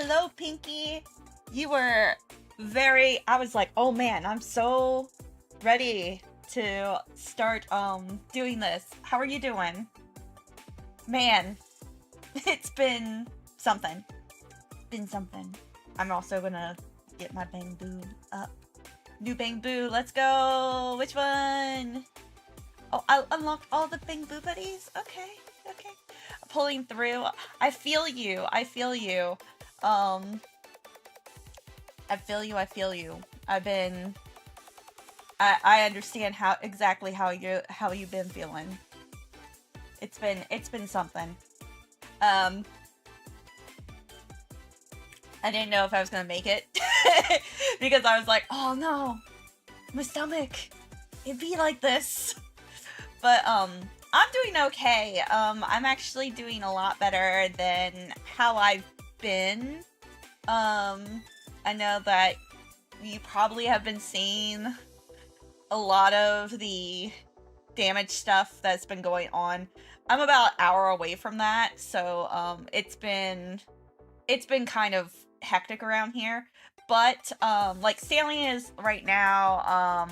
hello, Pinky. You were I was like, oh man, I'm so ready to start, doing this. How are you doing? Man, it's been something. Been something. I'm also gonna get my Bang Boo up. New Bang Boo, let's go! Which one? Oh, I unlocked all the Bang Boo buddies? Okay, okay. Pulling through. I feel you. I feel you. I feel you. I feel you. I understand exactly how you've been feeling. It's been something. I didn't know if I was gonna make it because I was like, oh no, my stomach, it'd be like this. But I'm doing okay. I'm actually doing a lot better than how I've been. I know that you probably have been seeing a lot of the damage stuff that's been going on. I'm about an hour away from that, so it's been kind of hectic around here. But like Stanley is right now,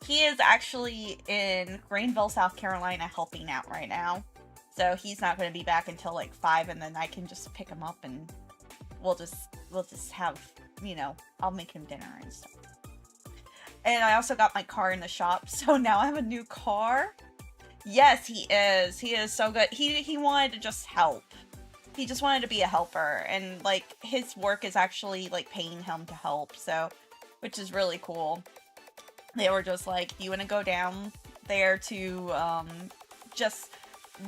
he is actually in Greenville, South Carolina, helping out right now. So he's not going to be back until like 5, and then I can just pick him up and we'll just have, you know, I'll make him dinner and stuff. And I also got my car in the shop, so now I have a new car. Yes, he is. He is so good. He wanted to just help. He just wanted to be a helper, and like his work is actually like paying him to help, so which is really cool. They were just like, you want to go down there to just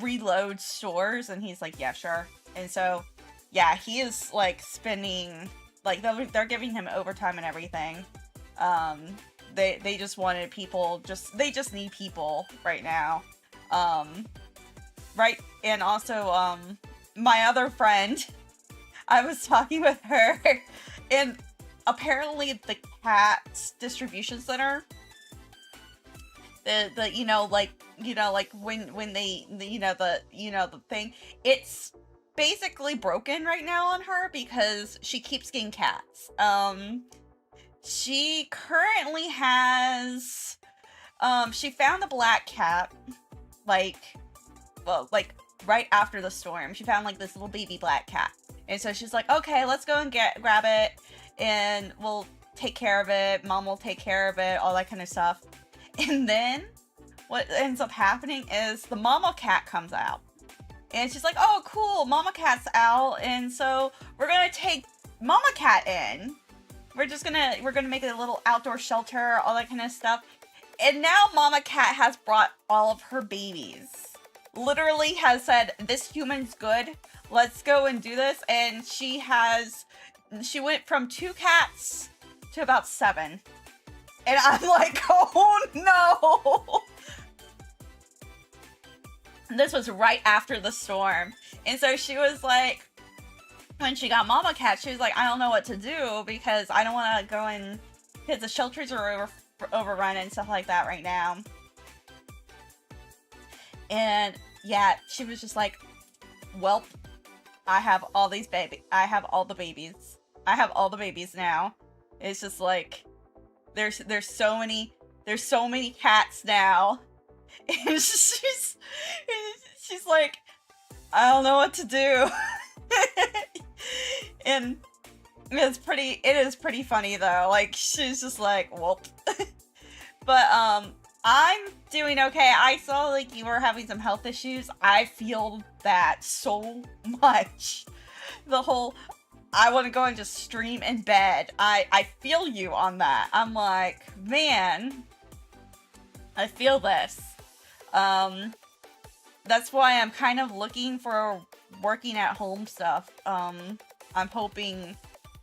reload stores? And he's like, yeah, sure. And so yeah, he is like spending, like they're giving him overtime and everything. They just wanted people, they just need people right now. Right, and also my other friend, I was talking with her, and apparently the cat distribution center, the when they the thing, it's basically broken right now on her because she keeps getting cats. She currently has she found a black cat like right after the storm. She found like this little baby black cat, and so she's like, okay, let's go and grab it, and we'll take care of it. Mom will take care of it, all that kind of stuff. And then what ends up happening is the mama cat comes out, and she's like, oh cool, mama cat's out, and so we're gonna take mama cat in. We're gonna make it a little outdoor shelter, all that kind of stuff. And now mama cat has brought all of her babies. Literally has said, this human's good, let's go and do this. And she went from 2 cats to about 7. And I'm like, oh no! This was right after the storm. And so she was like, when she got mama cat, she was like, I don't know what to do because I don't want to go in, because the shelters are overrun and stuff like that right now. And yeah, she was just like, welp, I have all these I have all the babies. I have all the babies now. It's just like, there's so many cats now. And she's like, I don't know what to do. And it is pretty funny though. Like, she's just like, whoop. But I'm doing okay. I saw like you were having some health issues. I feel that so much. The whole, I want to go and just stream in bed. I feel you on that. I'm like, man, I feel this. That's why I'm kind of looking for working at home stuff. I'm hoping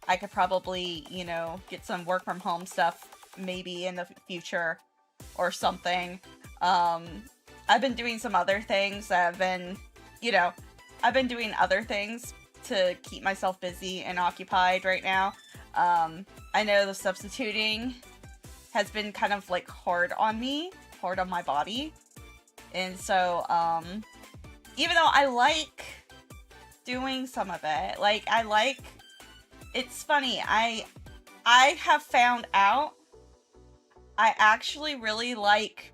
I could probably, you know, get some work from home stuff maybe in the future or something. I've been doing some other things that have been, you know, I've been doing other things to keep myself busy and occupied right now. I know the substituting has been kind of like hard on my body. And so, even though I like doing some of it, like I like it's funny. I have found out I actually really like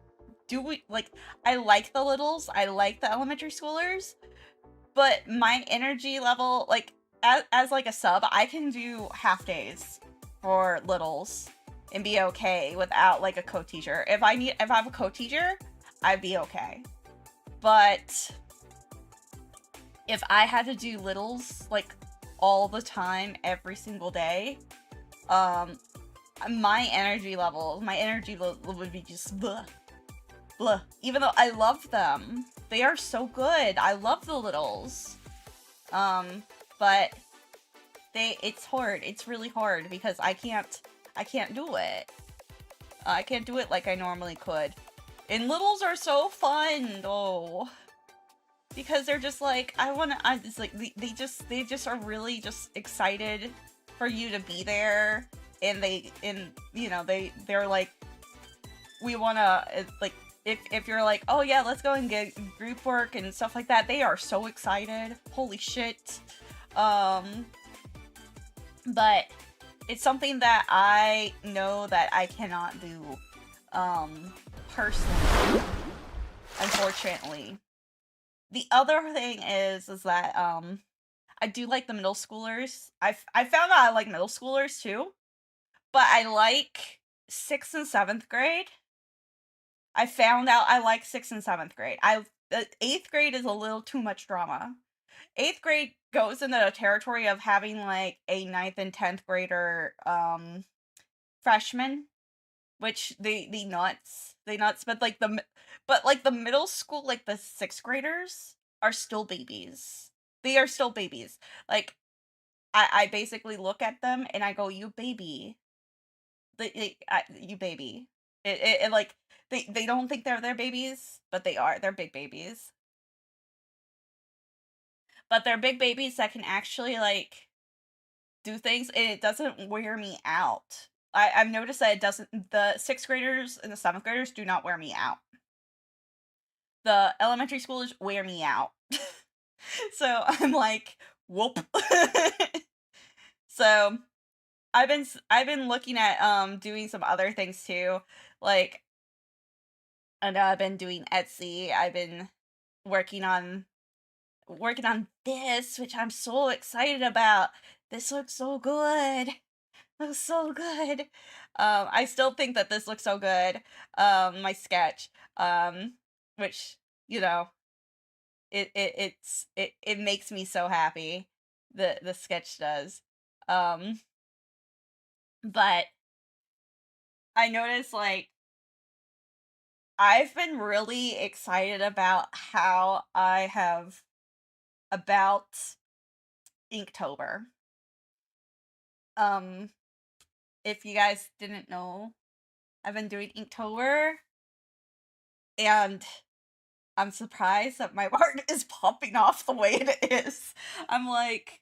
I like the littles, I like the elementary schoolers, but my energy level, like as like a sub, I can do half days for littles and be okay without like a co-teacher. If I have a co-teacher, I'd be okay. But if I had to do littles like all the time every single day, my energy would be just blah, blah. Even though I love them, they are so good. I love the littles, but it's hard. It's really hard because I can't do it. I can't do it like I normally could. And littles are so fun though, because they're just like it's like they just are really just excited for you to be there, and they're like, we wanna like if you're like, oh yeah, let's go and get group work and stuff like that, they are so excited. Holy shit. But it's something that I know that I cannot do personally, unfortunately. The other thing is that I do like the middle schoolers. I found out I like middle schoolers too, but I like 6th and 7th grade. I found out I like 6th and 7th grade. 8th grade is a little too much drama. 8th grade goes into the territory of having like a 9th and 10th grader freshmen, which they nuts. But like the middle school, like the 6th graders are still babies. They are still babies. Like I basically look at them and I go, you baby. You baby. It like they don't think they're their babies, but they are. They're big babies. But they're big babies that can actually like do things, and it doesn't wear me out. I've noticed that it doesn't. The 6th graders and the 7th graders do not wear me out. The elementary schoolers wear me out. So I'm like, whoop. So I've been looking at doing some other things too. Like, I know I've been doing Etsy. I've been working on this, which I'm so excited about. This looks so good. Looks so good. I still think that this looks so good. My sketch. Which, you know, it makes me so happy. The sketch does. But I noticed like I've been really excited about how I have about Inktober. If you guys didn't know, I've been doing Inktober, and I'm surprised that my art is popping off the way it is. I'm like,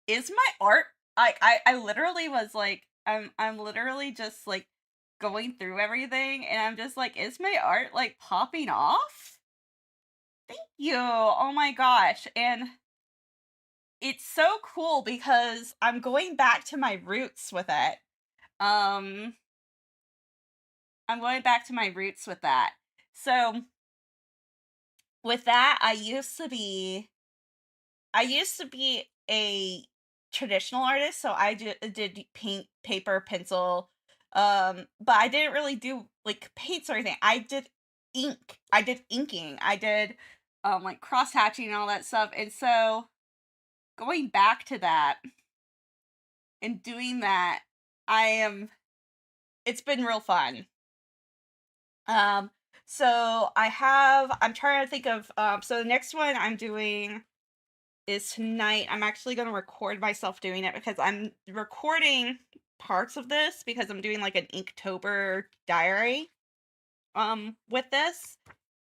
is my art like I literally was like I'm literally just like going through everything, and I'm just like, is my art like popping off? Thank you. Oh my gosh. And it's so cool because I'm going back to my roots with it. Um I'm going back to my roots with that. So with that, I used to be a traditional artist, so I did paint, paper, pencil, but I didn't really do like paints or anything. I did ink. I did inking. I did like cross hatching and all that stuff. And so going back to that and doing that, it's been real fun. So I'm trying to think of so the next one I'm doing is tonight. I'm actually going to record myself doing it because I'm recording parts of this because I'm doing like an Inktober diary with this.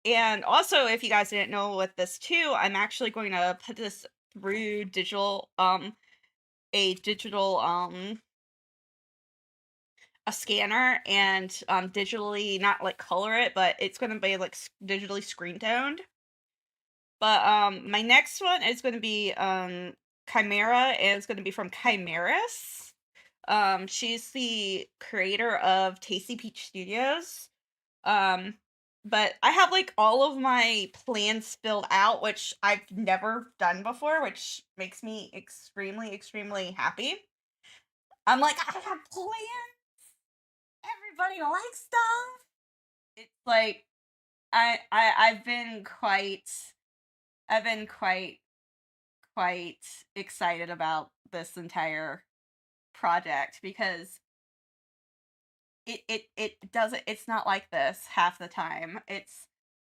And also, if you guys didn't know with this too, I'm actually going to put this through a scanner and digitally, not like color it, but it's going to be like digitally screen toned. But my next one is going to be Chimera, and it's going to be from Chimeras. She's the creator of Tasty Peach Studios. Um, but I have like all of my plans filled out, which I've never done before, which makes me extremely, extremely happy. I'm like, I have plans. Everybody likes stuff. It's like I've been quite excited about this entire project because it doesn't it's not like this half the time. It's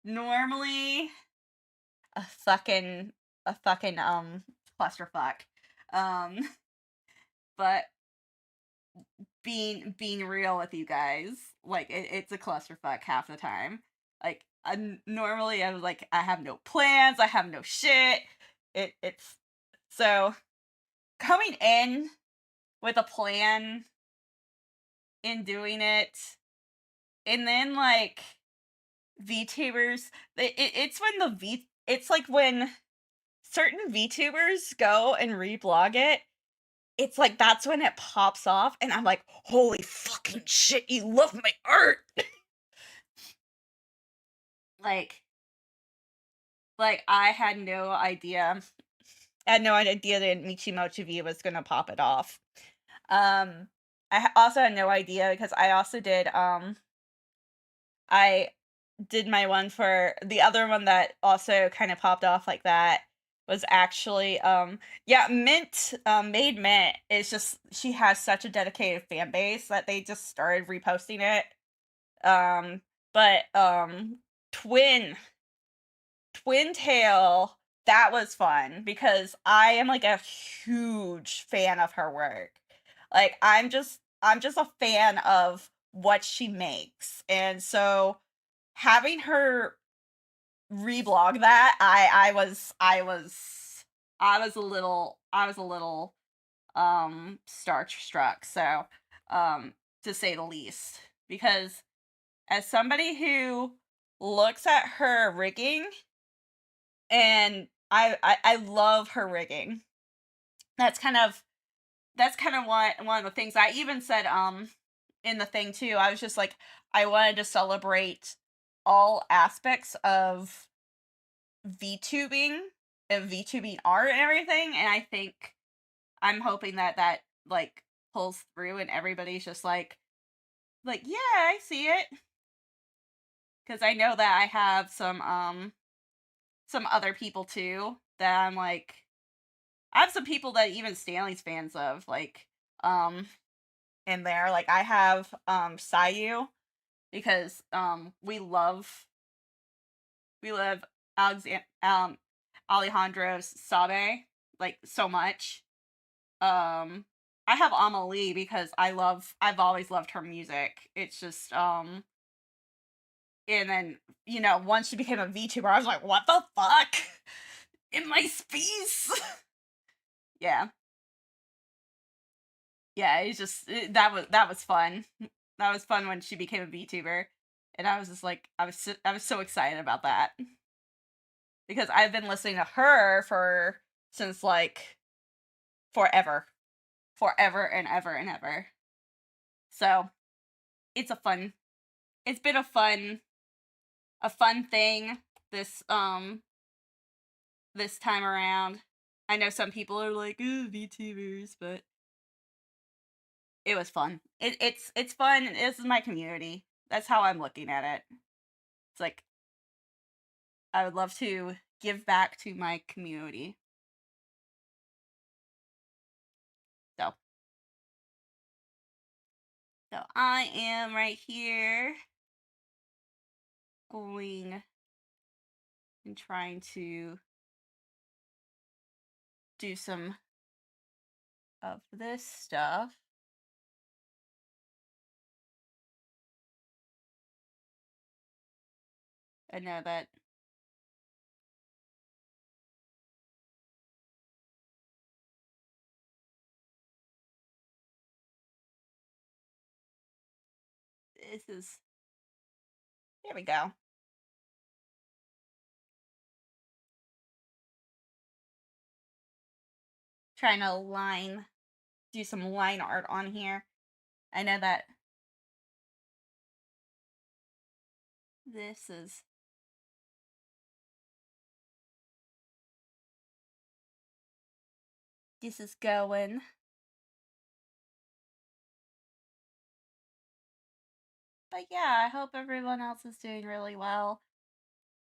normally a fucking clusterfuck. Um but being real with you guys, like it's a clusterfuck half the time. Like normally I was like I have no plans, I have no shit. It's so coming in with a plan in doing it, and then like VTubers, it's when it's like when certain VTubers go and reblog it. It's like that's when it pops off, and I'm like, holy fucking shit, you love my art. like I had no idea. I had no idea that Michimoto V was gonna pop it off. I also had no idea because I also did I did my one for the other one that also kind of popped off like that was actually yeah, Mint Made Mint is just she has such a dedicated fan base that they just started reposting it. But Twin Tail, that was fun because I am like a huge fan of her work. Like I'm just a fan of what she makes. And so having her reblog that, I was a little starstruck, so to say the least. Because as somebody who looks at her rigging, and I love her rigging. That's kind of one of the things I even said in the thing too. I was just like I wanted to celebrate all aspects of VTubing and VTubing art and everything, and I think I'm hoping that like pulls through and everybody's just like yeah, I see it, because I know that I have some other people too that I'm like I have some people that even Stanley's fans of, like, in there. Like I have Sayu because we love Alejandro Sabe like so much. I have Amelie because I've always loved her music. It's just and then once she became a VTuber, I was like, what the fuck? In my space. Yeah. Yeah, it's just that was fun. That was fun when she became a VTuber, and I was just like I was so excited about that because I've been listening to her for since like forever, forever and ever and ever. So it's a fun. It's been a fun thing this time around. I know some people are like, ooh, VTubers, but it was fun. It's fun. This is my community. That's how I'm looking at it. It's like I would love to give back to my community. So, so I am right here going and trying to do some of this stuff. I know that this is. There we go. trying to do some line art on here. I know that this is going. But yeah, I hope everyone else is doing really well.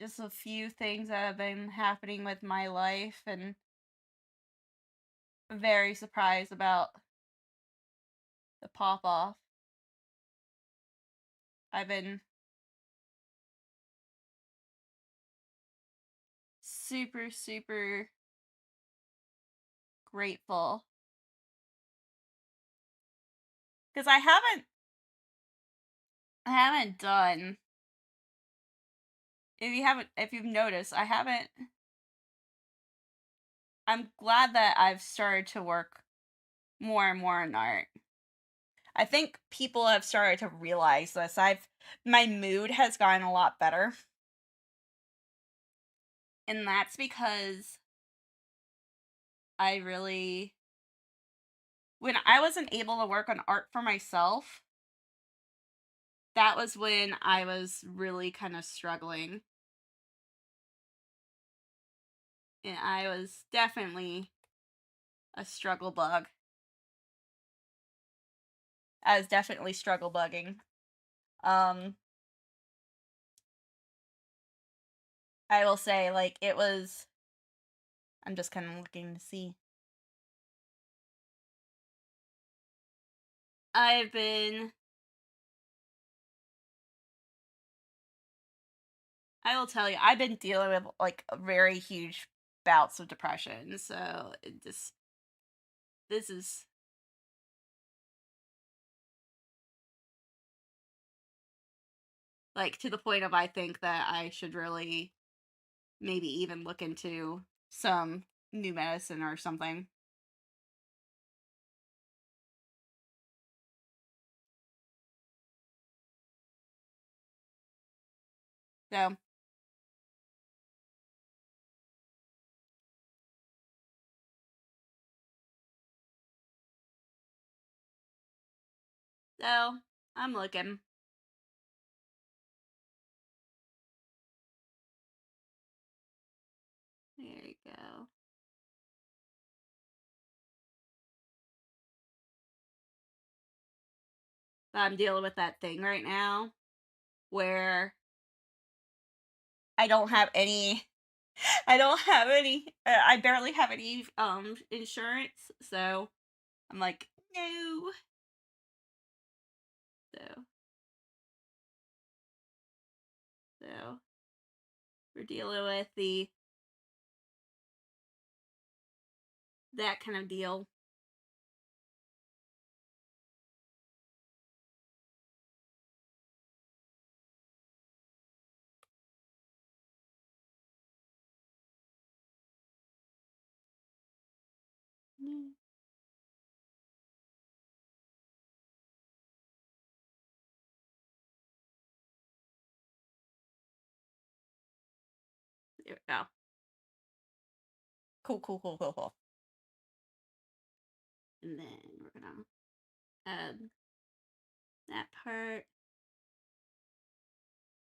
Just a few things that have been happening with my life, and very surprised about the pop off. I've been super, super grateful. Because I haven't done, if you've noticed, I'm glad that I've started to work more and more in art. I think people have started to realize this. My mood has gotten a lot better. And that's because when I wasn't able to work on art for myself, that was when I was really kind of struggling. And I was definitely a struggle bug. I was definitely struggle bugging. I will say, like, I'm just kind of looking to see. I will tell you, I've been dealing with, like, very huge bouts of depression, so this is, like, to the point of I think that I should really maybe even look into some new medicine or something. So, I'm looking. There you go. I'm dealing with that thing right now where I don't have any I barely have any insurance, so I'm like, no. So we're dealing with that kind of deal. There we go. Cool. And then we're gonna add that part.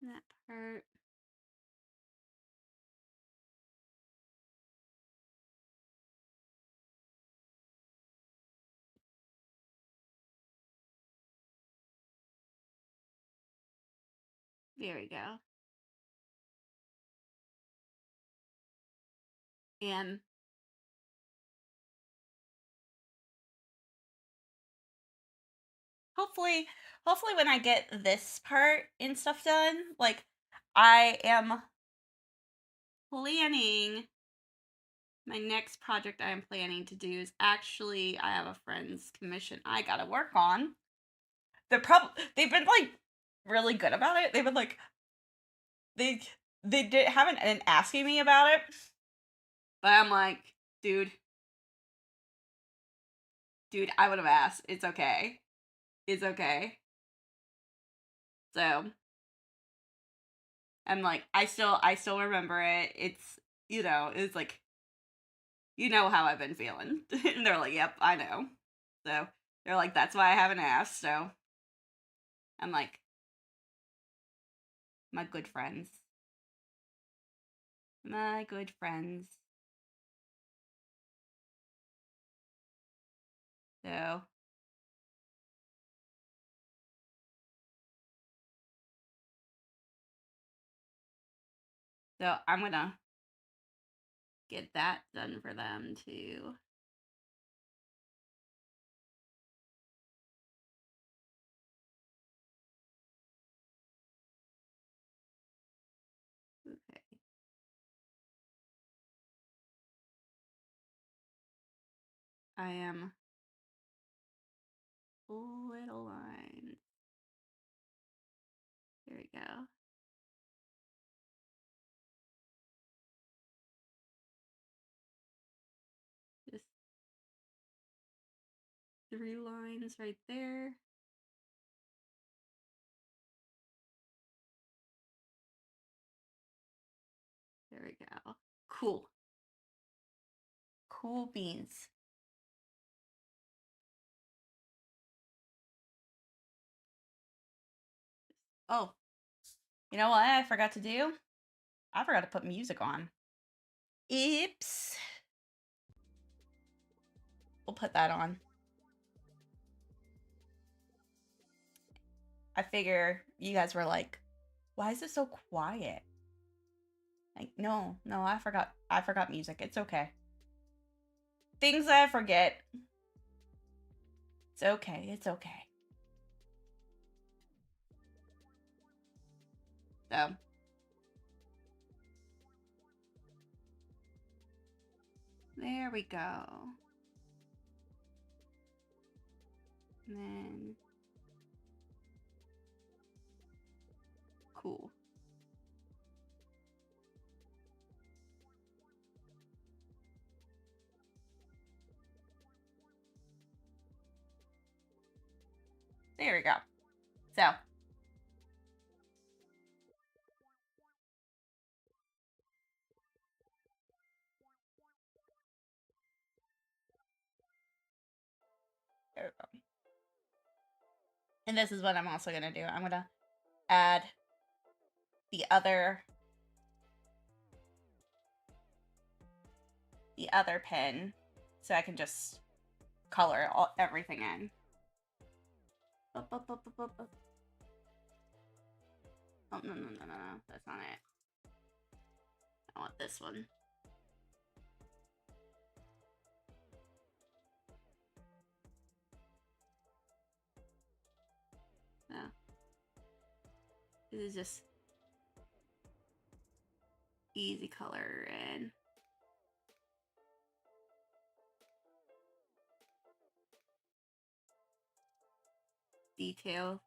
That part. There we go. And hopefully when I get this part and stuff done, like, I am planning, my next project I am planning to do is actually, I have a friend's commission I gotta work on. They've been, like, really good about it. They've been like, haven't been asking me about it, but I'm like, dude, I would have asked. It's okay. So I'm like, I still remember it. It's, it's like, you know how I've been feeling. And they're like, yep, I know. So they're like, that's why I haven't asked. So I'm like, my good friends. My good friends. So I'm gonna get that done for them too. Okay. I am little lines. There we go. Just 3 lines right there. There we go. Cool. Cool beans. Oh, you know what I forgot to do? I forgot to put music on. Oops. We'll put that on. I figure you guys were like, why is it so quiet? Like, no, I forgot music. It's okay. Things I forget. It's okay. It's okay. So there we go. And then cool. There we go. So there we go. And this is what I'm also gonna do. I'm gonna add the other pen so I can just color everything in. Oh, no, that's not it. I want this one. No. This is just easy color and detail.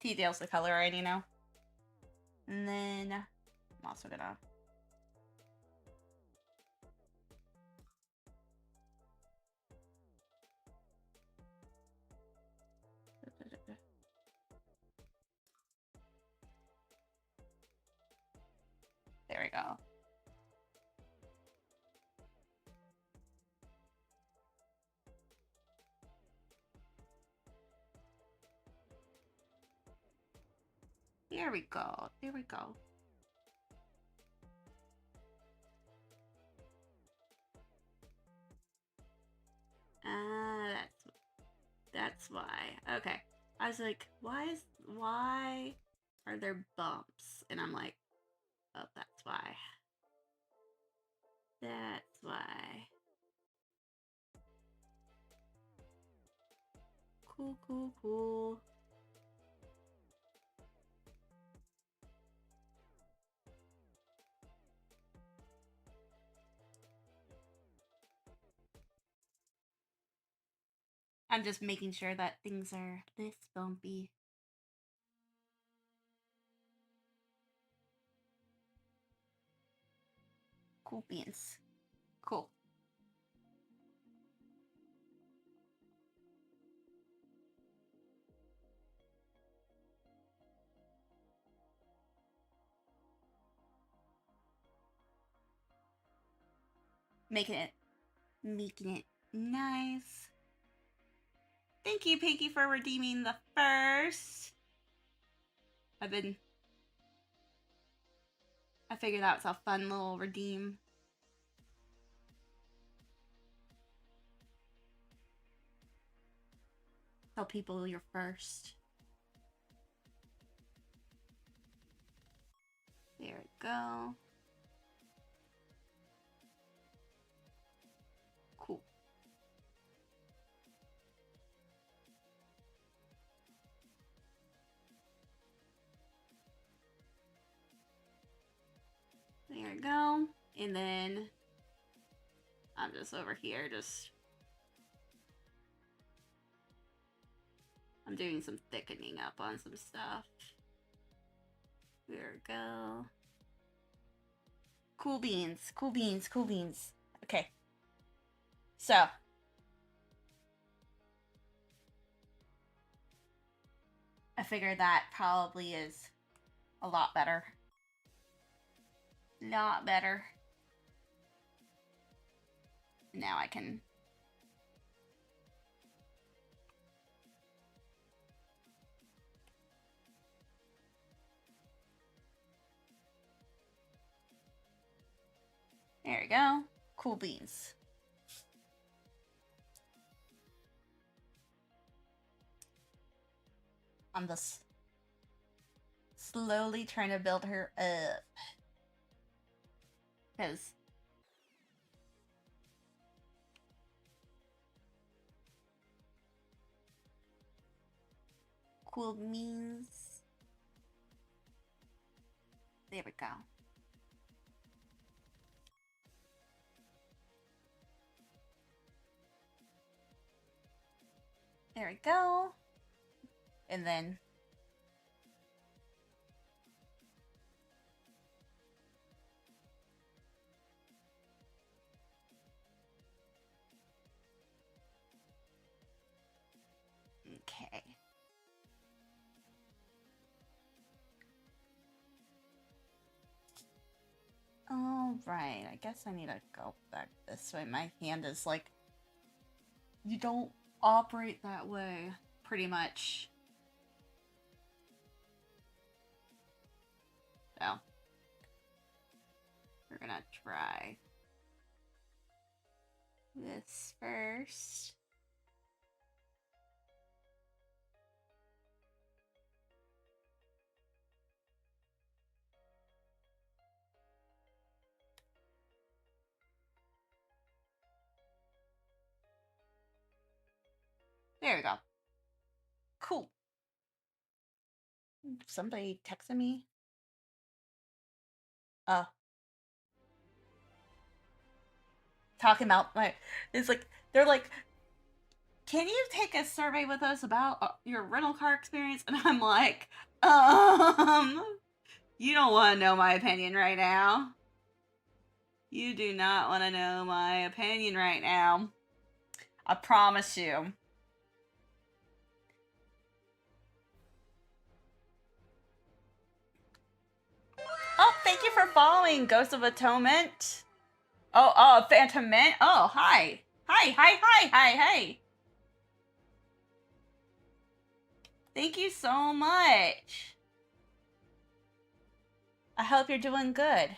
Details the color in, you know? And then I'm also gonna there we go. There we go. There we go. That's why. Okay. I was like, why are there bumps? And I'm like, oh, that's why. That's why. Cool. I'm just making sure that things are this bumpy. Cool beans. Cool. Making it nice. Thank you, Pinky, for redeeming the first. I figured that was a fun little redeem. Tell people you're first. There we go. Cool. There we go. And then I'm just over here, I'm doing some thickening up on some stuff. There we go. Cool beans, cool beans, cool beans. Okay. So. I figured that probably is a lot better. Lot better. Now I can... There we go. Cool beans. I'm just slowly trying to build her up. Because cool beans. There we go. There we go. And then okay. All right, I guess I need to go back this way. My hand is like, you don't operate that way, pretty much. So, we're gonna try this first. There we go. Cool. Somebody texted me. Talking about my, it's like, they're like, can you take a survey with us about your rental car experience? And I'm like, you don't want to know my opinion right now. You do not want to know my opinion right now. I promise you. Oh, thank you for following, Ghost of Atonement. Oh, Phantom Mint. Oh, hi. Hi. Thank you so much. I hope you're doing good.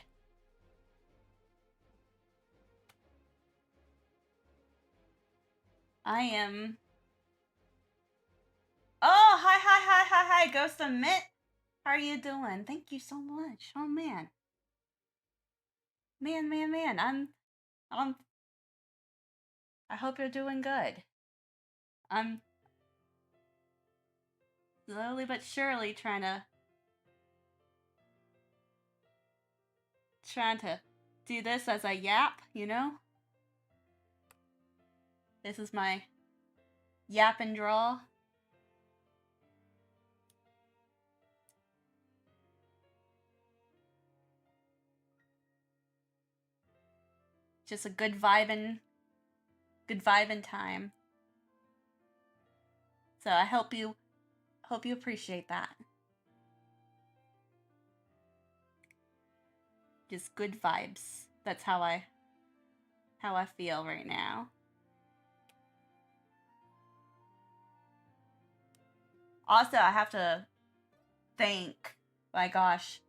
I am... Oh, hi, Ghost of Mint. How are you doing? Thank you so much. Oh, man. Man. I hope you're doing good. I'm slowly but surely trying to do this as a yap, you know? This is my yap and draw. Just a good vibin' time. So I hope you appreciate that. Just good vibes. That's how I how I feel right now. Also, I have to thank, my gosh,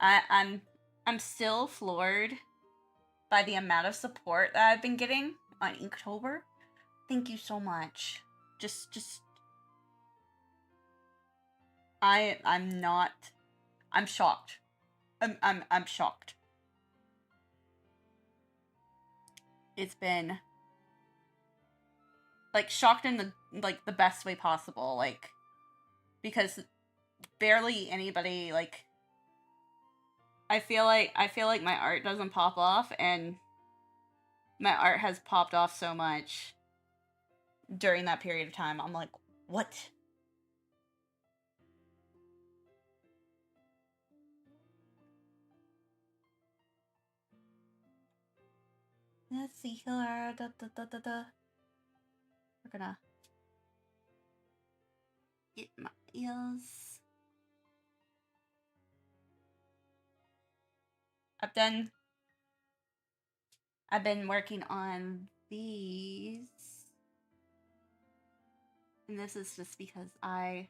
I'm still floored by the amount of support that I've been getting on Inktober. Thank you so much. I'm shocked. I'm shocked. It's been like shocked in the best way possible, like, because barely anybody, like, I feel like my art doesn't pop off, and my art has popped off so much during that period of time. I'm like, what? Let's see here. We're gonna get my ears. I've been working on these. And this is just because I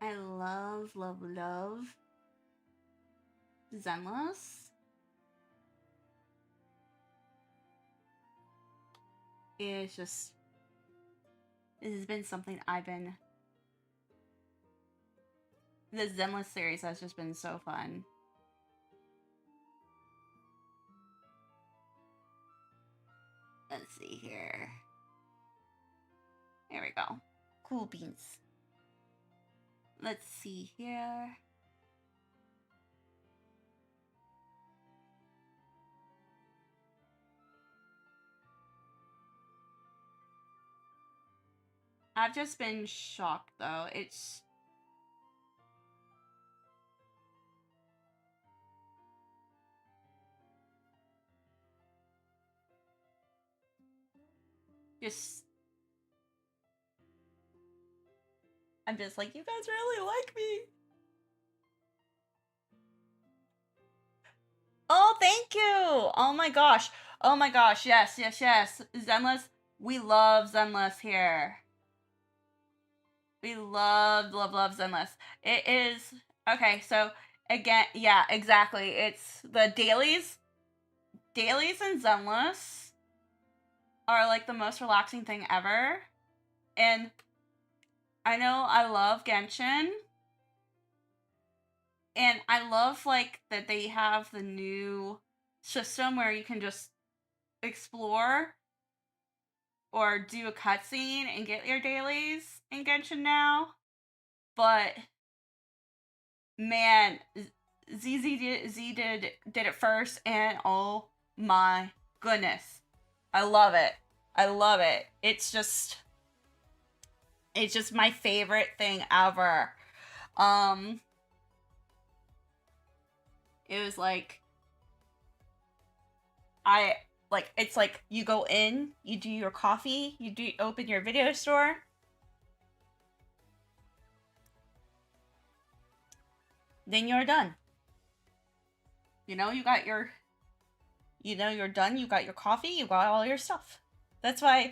love Zenless. It's just, this has been something the Zenless series has just been so fun. Let's see here. There we go. Cool beans. Let's see here. I've just been shocked, though. It's just, I'm just like, you guys really like me. Oh, thank you. Oh my gosh. Oh my gosh. Yes. Zenless. We love Zenless here. We love Zenless. It is, okay, so again, yeah, exactly. It's the dailies. Dailies in Zenless are like the most relaxing thing ever. And I know I love Genshin. And I love, like, that they have the new system where you can just explore or do a cutscene and get your dailies in Genshin now. But man, Z did it first, and oh my goodness, I love it. I love it. It's just my favorite thing ever. It was like, it's like you go in, you do your coffee, you open your video store. Then you're done. You know, you're done, you got your coffee, you got all your stuff. That's why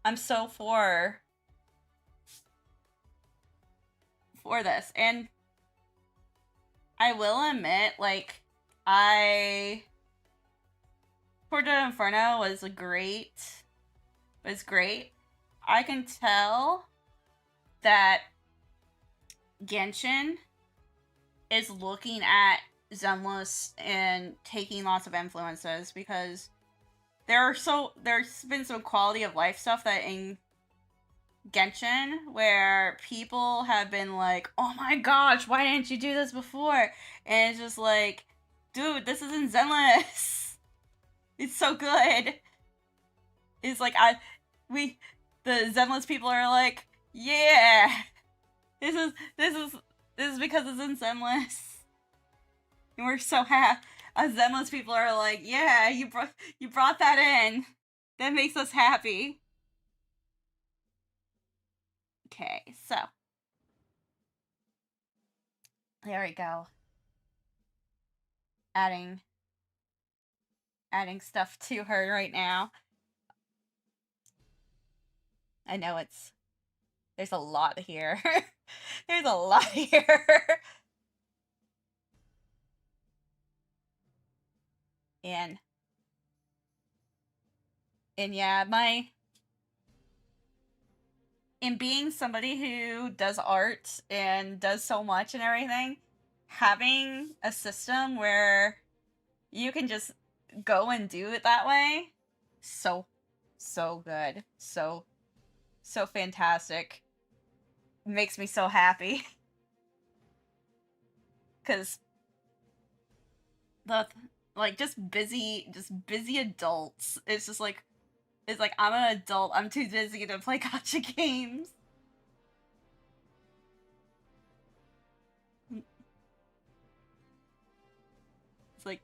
I'm so for this. And I will admit, like, Porto Inferno was great. I can tell that Genshin is looking at Zenless and taking lots of influences, because there's been some quality of life stuff that in Genshin where people have been like, oh my gosh, why didn't you do this before? And it's just like, dude, this is in Zenless. It's so good. It's like, the Zenless people are like, yeah, this is because it's in Zenless. And we're so happy. Zenless people are like, yeah, you brought that in. That makes us happy. Okay, so There we go. Adding stuff to her right now. I know there's a lot here. There's a lot here. and yeah, in being somebody who does art and does so much and everything, having a system where you can just go and do it that way, so good, so fantastic, makes me so happy. Because the just busy adults, it's just like, I'm an adult, I'm too busy to play gacha games. It's like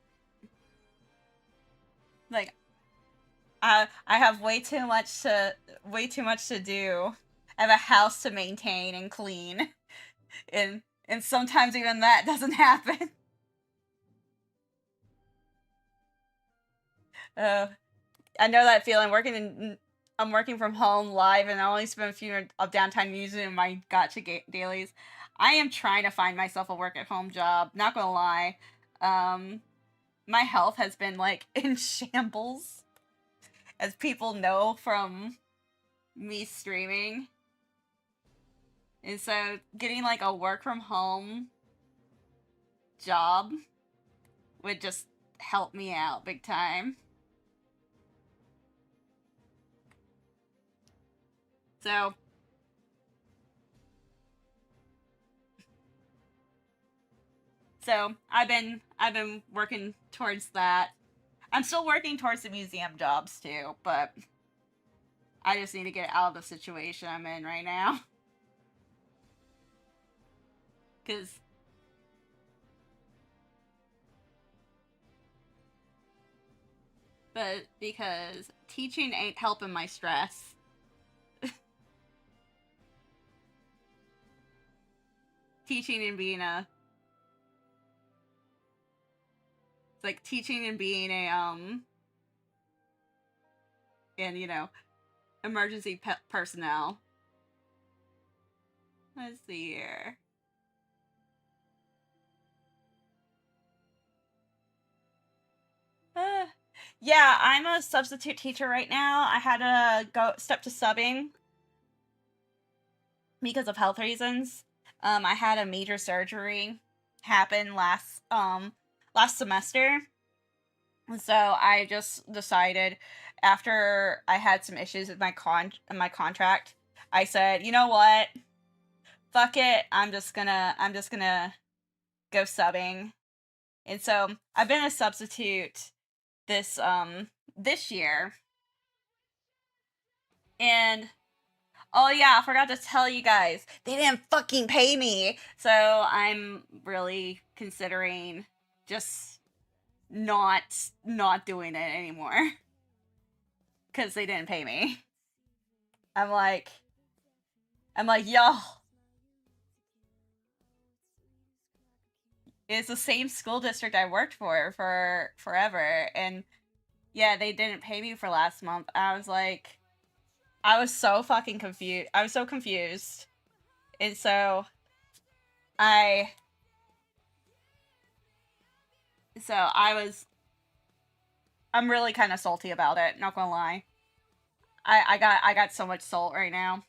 I have way too much to do. I have a house to maintain and clean, and sometimes even that doesn't happen. I know that feeling. I'm working from home live, and I only spend a few minutes of downtime using my gacha dailies. I am trying to find myself a work at home job. Not gonna lie, my health has been like in shambles, as people know from me streaming. And so getting like a work from home job would just help me out big time. So I've been working towards that. I'm still working towards the museum jobs too, but I just need to get out of the situation I'm in right now. Because teaching ain't helping my stress. Teaching and being a it's like teaching and being a and emergency personnel. Let's see here. Yeah, I'm a substitute teacher right now. I had to step to subbing because of health reasons. I had a major surgery happen last semester. So I just decided, after I had some issues with my contract, I said, you know what? Fuck it. I'm just gonna go subbing. And so I've been a substitute this year. And oh yeah, I forgot to tell you guys, they didn't fucking pay me. So I'm really considering just not doing it anymore. Cause they didn't pay me. I'm like, yo, it's the same school district I worked for forever, and yeah, they didn't pay me for last month. I was like, I was so fucking confused. I was so confused. And so I I'm really kind of salty about it, not gonna lie. I got so much salt right now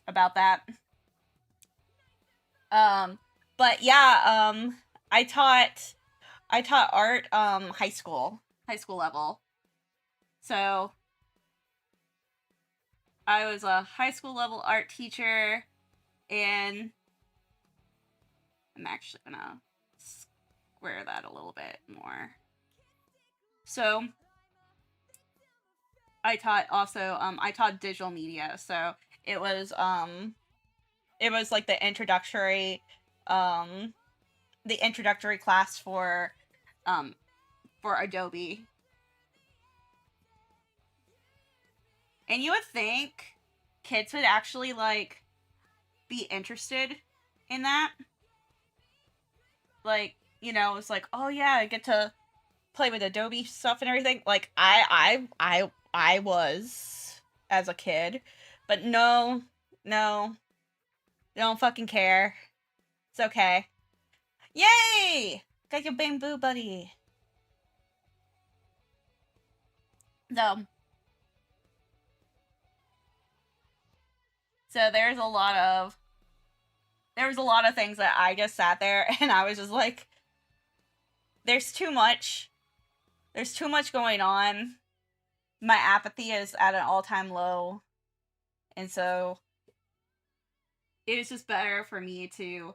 about that. But yeah, I taught art high school level. So I was a high school level art teacher, and I'm actually gonna square that a little bit more. So I taught digital media. So it was like the introductory class for Adobe. And you would think kids would actually like be interested in that. Like, you know, it's like, oh yeah, I get to play with Adobe stuff and everything. Like, I was as a kid, but no, don't fucking care. It's okay. Yay! Got your bamboo buddy. So there's a lot of things that I just sat there and I was just like, there's too much. There's too much going on. My apathy is at an all-time low. And so it was just better for me to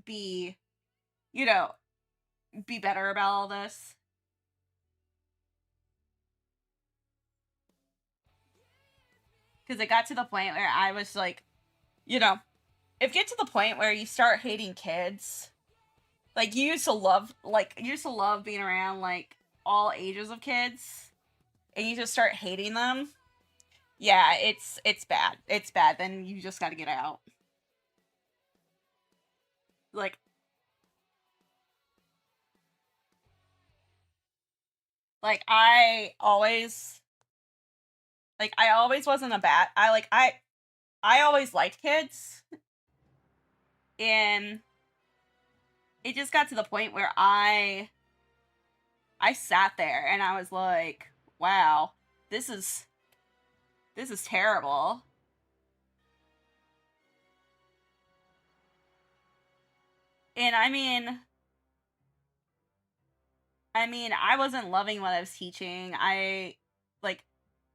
be, you know, be better about all this. Because it got to the point where I was like, you know, if you get to the point where you start hating kids, like you used to love being around like all ages of kids, and you just start hating them. Yeah, it's bad. It's bad. Then you just got to get out. Like I always wasn't a bad. I always liked kids, and it just got to the point where I sat there and I was like, wow, this is terrible. And I mean, I wasn't loving what I was teaching.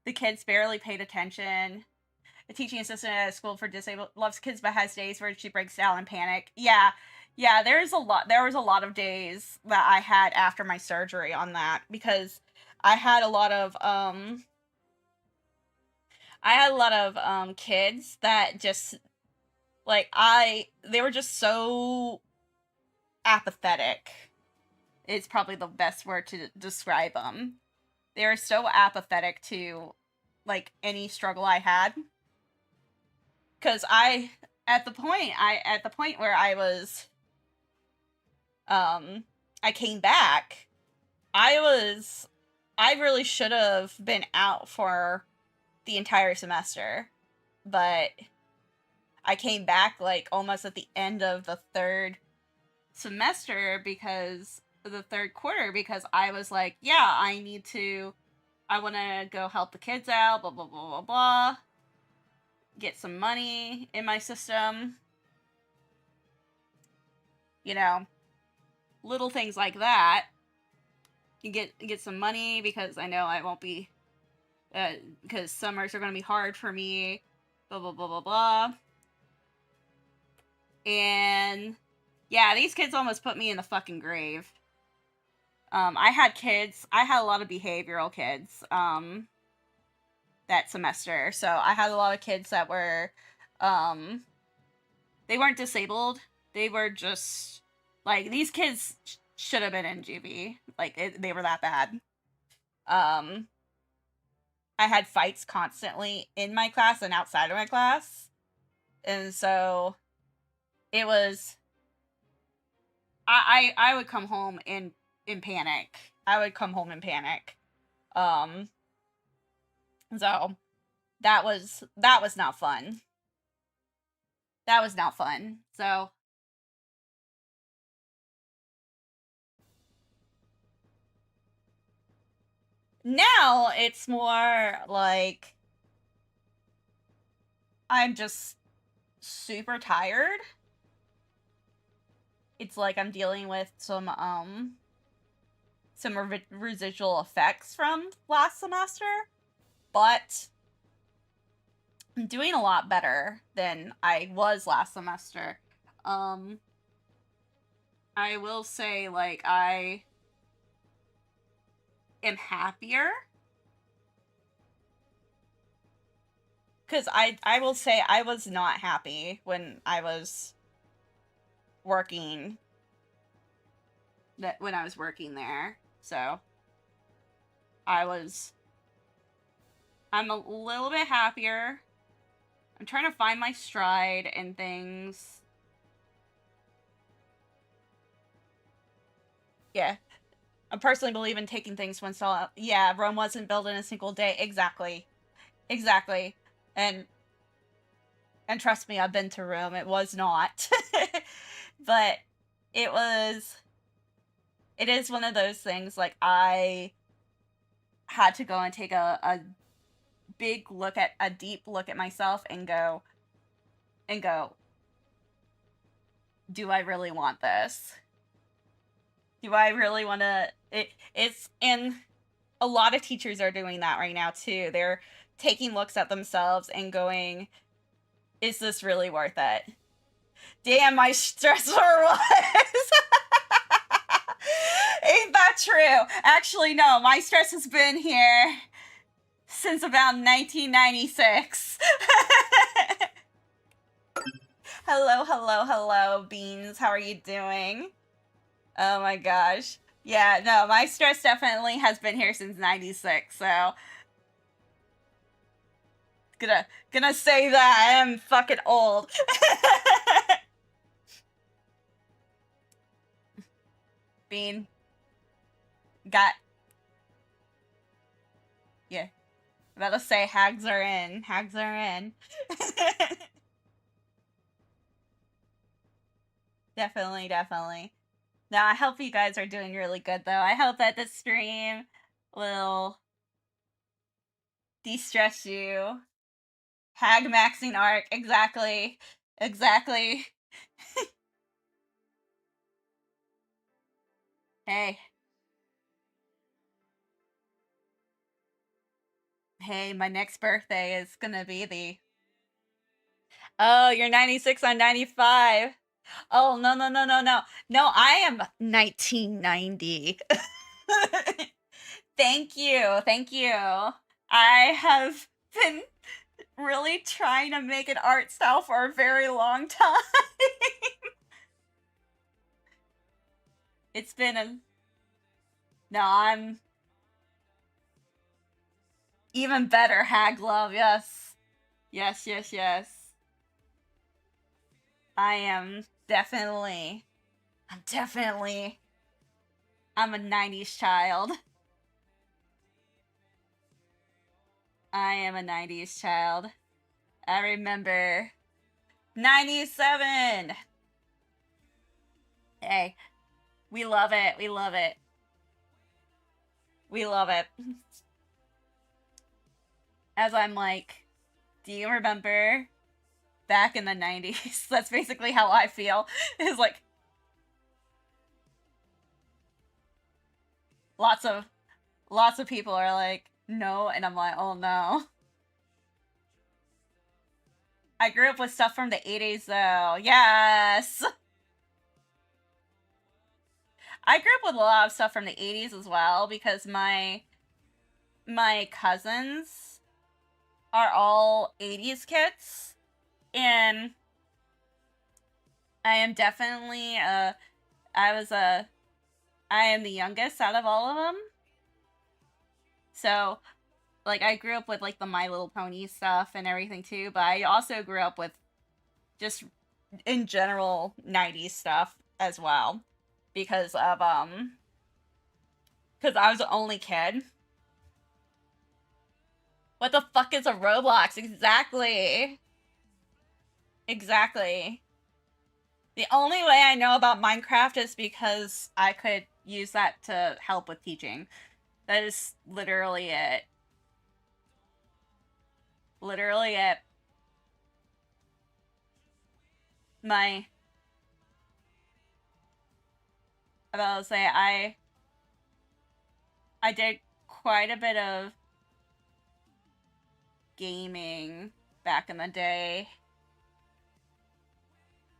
The kids barely paid attention. A teaching assistant at a school for disabled loves kids but has days where she breaks down in panic. Yeah. There was a lot of days that I had after my surgery on that, because I had a lot of kids that just they were just so apathetic. It's probably the best word to describe them. They were so apathetic to like any struggle I had. Cause at the point where I was I came back, I really should have been out for the entire semester. But I came back like almost at the end of the third semester, because the third quarter, because I was like, yeah, I want to go help the kids out, blah blah blah blah blah, get some money in my system, you know, little things like that. You get some money because I know I won't be because summers are going to be hard for me, blah blah blah blah blah. And yeah, these kids almost put me in the fucking grave. I had a lot of behavioral kids that semester. So I had a lot of kids that were they weren't disabled. They were just like, these kids should have been in juvie. Like they were that bad. I had fights constantly in my class and outside of my class. And so it was I would come home in panic. I would come home in panic. So that was not fun. That was not fun. So now it's more like I'm just super tired. It's like I'm dealing with some residual effects from last semester, but I'm doing a lot better than I was last semester. I will say, like, I am happier. Because I will say I was not happy when I was working there. So I'm a little bit happier. I'm trying to find my stride and things. Yeah. I personally believe in taking things one step. Yeah, Rome wasn't built in a single day. Exactly. Exactly. And trust me, I've been to Rome. It was not. But it was, it is one of those things, like, I had to go and take a big look at, a deep look at myself and go, do I really want this? Do I really want to, it's, and a lot of teachers are doing that right now too. They're taking looks at themselves and going, is this really worth it? Damn, my stressor was. Ain't that true? Actually, no, my stress has been here since about 1996. Hello, hello, hello, Beans. How are you doing? Oh my gosh. Yeah, no, my stress definitely has been here since 96, so gonna say that I am fucking old. Bean. Got, yeah. I'm about to say hags are in. Hags are in. Definitely, definitely. Now, I hope you guys are doing really good, though. I hope that this stream will de-stress you. Hag maxing arc, exactly. Exactly. Hey. Hey, my next birthday is gonna be the... Oh, you're 96, I'm 95. Oh, no, no, no, no, no. No, I am 1990. Thank you, thank you. I have been really trying to make an art style for a very long time. It's been a... No, I'm... Even better, Hag Love, yes. Yes, yes, yes. I am definitely... I'm a 90s child. I am a 90s child. I remember 97! Hey, we love it, we love it. We love it. As I'm like, do you remember back in the 90s? That's basically how I feel. It's like, lots of people are like, no, and I'm like, oh no. I grew up with stuff from the 80s though. Yes! I grew up with a lot of stuff from the 80s as well, because my cousins are all 80s kids, and I am definitely I am the youngest out of all of them. So, like, I grew up with, like, the My Little Pony stuff and everything too, but I also grew up with just, in general, 90s stuff as well. Because of, because I was the only kid. What the fuck is a Roblox? Exactly. Exactly. The only way I know about Minecraft is because I could use that to help with teaching. That is literally it. Literally it. My... About to say, I did quite a bit of gaming back in the day.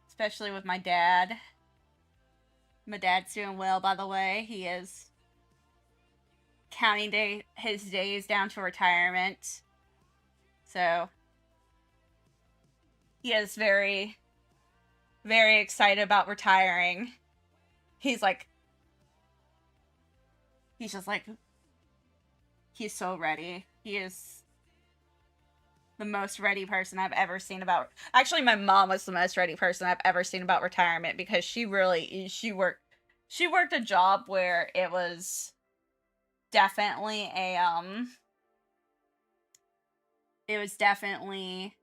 Especially with my dad. My dad's doing well, by the way. He is counting his days down to retirement. So, he is very, very excited about retiring. He's like, he's just like, he's so ready. He is the most ready person I've ever seen about... Actually, my mom was the most ready person I've ever seen about retirement, because she really, she she worked a job where it was definitely it was definitely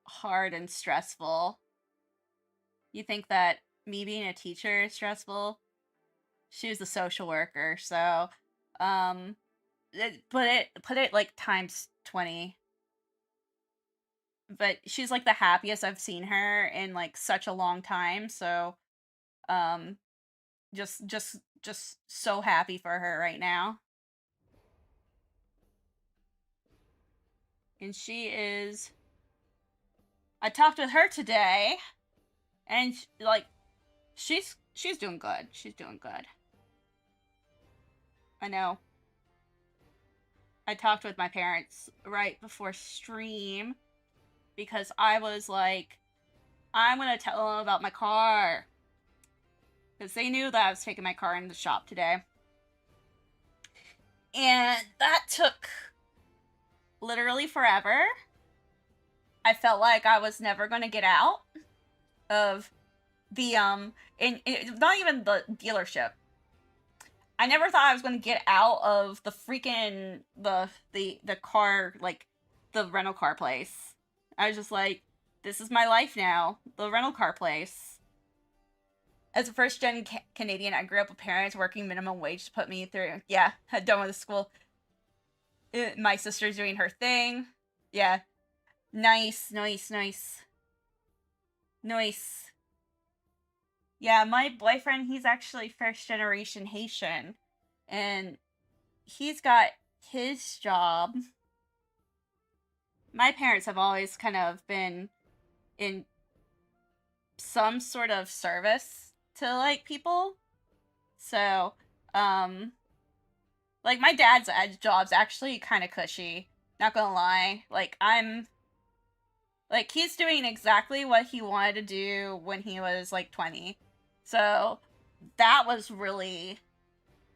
hard and stressful. You think that me being a teacher is stressful? She was a social worker, so put it like times 20. But she's like the happiest I've seen her in like such a long time, so um just so happy for her right now. And she is, I talked with her today, and like she's doing good. She's doing good. I know. I talked with my parents right before stream because I was like, I'm gonna tell them about my car because they knew that I was taking my car in the shop today, and that took literally forever. I felt like I was never gonna get out of the not even the dealership. I never thought I was going to get out of the freaking the car, like the rental car place. I was just like, this is my life now, the rental car place. As a first gen Canadian, I grew up with parents working minimum wage to put me through. Yeah, had done with the school. My sister's doing her thing. Yeah, nice, nice, nice, nice. Yeah, my boyfriend, he's actually first generation Haitian, and he's got his job. My parents have always kind of been in some sort of service to like people. So, like my dad's job's actually kind of cushy. Not gonna lie. Like he's doing exactly what he wanted to do when he was like 20. So, that was really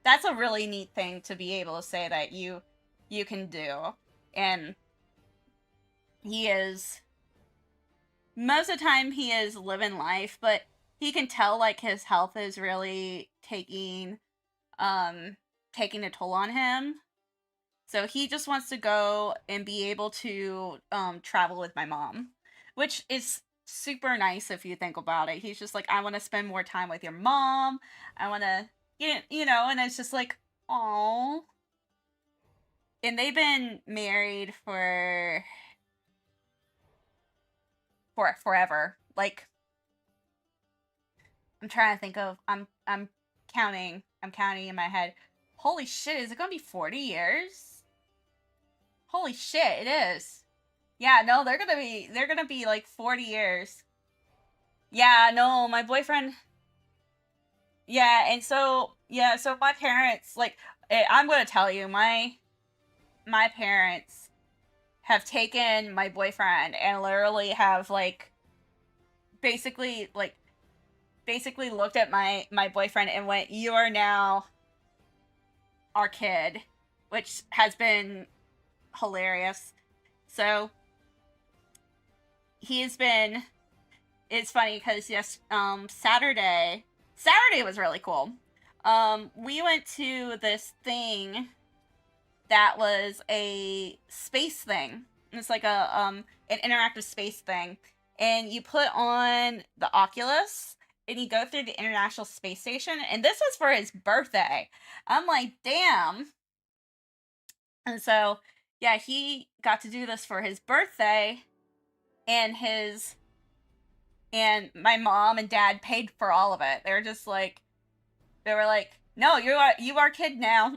that's a really neat thing to be able to say that you can do. And he is, most of the time he is living life, but he can tell like his health is really taking a toll on him. So he just wants to go and be able to travel with my mom, which is super nice if you think about it. He's just like, I want to spend more time with your mom. I want to, you know, and it's just like, oh. And they've been married for forever. Like, I'm trying to think of, I'm counting. I'm counting in my head. Holy shit, is it gonna be 40 years? Holy shit, it is. Yeah, no, they're gonna be like 40 years. Yeah, no, my boyfriend. Yeah, and so yeah, so my parents like, I'm gonna tell you, my parents have taken my boyfriend and literally have like basically like basically looked at my boyfriend and went, "You are now our kid," which has been hilarious. So he's been. It's funny because yes, Saturday was really cool. We went to this thing that was a space thing. It's like a an interactive space thing, and you put on the Oculus and you go through the International Space Station. And this was for his birthday. I'm like, damn. And so, yeah, he got to do this for his birthday, and my mom and dad paid for all of it. They were like, no, you are kid now.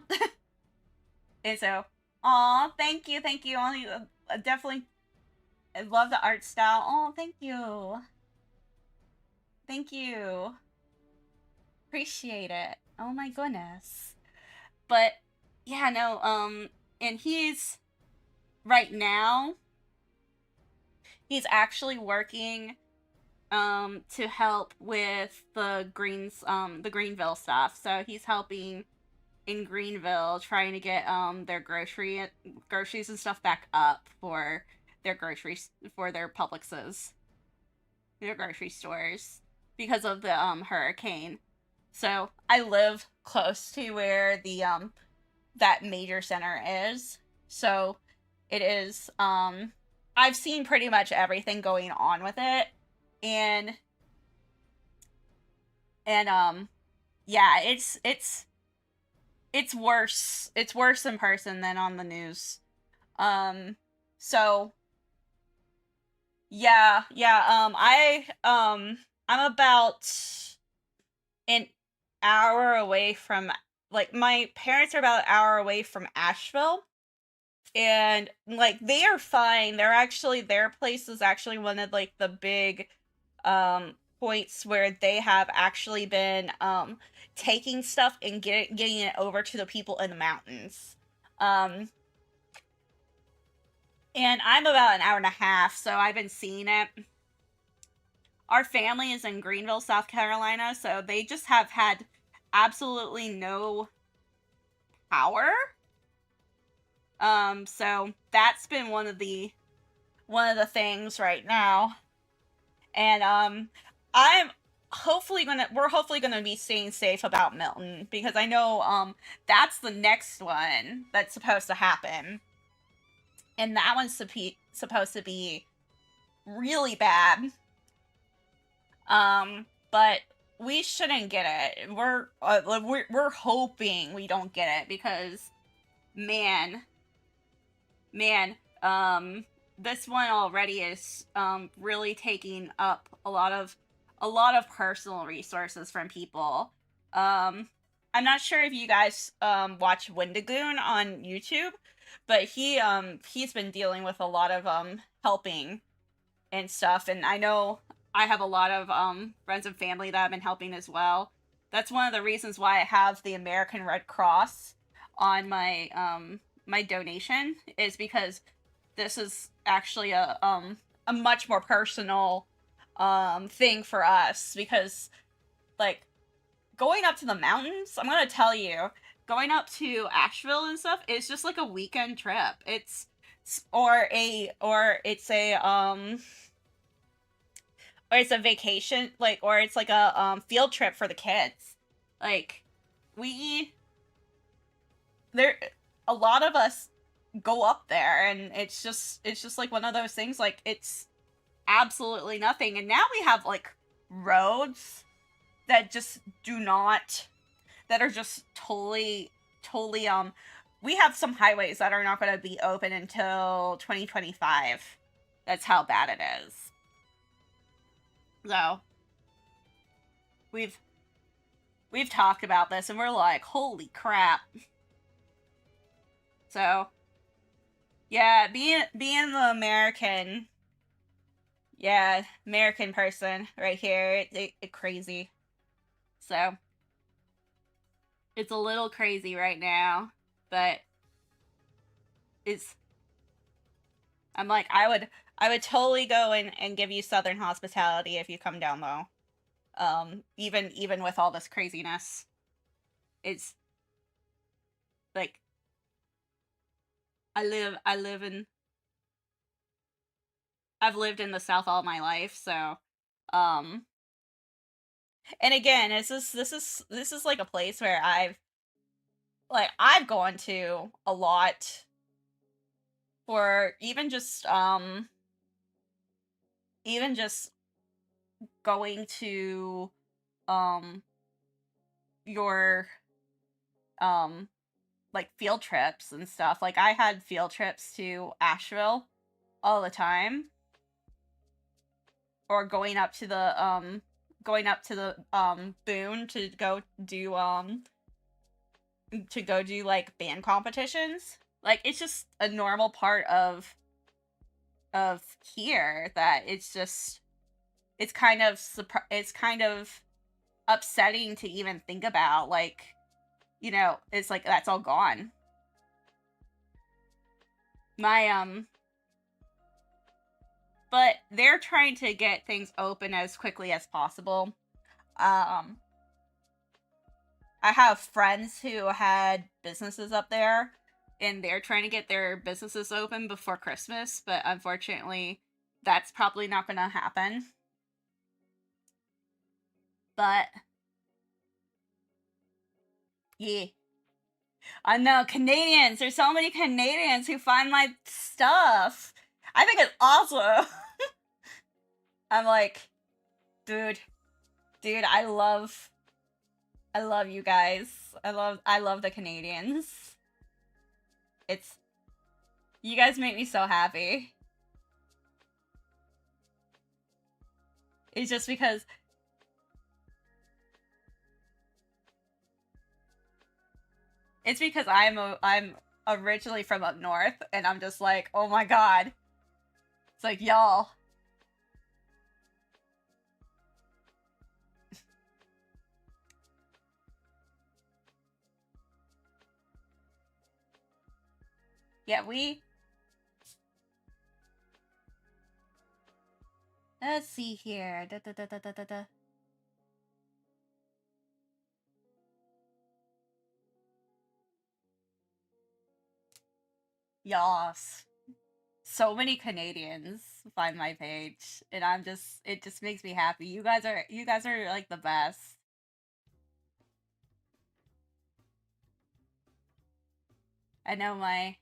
And so, aw, thank you. Definitely, I love the art style. Oh, thank you, appreciate it. Oh my goodness. But yeah, no, and he's right now he's actually working to help with the Greenville stuff. So he's helping in Greenville trying to get their groceries and stuff back up for their groceries, for their Publixes, their grocery stores, because of the hurricane. So I live close to where the that major center is. So it is I've seen pretty much everything going on with it. And yeah, it's worse. It's worse in person than on the news. So I'm about an hour away from, like, my parents are about an hour away from Asheville, and like they are fine. They're actually, their place is actually one of like the big points where they have actually been taking stuff and getting it over to the people in the mountains. Um and I'm about an hour and a half, so I've been seeing it. Our family is in Greenville, South Carolina, so they just have had absolutely no power. So that's been one of the things right now. And we're hopefully gonna be staying safe about Milton, because I know that's the next one that's supposed to happen. And that one's supposed to be really bad. But we shouldn't get it. We're hoping we don't get it, because man, this one already is really taking up a lot of personal resources from people. I'm not sure if you guys watch Wendigoon on YouTube, but he's been dealing with a lot of helping and stuff, and I know I have a lot of friends and family that have been helping as well. That's one of the reasons why I have the American Red Cross on my donation, is because this is actually a much more personal thing for us, because like going up to the mountains, I'm gonna tell you, going up to Asheville and stuff is just like a weekend trip. It's it's a vacation, like, or it's like a field trip for the kids. Like, we there a lot of us go up there, and it's just like one of those things, like, it's absolutely nothing. And now we have like roads that just do not that are just totally we have some highways that are not going to be open until 2025. That's how bad it is. So we've talked about this, and we're like, holy crap. So yeah, being the American person right here, it crazy. So it's a little crazy right now, but I'm like, I would totally go and give you Southern hospitality if you come down, though. Even with all this craziness, it's like I've lived in the South all my life, so and again, this is like a place where I've gone to a lot for even just going to your like field trips and stuff. Like, I had field trips to Asheville all the time, or going up to the Boone to go do like band competitions. Like, it's just a normal part of here, that it's just it's kind of upsetting to even think about. Like, it's like that's all gone. But they're trying to get things open as quickly as possible. I have friends who had businesses up there, and they're trying to get their businesses open before Christmas, but unfortunately, that's probably not going to happen. But yeah. I know, Canadians. There's so many Canadians who find my stuff. I think it's awesome. I'm like, dude, I love you guys. I love the Canadians. It's, you guys make me so happy. It's just because I'm originally from up north, and I'm just like, oh my god. It's like, y'all. Yeah, let's see here. Da, da, da, da, da, da, da. Yas. So many Canadians find my page, and it just makes me happy. You guys are like the best. I know my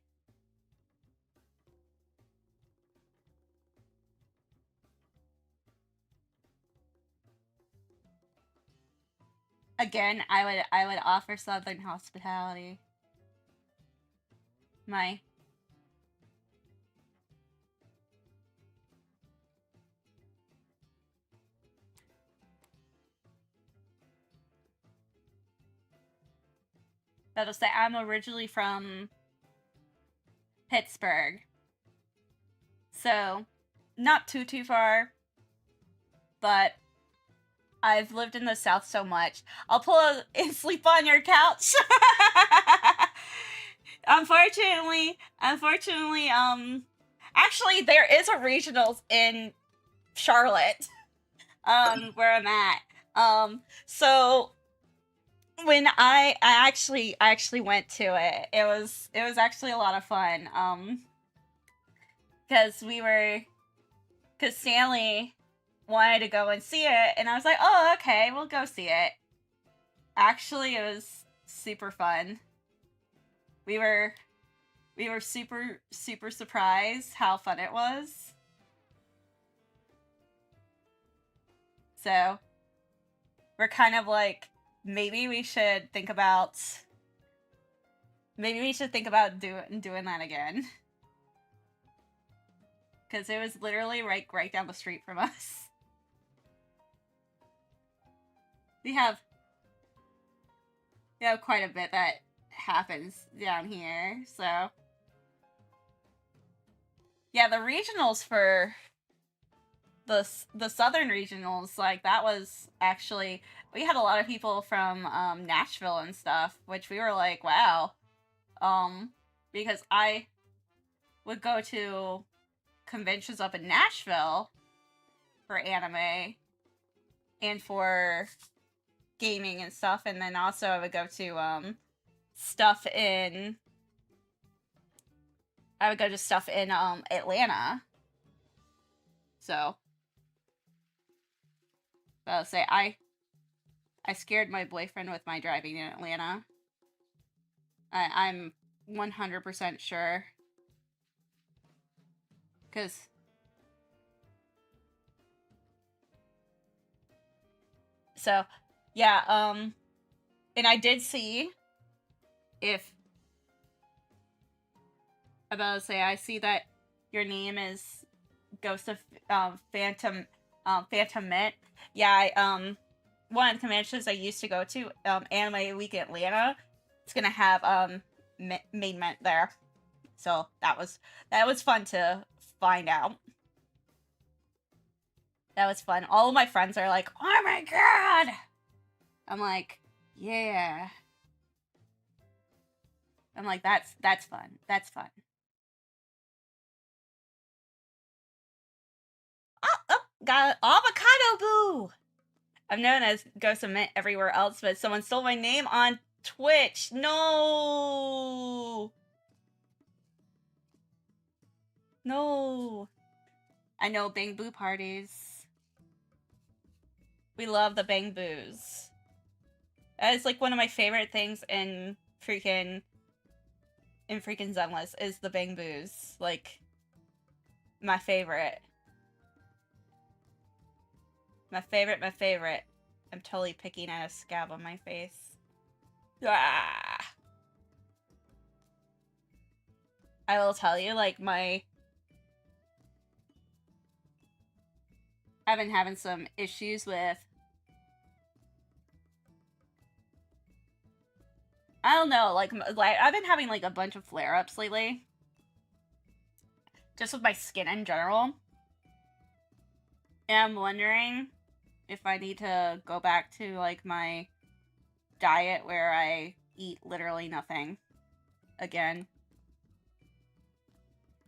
again, I would offer Southern hospitality. My that'll say I'm originally from Pittsburgh. So, not too far, but I've lived in the South so much. I'll pull up and sleep on your couch. Unfortunately, actually there is a regionals in Charlotte, where I'm at. So when I actually went to it, it was actually a lot of fun. Because Stanley wanted to go and see it, and I was like, oh, okay, we'll go see it. Actually, it was super fun. We were super surprised how fun it was. So we're kind of like, maybe we should think about doing that again. Because it was literally right down the street from us. We have quite a bit that happens down here, so yeah, the regionals for the southern regionals, like, that was actually, we had a lot of people from Nashville and stuff, which we were like, wow. Because I would go to conventions up in Nashville for anime and for gaming and stuff, and then also I would go to stuff in Atlanta. So I'll say I scared my boyfriend with my driving in Atlanta. I'm 100% sure. Because so yeah, and I did see if about to say I see that your name is Ghost of Phantom Mint. Yeah, I one of the conventions I used to go to, Anime Week Atlanta, it's gonna have Main Mint there. So that was fun to find out. That was fun. All of my friends are like, oh my god! I'm like, yeah. I'm like, that's fun. That's fun. Oh, got avocado boo! I'm known as Ghost of Mint everywhere else, but someone stole my name on Twitch. No! No! I know, Bang Boo parties. We love the bang boos. That is like one of my favorite things in freaking Zenless is the bang boos. Like, my favorite. My favorite. I'm totally picking at a scab on my face. Ah! I will tell you, like, I've been having some issues with... I don't know, like I've been having, like, a bunch of flare-ups lately. Just with my skin in general. And I'm wondering if I need to go back to, like, my diet where I eat literally nothing again.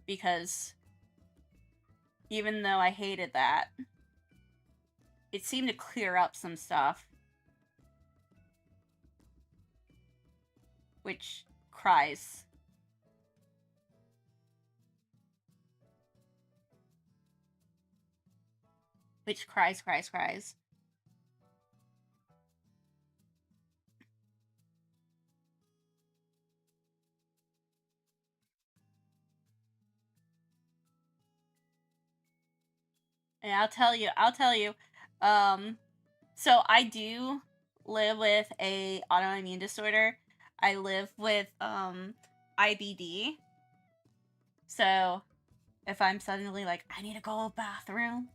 Because even though I hated that, it seemed to clear up some stuff. Which cries. Which cries. And I'll tell you, so I do live with a autoimmune disorder. I live with, IBD. So, if I'm suddenly like, I need to go to the bathroom,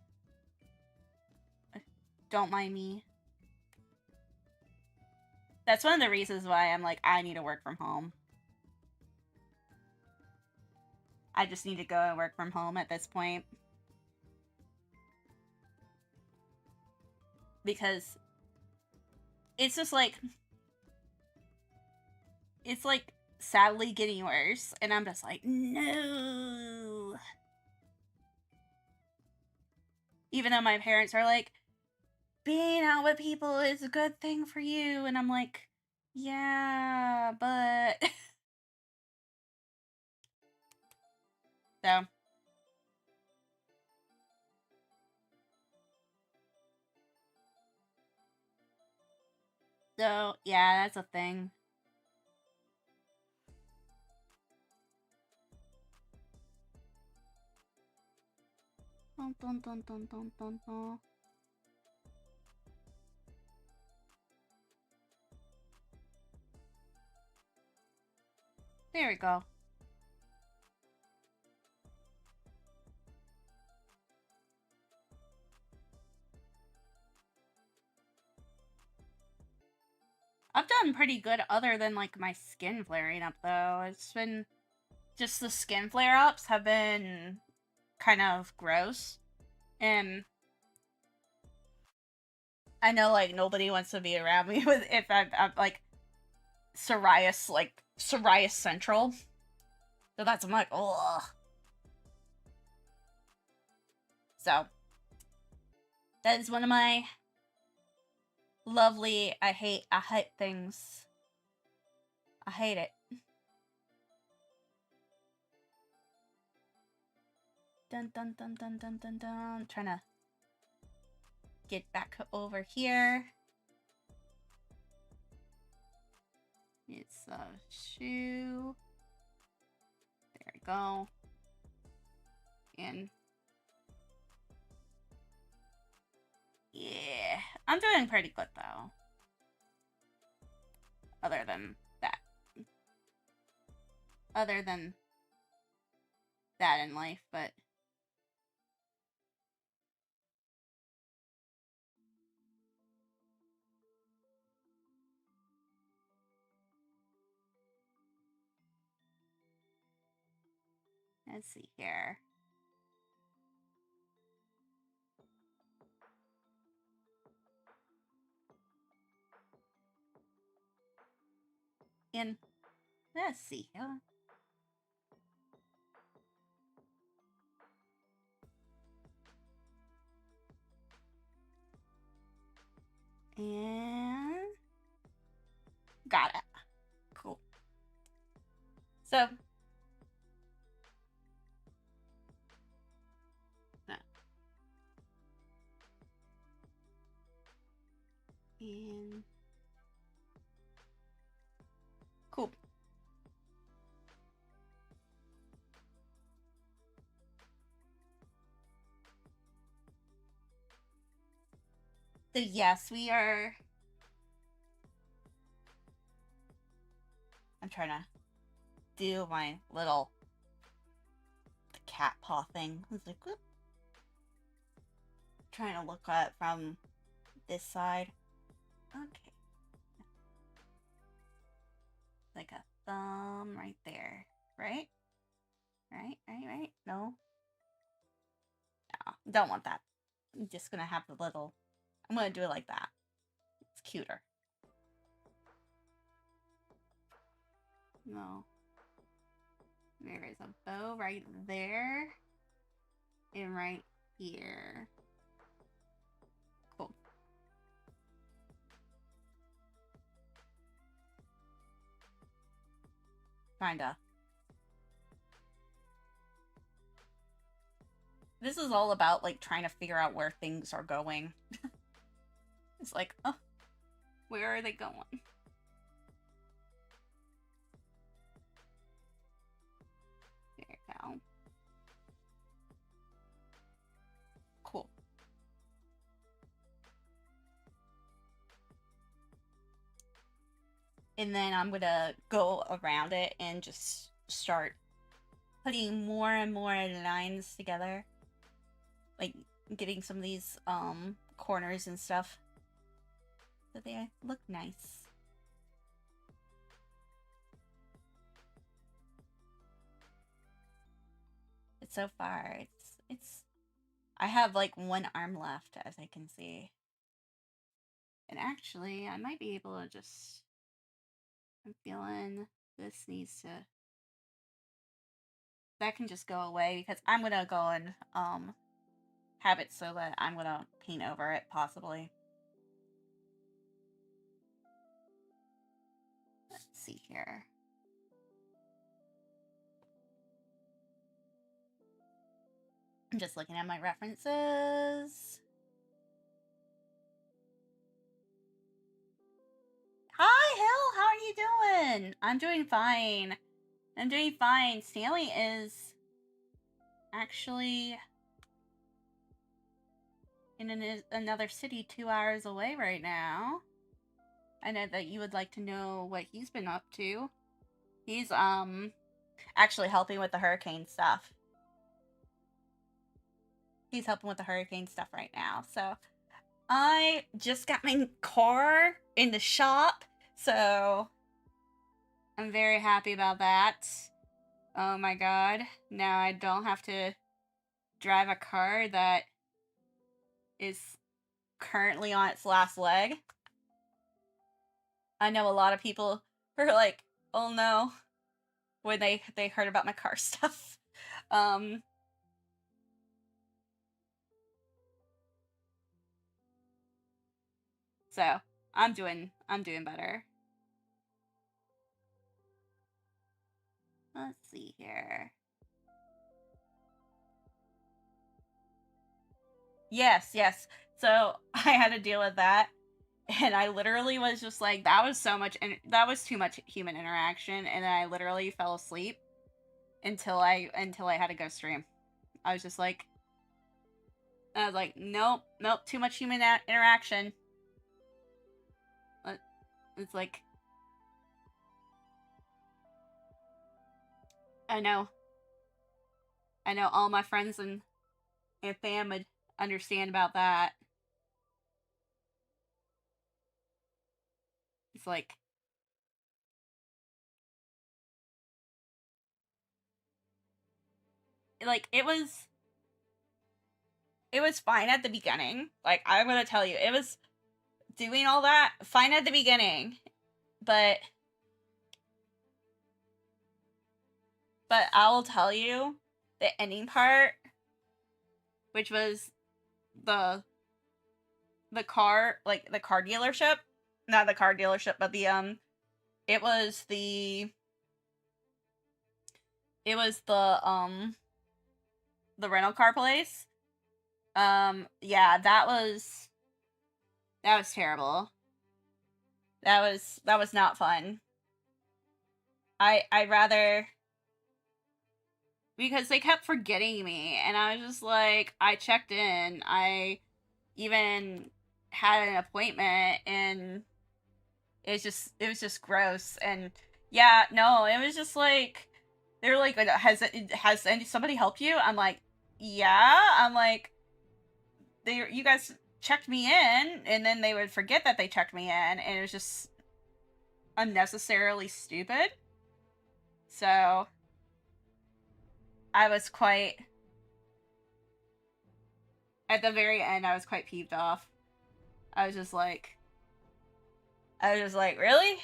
don't mind me. That's one of the reasons why I'm like, I need to work from home. I just need to go and work from home at this point. Because it's just like, it's like sadly getting worse, and I'm just like, no. Even though my parents are like, being out with people is a good thing for you, and I'm like, yeah, but... So, yeah, that's a thing. Dun, dun, dun, dun, dun, dun, dun. There we go. I've done pretty good other than, like, my skin flaring up, though. It's been... Just the skin flare-ups have been kind of gross. And I know, like, nobody wants to be around me with if I'm like, psoriasis central. So I'm like, ugh. So, that is one of my lovely, I hate things. I hate it. Dun dun dun dun dun dun dun. Trying to get back over here. It's a shoe. There we go. And yeah, I'm doing pretty good though. Other than that in life, but let's see here. And let's see here. And got it. Cool. So So yes, we are... I'm trying to do my little cat paw thing. It's like, whoop. Trying to look at it from this side. Okay. Like a thumb right there. Right? Right? No. No, don't want that. I'm just gonna have the little... I'm gonna do it like that. It's cuter. No. There is a bow right there. And right here. Cool. Kinda. This is all about, like, trying to figure out where things are going. It's like, oh, where are they going? There you go. Cool. And then I'm gonna go around it and just start putting more and more lines together. Like, getting some of these, corners and stuff. So they look nice. But so far, it's... I have, like, one arm left, as I can see. And actually, I might be able to just... I'm feeling this needs to... That can just go away, because I'm gonna go and, have it so that I'm gonna paint over it, possibly. Let's see here. I'm just looking at my references. Hi, Hill! How are you doing? I'm doing fine. I'm doing fine. Stanley is actually in another city 2 hours away right now. I know that you would like to know what he's been up to. He's, actually helping with the hurricane stuff. He's helping with the hurricane stuff right now, so... I just got my car in the shop, so... I'm very happy about that. Oh my god. Now I don't have to drive a car that is currently on its last leg. I know a lot of people who are like, oh no, when they heard about my car stuff. So, I'm doing better. Let's see here. Yes. So, I had to deal with that. And I literally was just like, that was too much human interaction, and I literally fell asleep until I had to go stream. I was like, nope, too much human interaction. It's like, I know all my friends and fam would understand about that. It's like, it was fine at the beginning. Like, I'm gonna tell you, it was doing all that fine at the beginning, but I will tell you, the ending part, which was the car, like, the car dealership, not the car dealership, but the, it was the rental car place. Yeah, that was terrible. That was not fun. I rather, because they kept forgetting me, and I was just like, I checked in. I even had an appointment, and it was just gross. And yeah, no, it was just like, they were like, has somebody helped you? I'm like, yeah. I'm like, you guys checked me in, and then they would forget that they checked me in, and it was just unnecessarily stupid. So I was quite, at the very end, I was quite peeved off. I was just like, really?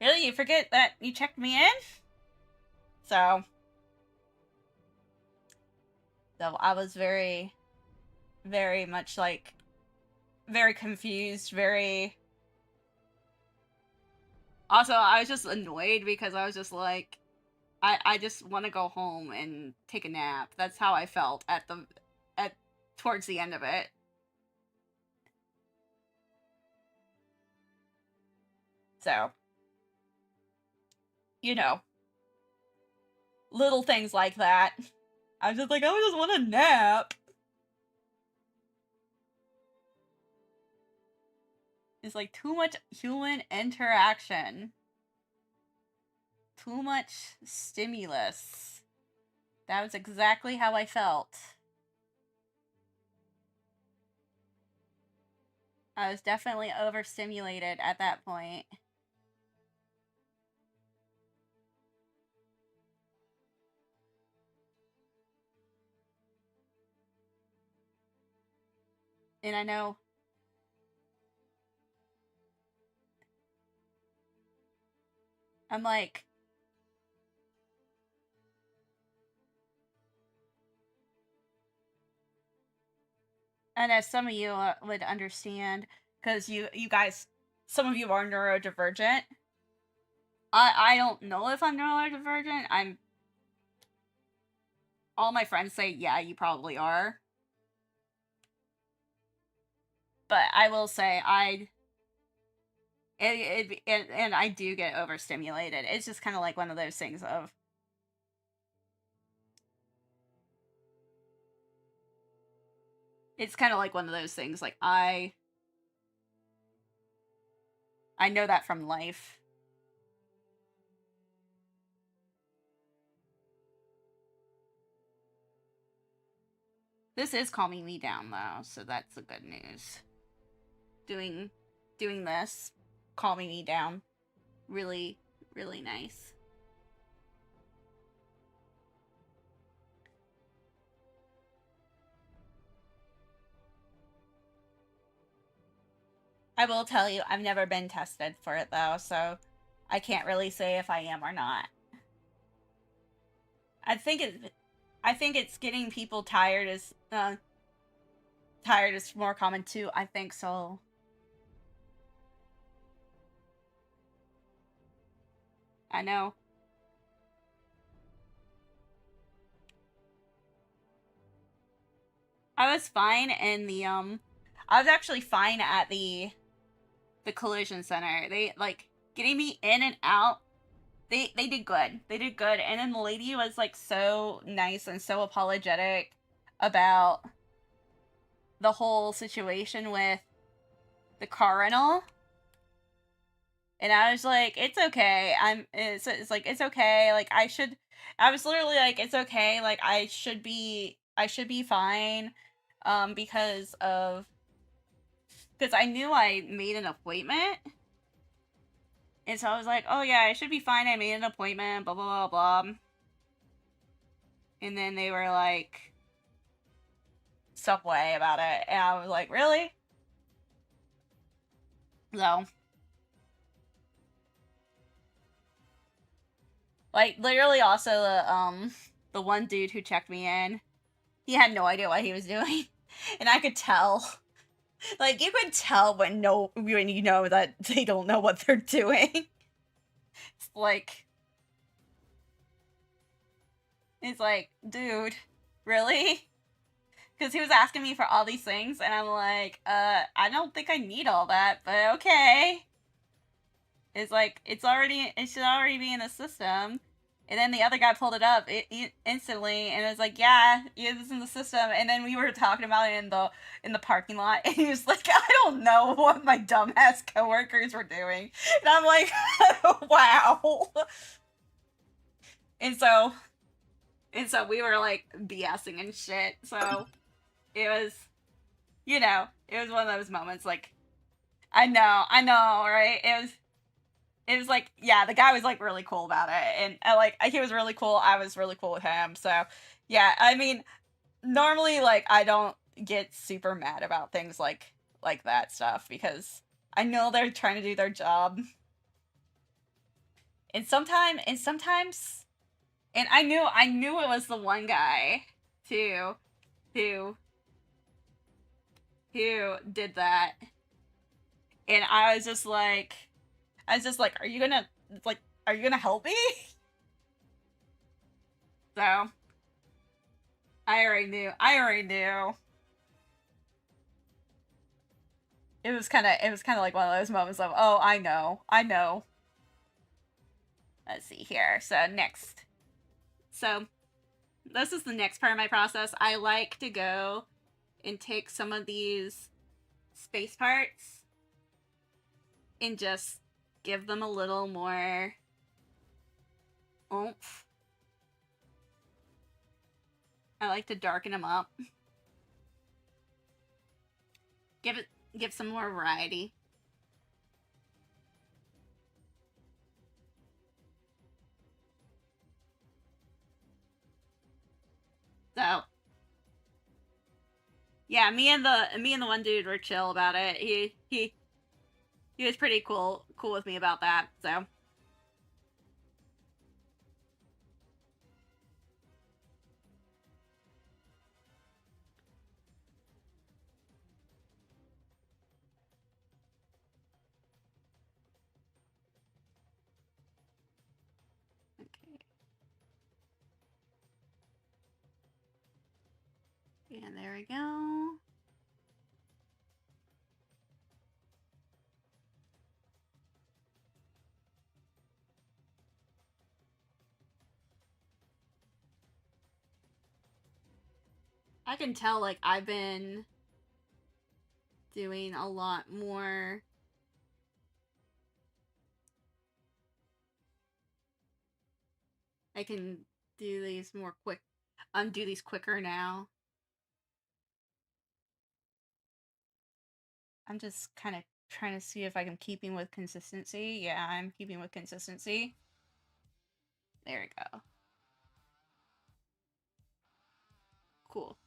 Really? You forget that you checked me in? So I was very, very much like, very confused, very... Also, I was just annoyed because I was just like, I just want to go home and take a nap. That's how I felt towards the end of it. So, you know, little things like that. I was just like, I just want a nap. It's like too much human interaction. Too much stimulus. That was exactly how I felt. I was definitely overstimulated at that point. And I know... I'm like... And as some of you would understand, because you guys, some of you are neurodivergent. I don't know if I'm neurodivergent. All my friends say, yeah, you probably are. But I will say, and I do get overstimulated. It's just kind of like one of those things of... It's kind of like one of those things, like, I know that from life. This is calming me down, though, so that's the good news. Doing this, calming me down. Really, really nice. I will tell you, I've never been tested for it, though, so I can't really say if I am or not. I think it's getting people tired is more common too. I think so. I know. I was fine in the I was actually fine at the collision center. They like getting me in and out. They did good. They did good. And then the lady was like so nice and so apologetic about the whole situation with the car rental. And I was like, it's okay. It's like, it's okay. Like, I was literally like, it's okay. Like, I should be fine. Because I knew I made an appointment. And so I was like, oh yeah, I should be fine. I made an appointment, blah, blah, blah, blah. And then they were like, some way about it. And I was like, really? So, like, literally also the one dude who checked me in, he had no idea what he was doing. And I could tell. Like, you could tell when you know that they don't know what they're doing. It's like, dude, really? Because he was asking me for all these things, and I'm like, I don't think I need all that, but okay. It's like, it should already be in the system. And then the other guy pulled it up instantly, and it was like, "Yeah, it's in the system." And then we were talking about it in the parking lot, and he was like, "I don't know what my dumbass coworkers were doing," and I'm like, "Wow." And so we were like BSing and shit. So it was, it was one of those moments. Like, I know, right? It was like, yeah, the guy was like really cool about it, and he was really cool. I was really cool with him. So yeah, I mean, normally like I don't get super mad about things like that stuff because I know they're trying to do their job, and sometimes, and I knew it was the one guy too who did that, and I was just like, are you gonna help me? So I already knew. It was kind of like one of those moments of, oh, I know. Let's see here. So next. So this is the next part of my process. I like to go and take some of these space parts and just give them a little more oomph. I like to darken them up. Give some more variety. So yeah, me and the one dude were chill about it. He was pretty cool with me about that. So and there we go. I can tell, like, I've been doing a lot more. I can do these more quick, undo these quicker now. I'm just kind of trying to see if I'm keeping with consistency. Yeah, I'm keeping with consistency. There we go. Cool.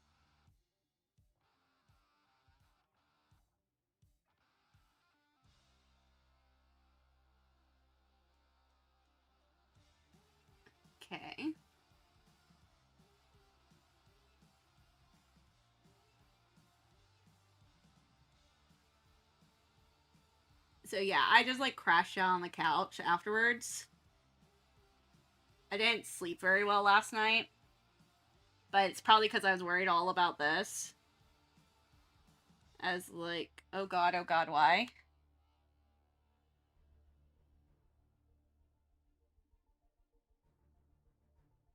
Okay. So yeah, I just like crashed out on the couch afterwards. I didn't sleep very well last night, but it's probably because I was worried all about this. As like, oh god, why?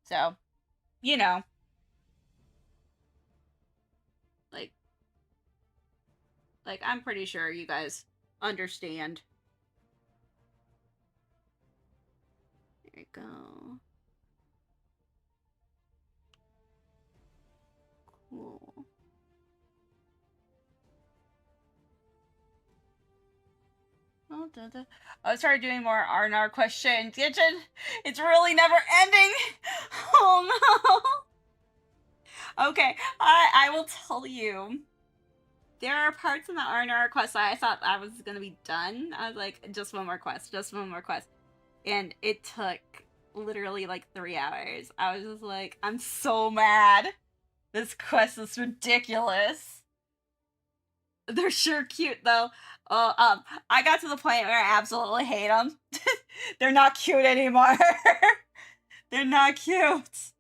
So, you know, like, I'm pretty sure you guys understand. There we go. Cool. Oh, I started doing more R&R question kitchen. It's really never ending. Oh no. Okay, I will tell you. There are parts in the R&R quest that I thought I was gonna be done. I was like, just one more quest, and it took literally like 3 hours. I was just like, I'm so mad. This quest is ridiculous. They're sure cute though. I got to the point where I absolutely hate them. They're not cute anymore. They're not cute.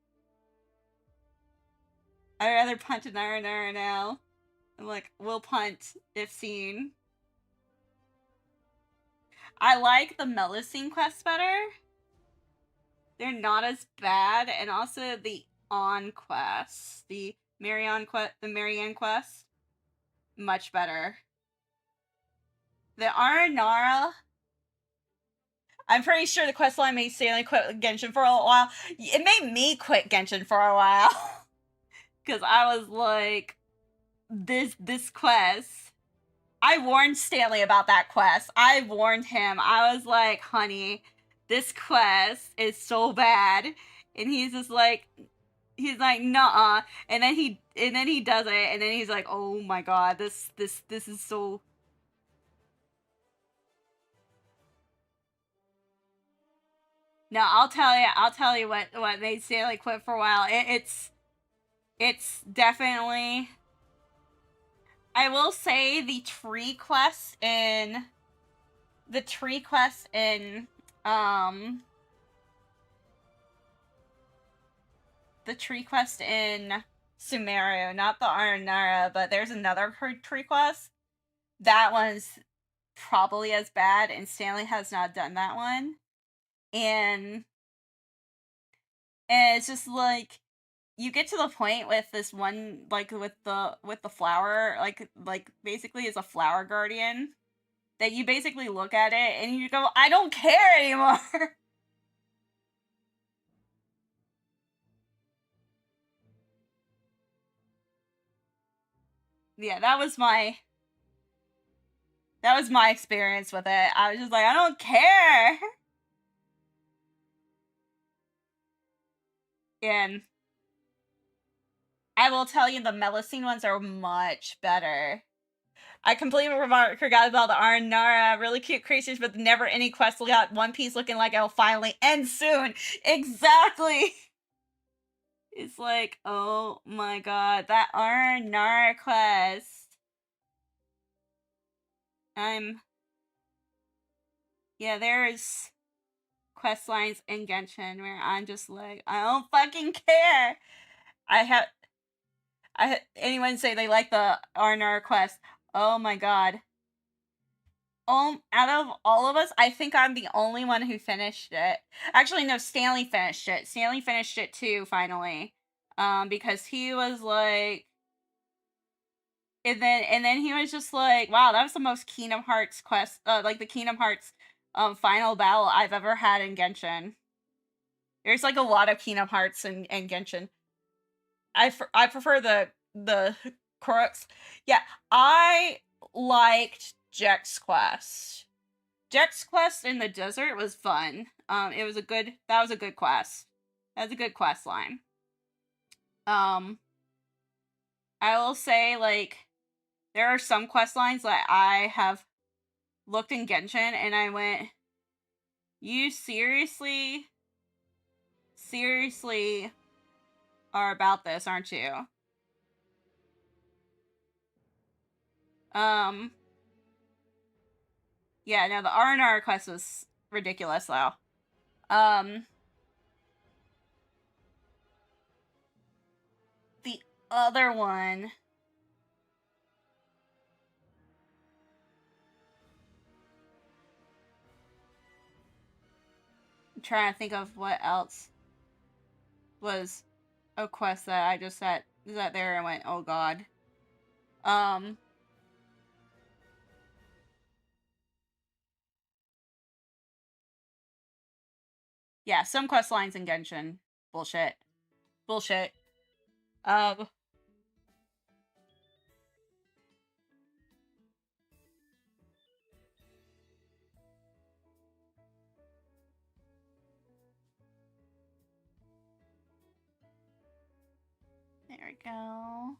I'd rather punt an R&R now. I'm like, we'll punt if seen. I like the Melusine quest better. they're not as bad, and also the on quests, the Marianne quest, much better. The Aranara, I'm pretty sure the quest line made Stanley quit Genshin for a while. It made me quit Genshin for a while. Cause I was like, this quest. I warned Stanley about that quest. I warned him. I was like, honey, this quest is so bad. And he's just like, nuh-uh. And then he does it, and then he's like, oh my god, this is so. No, I'll tell you what made Stanley quit for a while. It's definitely, I will say, the tree quest in um the tree quest in Sumeru, not the Aranara, but there's another tree quest. That one's probably as bad, and Stanley has not done that one. And it's just like, you get to the point with this one, like with the flower, like basically it's a flower guardian, that you basically look at it and you go, I don't care anymore. Yeah, that was my experience with it. I was just like, I don't care. And I will tell you, the Melusine ones are much better. I completely forgot about the Aranara. Really cute creatures, but never any quest got One Piece looking like it'll finally end soon. Exactly. It's like, oh my god, that Aranara quest. Yeah, there's quest lines in Genshin where I'm just like, I don't fucking care. Anyone say they like the Aranara quest? Oh my god. Out of all of us, I think I'm the only one who finished it. Actually, no, Stanley finished it. Stanley finished it too, finally. Because he was like, and then he was just like, wow, that was the most Kingdom Hearts quest, like the Kingdom Hearts final battle I've ever had in Genshin. There's like a lot of Kingdom Hearts in Genshin. I prefer the Koroks. Yeah, I liked Jack's quest. Jack's quest in the desert was fun. That was a good quest. That was a good quest line. I will say, like, there are some quest lines that I have looked in Genshin and I went, you seriously are about this, aren't you? Yeah, no, the R&R quest was ridiculous, though. The other one, I'm trying to think of what else was a quest that I just sat there and went, oh god. Yeah, some quest lines in Genshin. Bullshit. Bullshit. Um, there we go.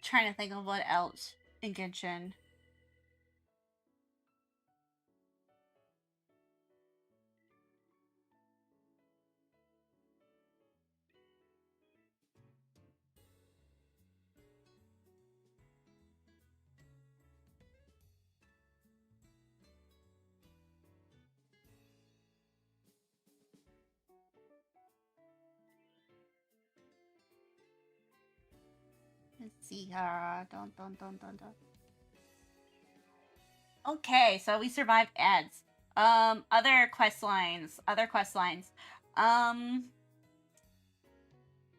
Trying to think of what else in Genshin. Let's see. Dun, dun, dun, dun, dun. Okay, so we survived ads. Other quest lines.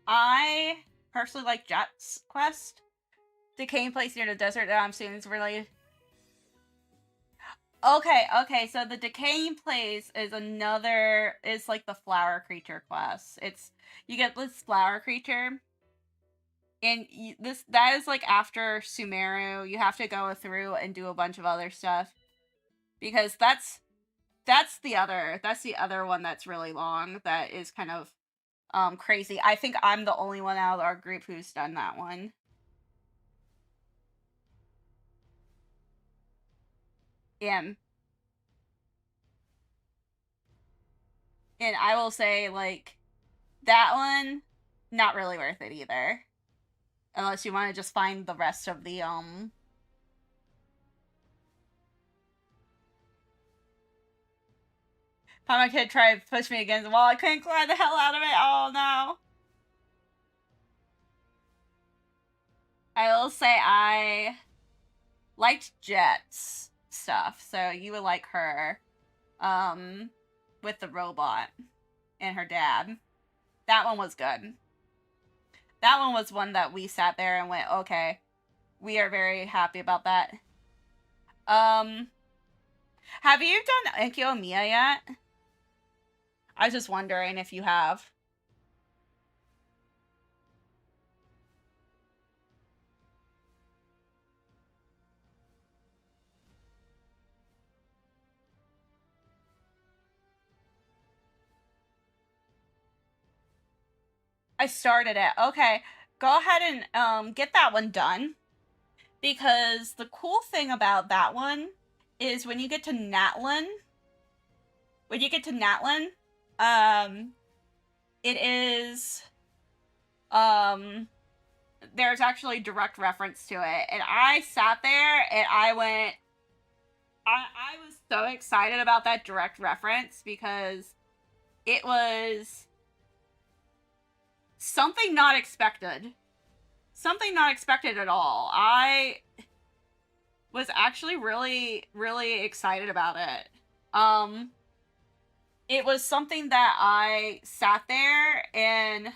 I personally like Jet's quest. Decaying place near the desert that I'm assuming is related. Okay, so the decaying place is like the flower creature quest. You get this flower creature, and that is like after Sumeru. You have to go through and do a bunch of other stuff because that's the other one that's really long. That is kind of crazy. I think I'm the only one out of our group who's done that one. And and I will say like that one not really worth it either. Unless you want to just find the rest of the my kid tried to push me against the wall. I couldn't climb the hell out of it. Oh no. I will say I liked Jet's stuff, so you would like her. With the robot and her dad. That one was good. That one was one that we sat there and went, okay, we are very happy about that. Have you done Ikyo-Miya yet? I was just wondering if you have. I started it. Okay, go ahead and get that one done. Because the cool thing about that one is when you get to Natlin, it is there's actually direct reference to it. And I sat there and I went I was so excited about that direct reference because it was something not expected. Something not expected at all. I was actually really, really excited about it. It was something that I sat there and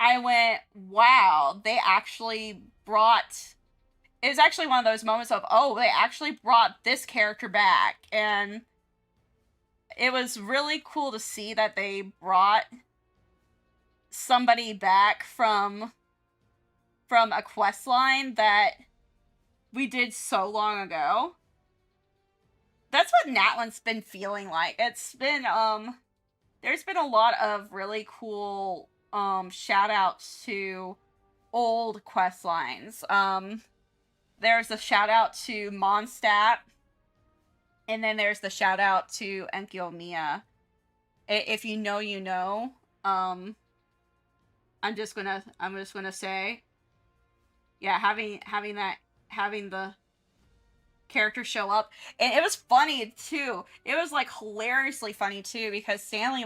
I went, wow, they actually brought. It was actually one of those moments of, oh, they actually brought this character back. And it was really cool to see that they brought somebody back from a quest line that we did so long ago. That's what Natlin's been feeling like. It's been there's been a lot of really cool shout outs to old quest lines. There's a shout out to Mondstadt, and then there's the shout out to Ikyo-Miya. If you know, you know. I'm just gonna say, yeah, having the character show up, and it was funny too. It was like hilariously funny too because Stanley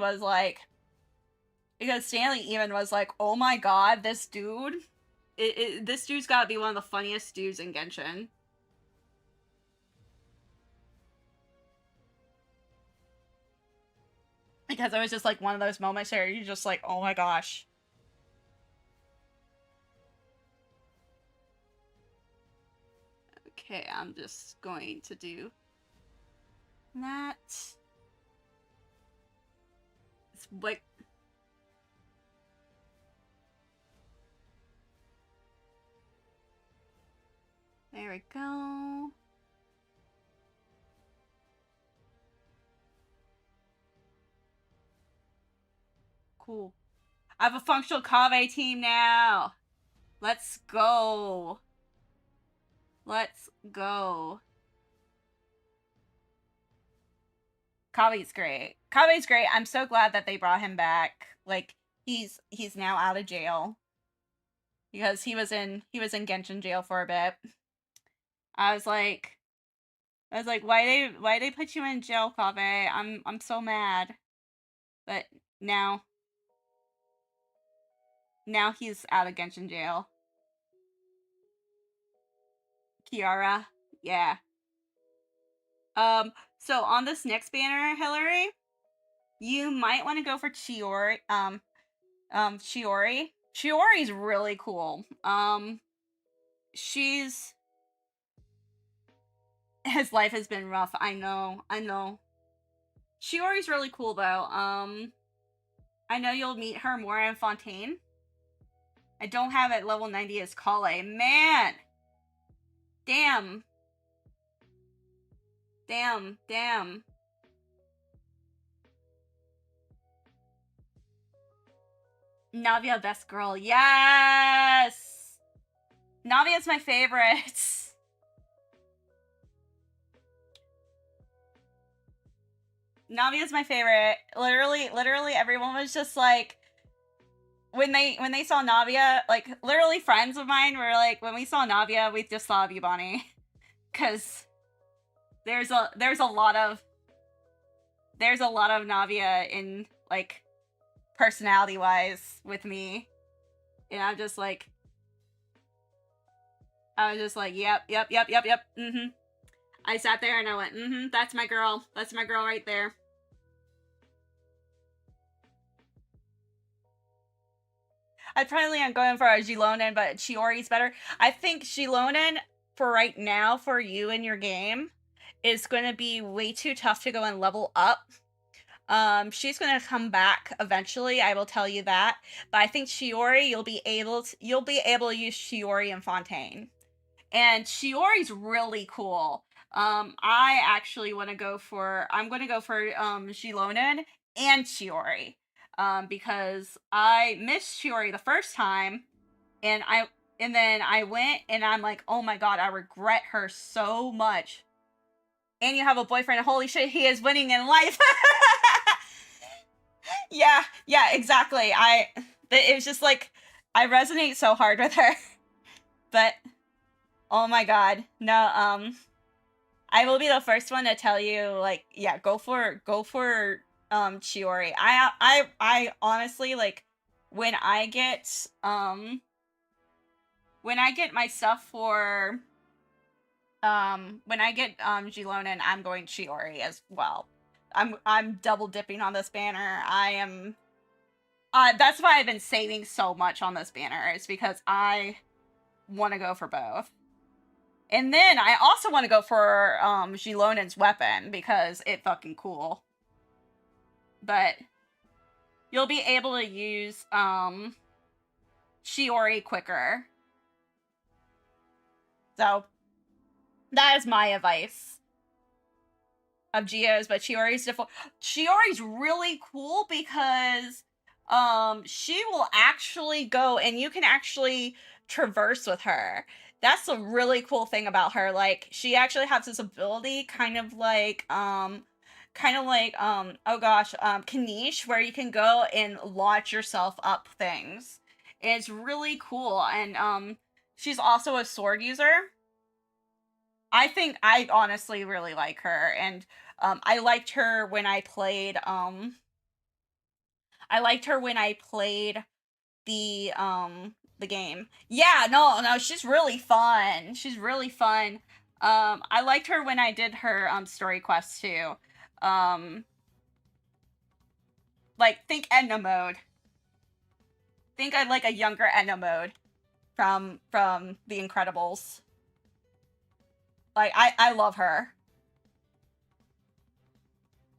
even was like, oh my god, this dude, this dude's gotta be one of the funniest dudes in Genshin. Because it was just like one of those moments where you're just like, oh my gosh. Okay, I'm just going to do that. It's like there we go. Cool. I have a functional Kave team now. Let's go. Let's go. Kave's great. Kave's great. I'm so glad that they brought him back. Like he's now out of jail because he was in Genshin jail for a bit. I was like, why they put you in jail, Kave? I'm so mad. But now he's out of Genshin jail. Kiara, yeah. So on this next banner, Hillary, you might want to go for Chiori. Chiori. Chiori's really cool. She's his life has been rough. I know. Chiori's really cool though. I know you'll meet her more in Fontaine. I don't have at level 90 as Kale. Man! Damn. Navia, best girl. Yes! Navia's my favorite. Navia's my favorite. Literally everyone was just like, when they saw Navia, like, literally friends of mine were like, when we saw Navia, we just saw you, Bonnie. Cause there's a lot of Navia in, like, personality wise with me. And I was just like, yep. I sat there and I went, that's my girl. That's my girl right there. I probably am going for a Gilonen, but Chiori's better. I think Gilonen, for right now, for you in your game, is going to be way too tough to go and level up. She's going to come back eventually, I will tell you that. But I think Chiori, you'll be able to use Chiori in Fontaine. And Chiori's really cool. I actually want to go for, Gilonen and Chiori. Because I missed Chiori the first time, and then I went and I'm like, oh my god, I regret her so much. And you have a boyfriend, holy shit, he is winning in life. yeah, exactly. It was just like, I resonate so hard with her. But oh my god, no, I will be the first one to tell you, like, yeah, go for Chiori. I honestly, like, when I get my stuff for when I get Gilonen, I'm going Chiori as well. I'm double dipping on this banner. I am that's why I've been saving so much on this banner, is because I want to go for both. And then I also want to go for Gilonen's weapon, because it's fucking cool. But you'll be able to use Chiori quicker. So that is my advice of Geo's, but Chiori's really cool because she will actually go and you can actually traverse with her. That's the really cool thing about her. Like, she actually has this ability, kind of like Kanish, where you can go and launch yourself up things. It's really cool. And she's also a sword user. I think I honestly really like her, and I liked her when I played the game. Yeah, no, she's really fun. I liked her when I did her story quest too. Like, think Edna mode. Think I'd like a younger Edna mode from The Incredibles. Like, I love her.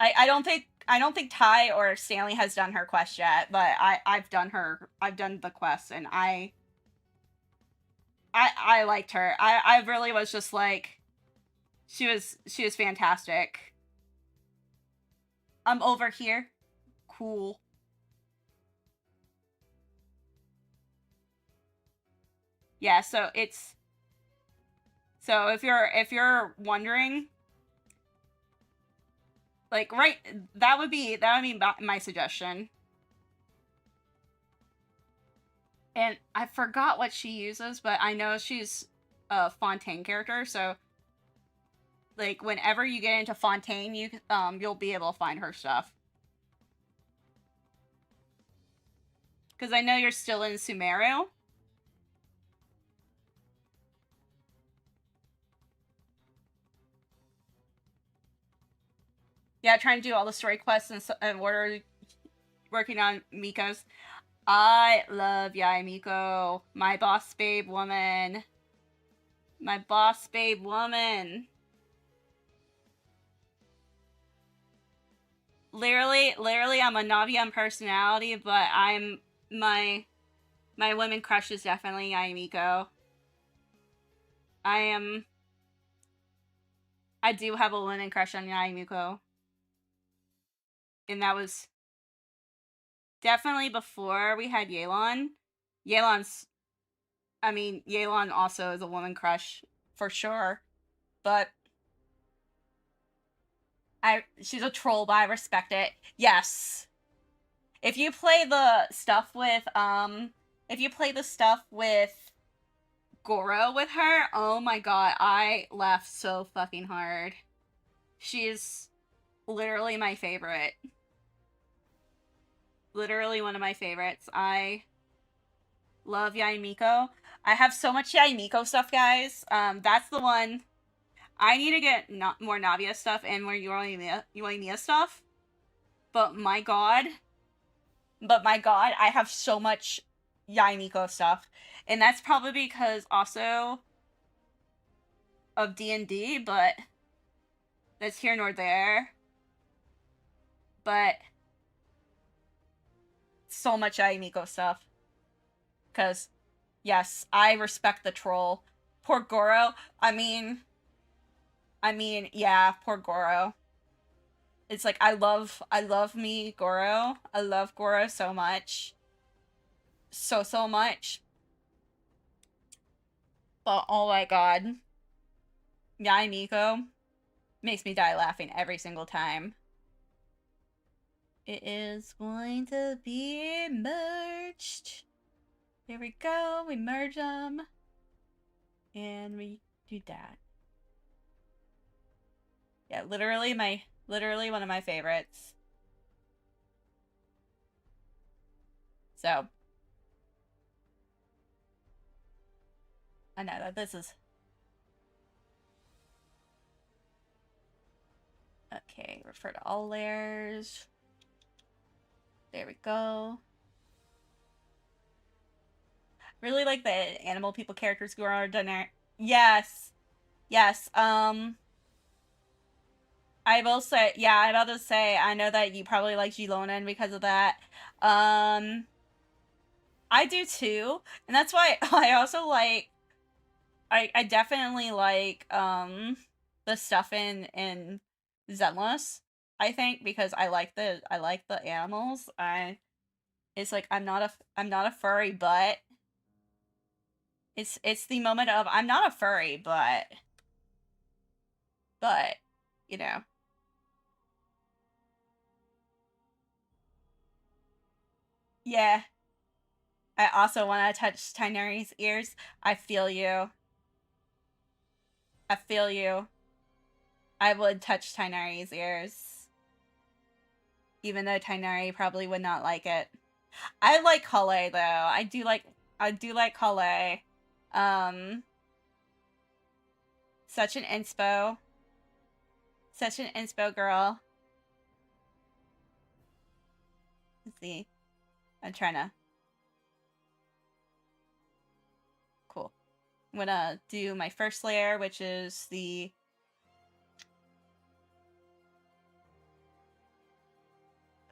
I don't think Ty or Stanley has done her quest yet, but I've done the quest, and I liked her. I really was just like, she was fantastic. I'm over here. Cool. Yeah, so if you're wondering, like, right, that would be my suggestion. And I forgot what she uses, but I know she's a Fontaine character, so like, whenever you get into Fontaine, you'll be able to find her stuff. Because I know you're still in Sumeru. Yeah, trying to do all the story quests and we're working on Miko's. I love Yae Miko. My boss babe woman. My boss babe woman. Literally, I'm a Navian personality, but I'm my women crush is definitely Yae Miko. I do have a women crush on Yae Miko, and that was definitely before we had Yelan. Yelan's, Yelan also is a woman crush for sure, but she's a troll, but I respect it. Yes. If you play the stuff with Goro with her, oh my god, I laughed so fucking hard. She's literally my favorite. Literally one of my favorites. I love Yae Miko. I have so much Yae Miko stuff, guys. That's the one. I need to get more Navia stuff and more Yoimiya stuff. But my god, I have so much Yae Miko stuff. And that's probably because also of D&D, but that's here nor there. But so much Yae Miko stuff. Because, yes, I respect the troll. Poor Goro. Yeah, poor Goro. It's like, I love me, Goro. I love Goro so much. So much. But, oh my god. Yae Miko makes me die laughing every single time. It is going to be merged. Here we go. We merge them. And we do that. Yeah, literally one of my favorites. So I know that this is okay. Refer to all layers. There we go. Really like the animal people characters who are done there. Yes. Yes. I will say, yeah, I'm about to say, I know that you probably like Gilonen because of that. I do too. And that's why I also like, I definitely like, the stuff in Zenless, I think, because I like the animals. It's like, I'm not a furry, but it's the moment of, I'm not a furry, but, you know. Yeah. I also want to touch Tineri's ears. I feel you. I feel you. I would touch Tineri's ears. Even though Tineri probably would not like it. I like Kale though. I do like Kale. Such an inspo. Such an inspo girl. Let's see. I'm trying to. Cool. I'm gonna do my first layer, which is the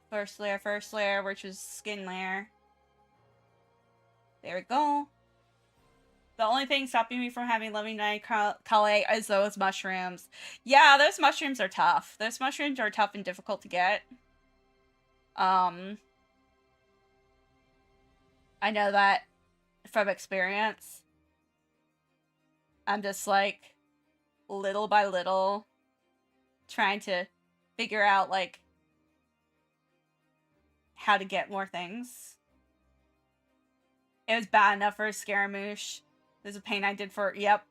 first layer, which is skin layer. There we go. The only thing stopping me from having Loving Night Kale is those mushrooms. Yeah, those mushrooms are tough. Those mushrooms are tough and difficult to get. I know that from experience. I'm just like, little by little, trying to figure out, like, how to get more things. It was bad enough for a Scaramouche. There's a pain I did for, yep,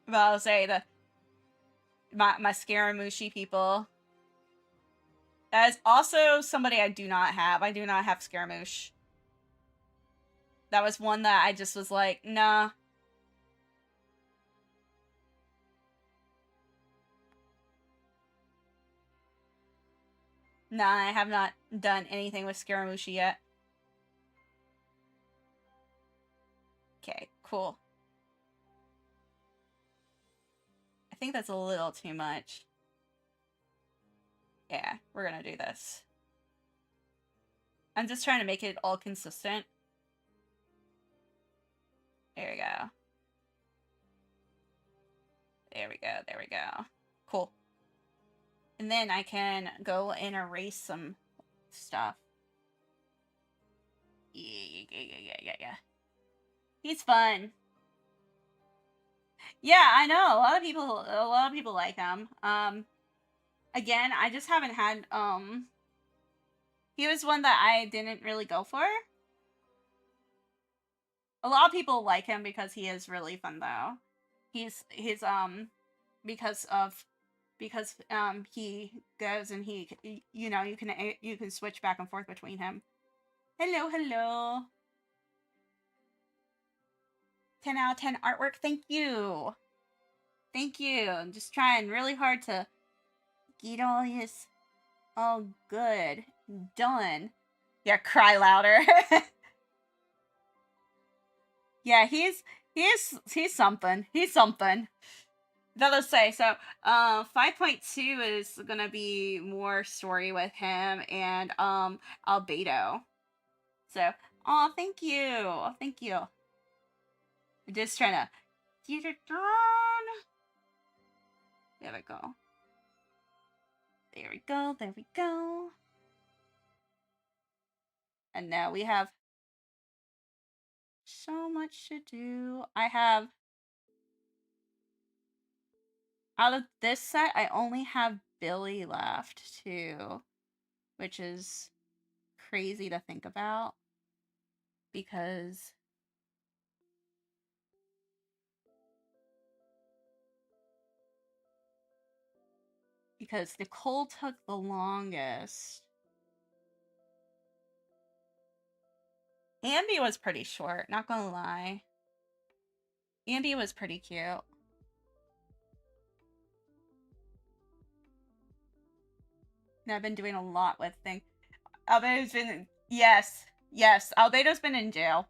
But I'll say my Scaramouche people. That is also somebody I do not have. I do not have Scaramouche. That was one that I just was like, nah. Nah, I have not done anything with Scaramucci yet. Okay, cool. I think that's a little too much. Yeah, we're gonna do this. I'm just trying to make it all consistent. There we go. There we go, there we go. Cool. And then I can go and erase some stuff. Yeah. He's fun. Yeah, I know. A lot of people like him. Again, I just haven't had, he was one that I didn't really go for. A lot of people like him because he is really fun, though. He's because he goes and he, you know, you can switch back and forth between him. Hello. 10 out of 10 artwork. Thank you. I'm just trying really hard to get all this all good done. Yeah, cry louder. Yeah, he's something. He's something. That'll say. So, 5.2 is gonna be more story with him and Albedo. So, oh, thank you. I'm just trying to get it done. There we go. There we go. And now we have so much to do. I have, out of this set, I only have Billy left too, which is crazy to think about because Nicole took the longest. Ambi was pretty short, not gonna lie. Ambi was pretty cute. And I've been doing a lot with things. Albedo's been, yes, Albedo's been in jail.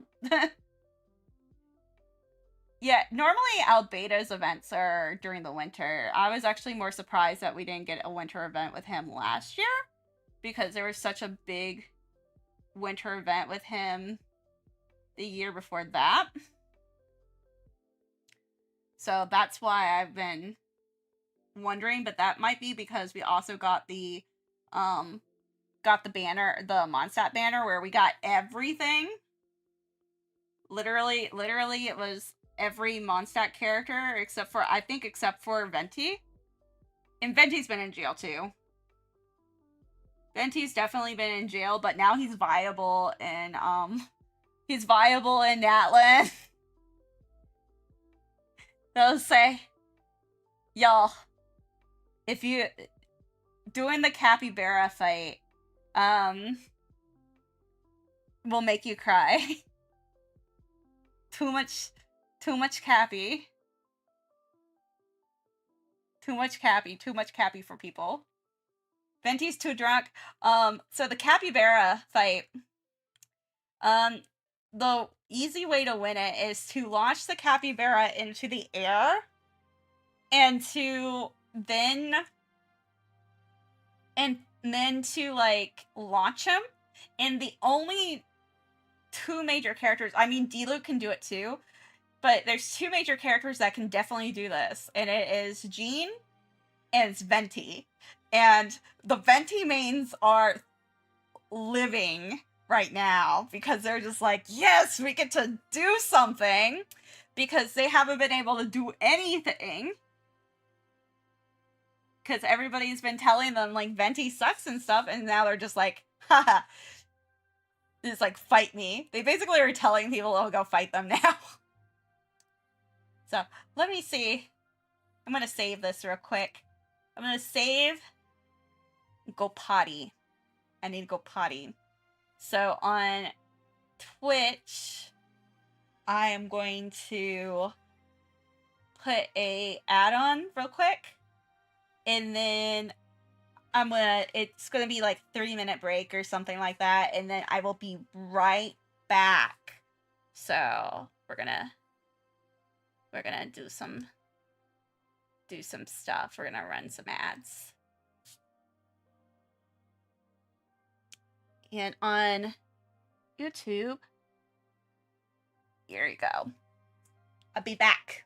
Yeah, normally Albedo's events are during the winter. I was actually more surprised that we didn't get a winter event with him last year because there was such a big winter event with him the year before that. So that's why I've been wondering, but that might be because we also got the banner, the Mondstadt banner where we got everything. Literally it was every Mondstadt character except for Venti. And Venti's been in jail too. Venti's definitely been in jail, but now he's viable in Natlan. They'll say, y'all, if you doing the capybara fight, will make you cry. Too much cappy. Too much cappy for people. Venti's too drunk. So the capybara fight, the easy way to win it is to launch the capybara into the air and then to like launch him. And the only two major characters, I mean D-Luke can do it too, but there's two major characters that can definitely do this, and it is Jean and it's Venti. And the Venti mains are living right now because they're just like, yes, we get to do something, because they haven't been able to do anything because everybody's been telling them like Venti sucks and stuff, and now they're just like, haha, just like, fight me. They basically are telling people, oh, go fight them now. So let me see. I'm gonna save this real quick. I'm gonna save, go potty. I need to go potty. So on Twitch, I am going to put a add-on real quick, and then it's gonna be like 30-minute break or something like that, and then I will be right back. So we're gonna do some stuff. We're gonna run some ads. And on YouTube, here you go. I'll be back.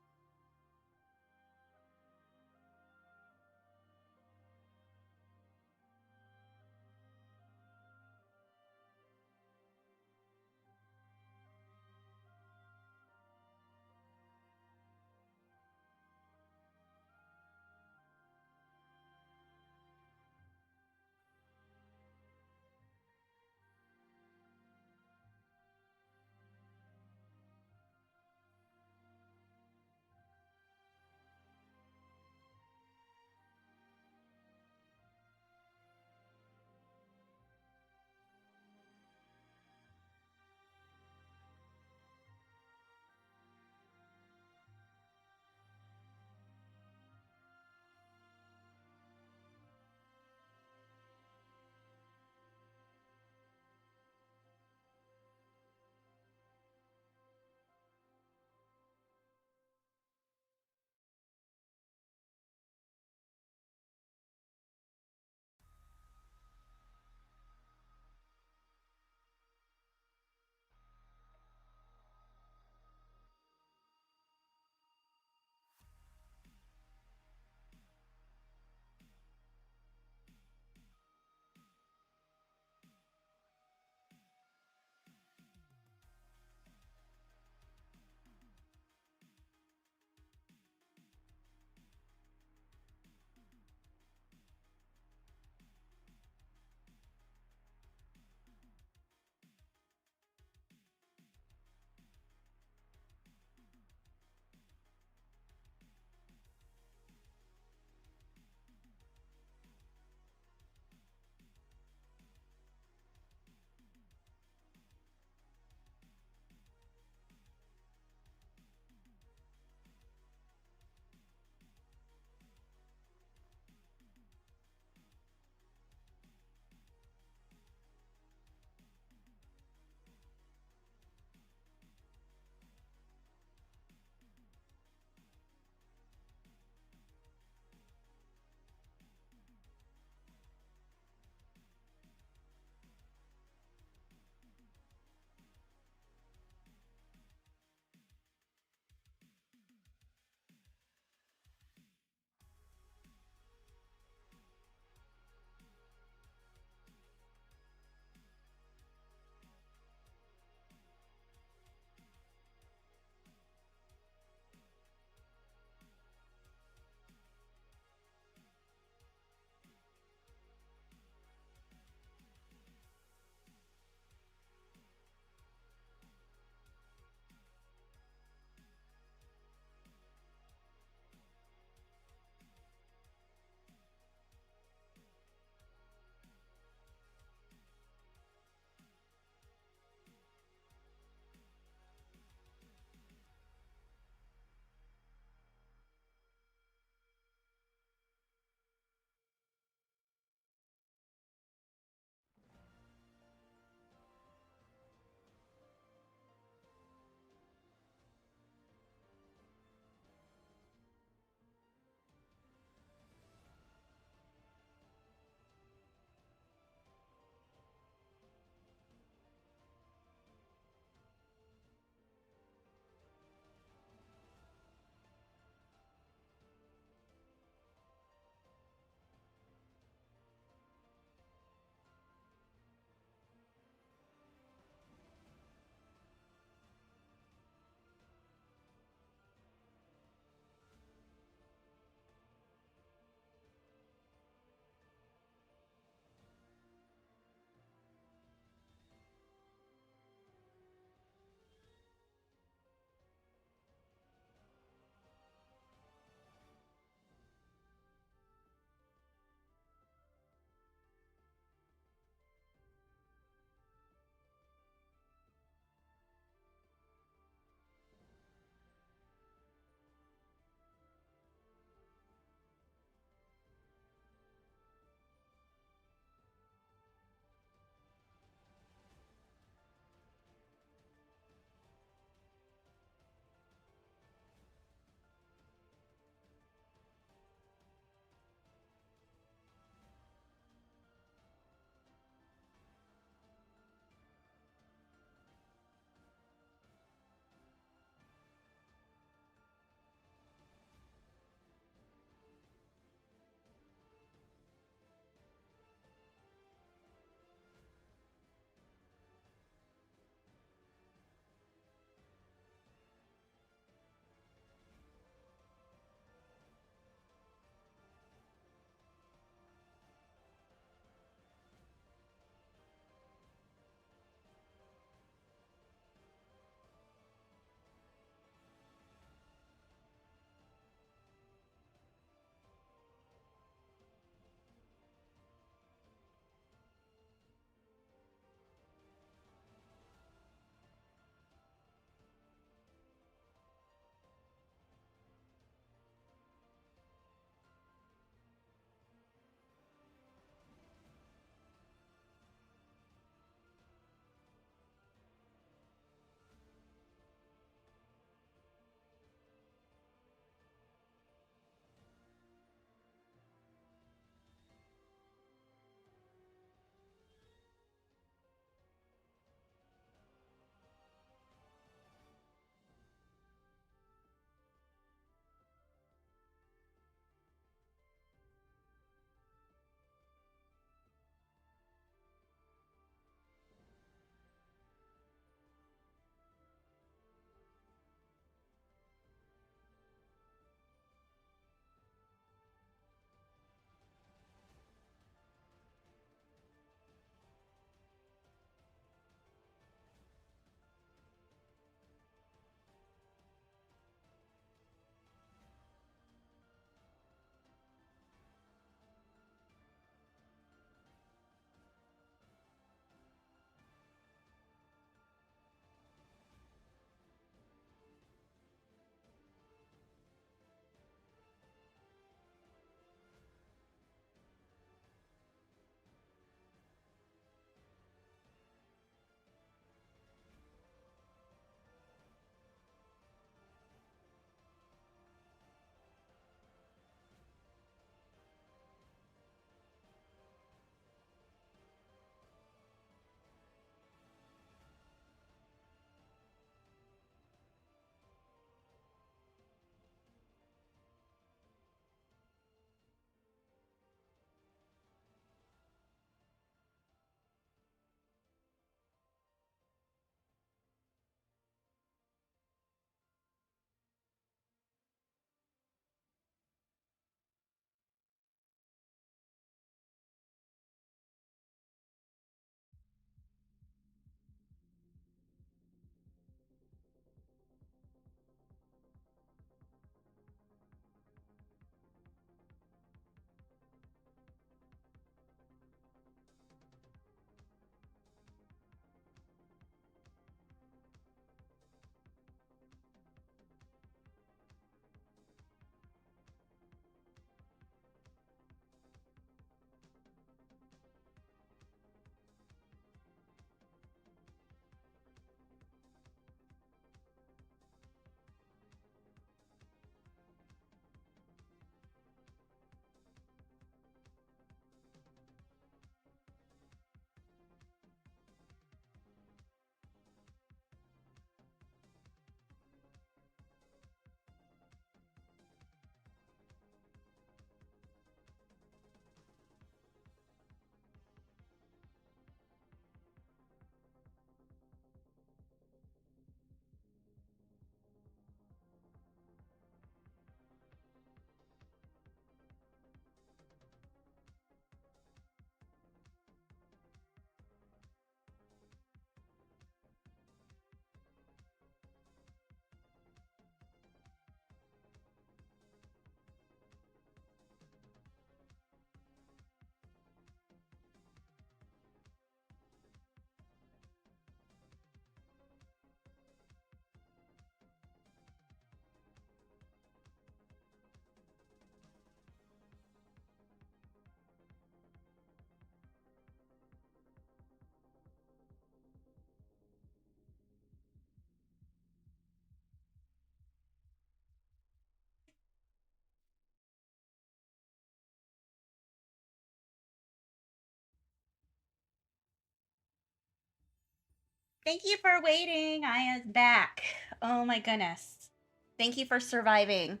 Thank you for waiting. I am back. Oh my goodness. Thank you for surviving.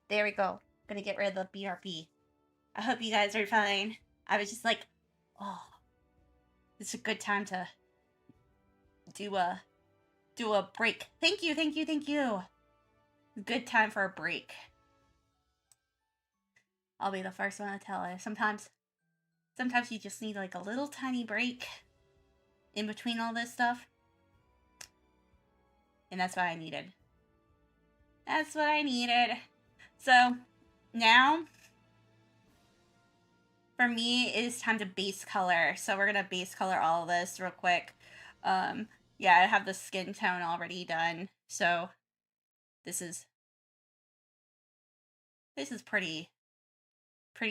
There we go. Gonna get rid of the BRP. I hope you guys are fine. I was just like, oh, it's a good time to do a break. Thank you, thank you, thank you. Good time for a break. I'll be the first one to tell you. Sometimes you just need like a little tiny break in between all this stuff. And that's what I needed. That's what I needed. So now for me it is time to base color. So we're gonna base color all of this real quick. Yeah, I have the skin tone already done. So this is pretty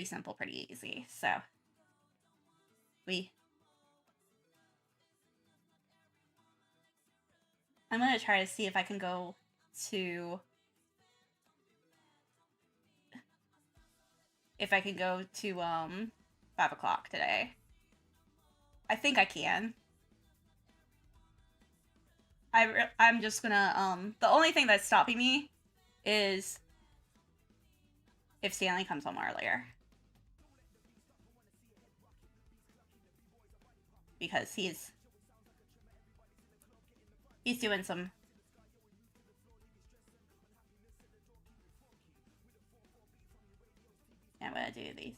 simple, pretty easy. So I'm gonna try to see if I can go to 5 o'clock today. I think I can. I'm just gonna the only thing that's stopping me is if Stanley comes home earlier, because he's doing some I'm gonna do these.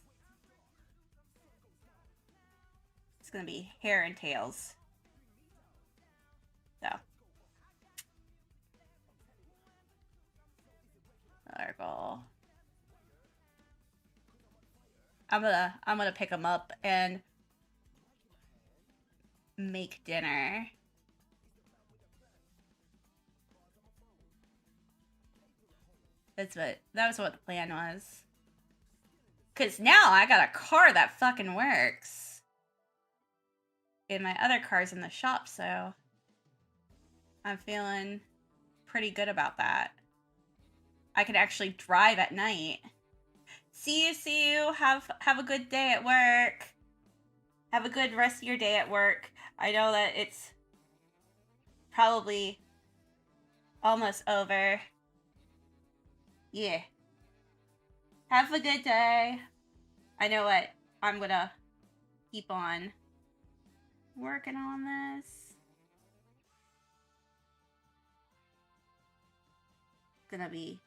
It's gonna be hair and tails. So circle. I'm gonna pick him up and make dinner. That was what the plan was. Cause now I got a car that fucking works. And my other car's in the shop, so I'm feeling pretty good about that. I could actually drive at night. See you. Have a good day at work. Have a good rest of your day at work. I know that it's probably almost over. Yeah. Have a good day. I know what, I'm gonna keep on working on this. Gonna be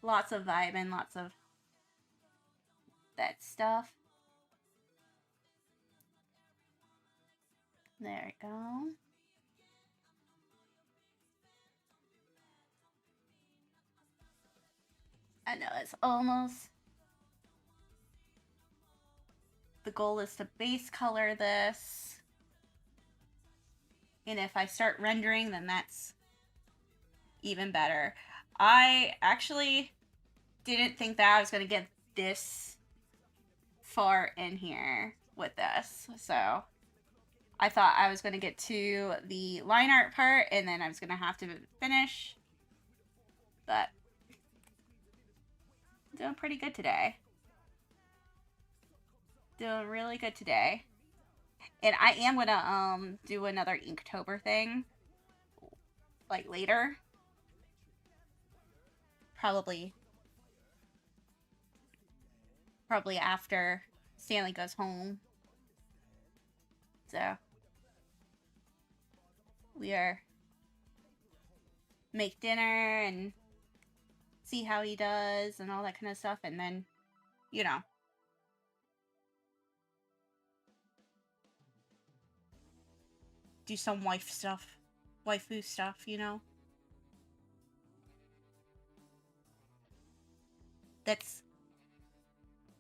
lots of vibing, lots of that stuff. There we go. I know it's almost. The goal is to base color this. And if I start rendering, then that's even better. I actually didn't think that I was going to get this far in here with this. So I thought I was going to get to the line art part and then I was going to have to finish. But I'm doing pretty good today. Doing really good today. And I am going to do another Inktober thing like later. Probably after Stanley goes home. So we are make dinner and see how he does and all that kind of stuff, and then, you know, do some waifu stuff, you know. That's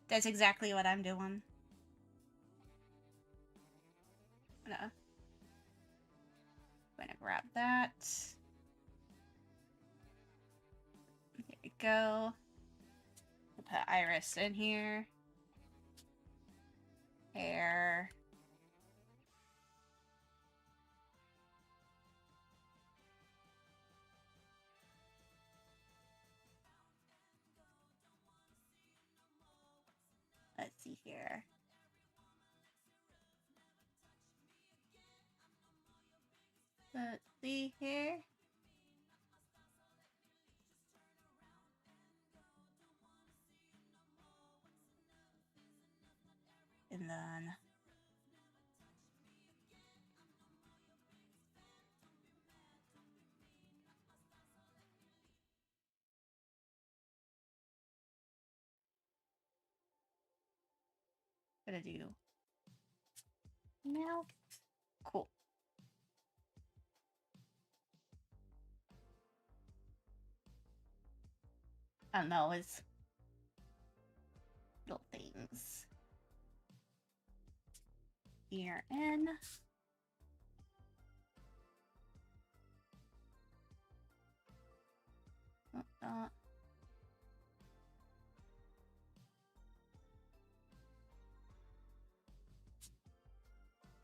exactly what I'm doing. I'm gonna grab that. There we go. We'll put Iris in here. Hair. Let's see here. Let's see here. And then gonna do now. Cool. I don't know, it's little things. Ear in.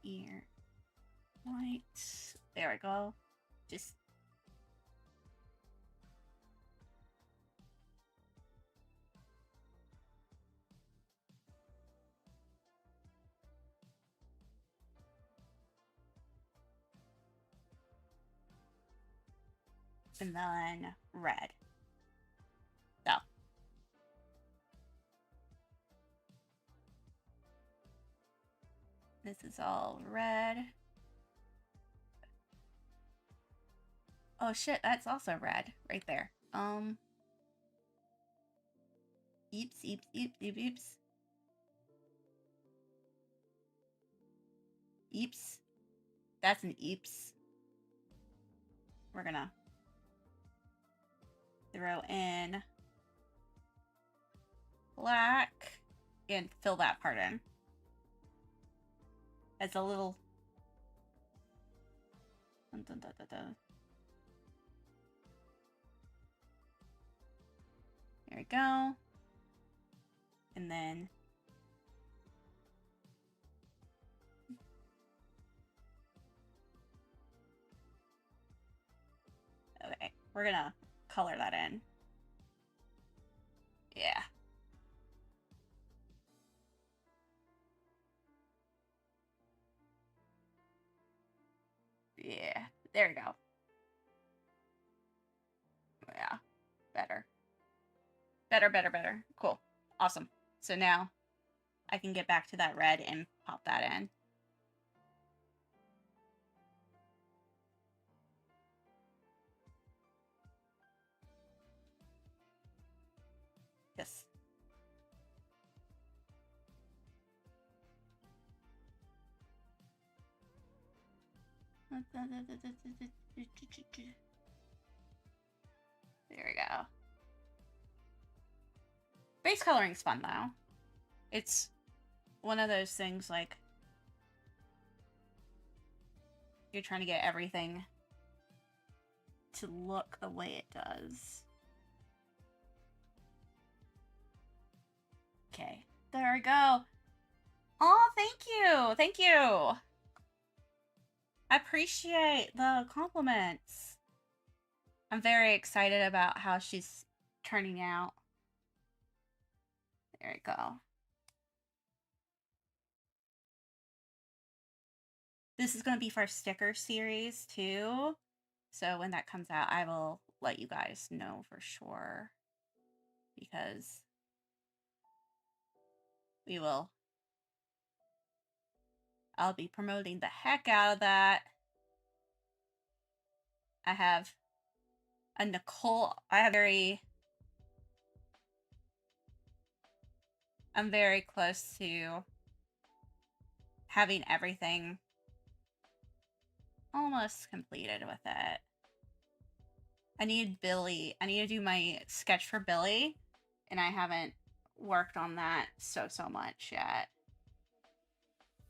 Ear white. There we go. Just and then red. So this is all red. Oh shit, that's also red right there. Eeps, eeps, eeps, eeps, eeps. Eeps. That's an eeps. We're gonna throw in black and fill that part in. As a little dun, dun, dun, dun, dun. There we go. And then okay, we're gonna color that in. Yeah. Yeah, there we go. Yeah, better. Better, better, better. Cool. Awesome. So now I can get back to that red and pop that in. Yes. There we go. Base coloring's fun though. It's one of those things like you're trying to get everything to look the way it does. Okay, there we go. Oh, thank you. Thank you. I appreciate the compliments. I'm very excited about how she's turning out. There we go. This is going to be for our sticker series too. So when that comes out, I will let you guys know for sure. Because I'll be promoting the heck out of that. I have a Nicole, I'm very close to having everything almost completed with it. I need to do my sketch for Billy, and I haven't worked on that so much yet.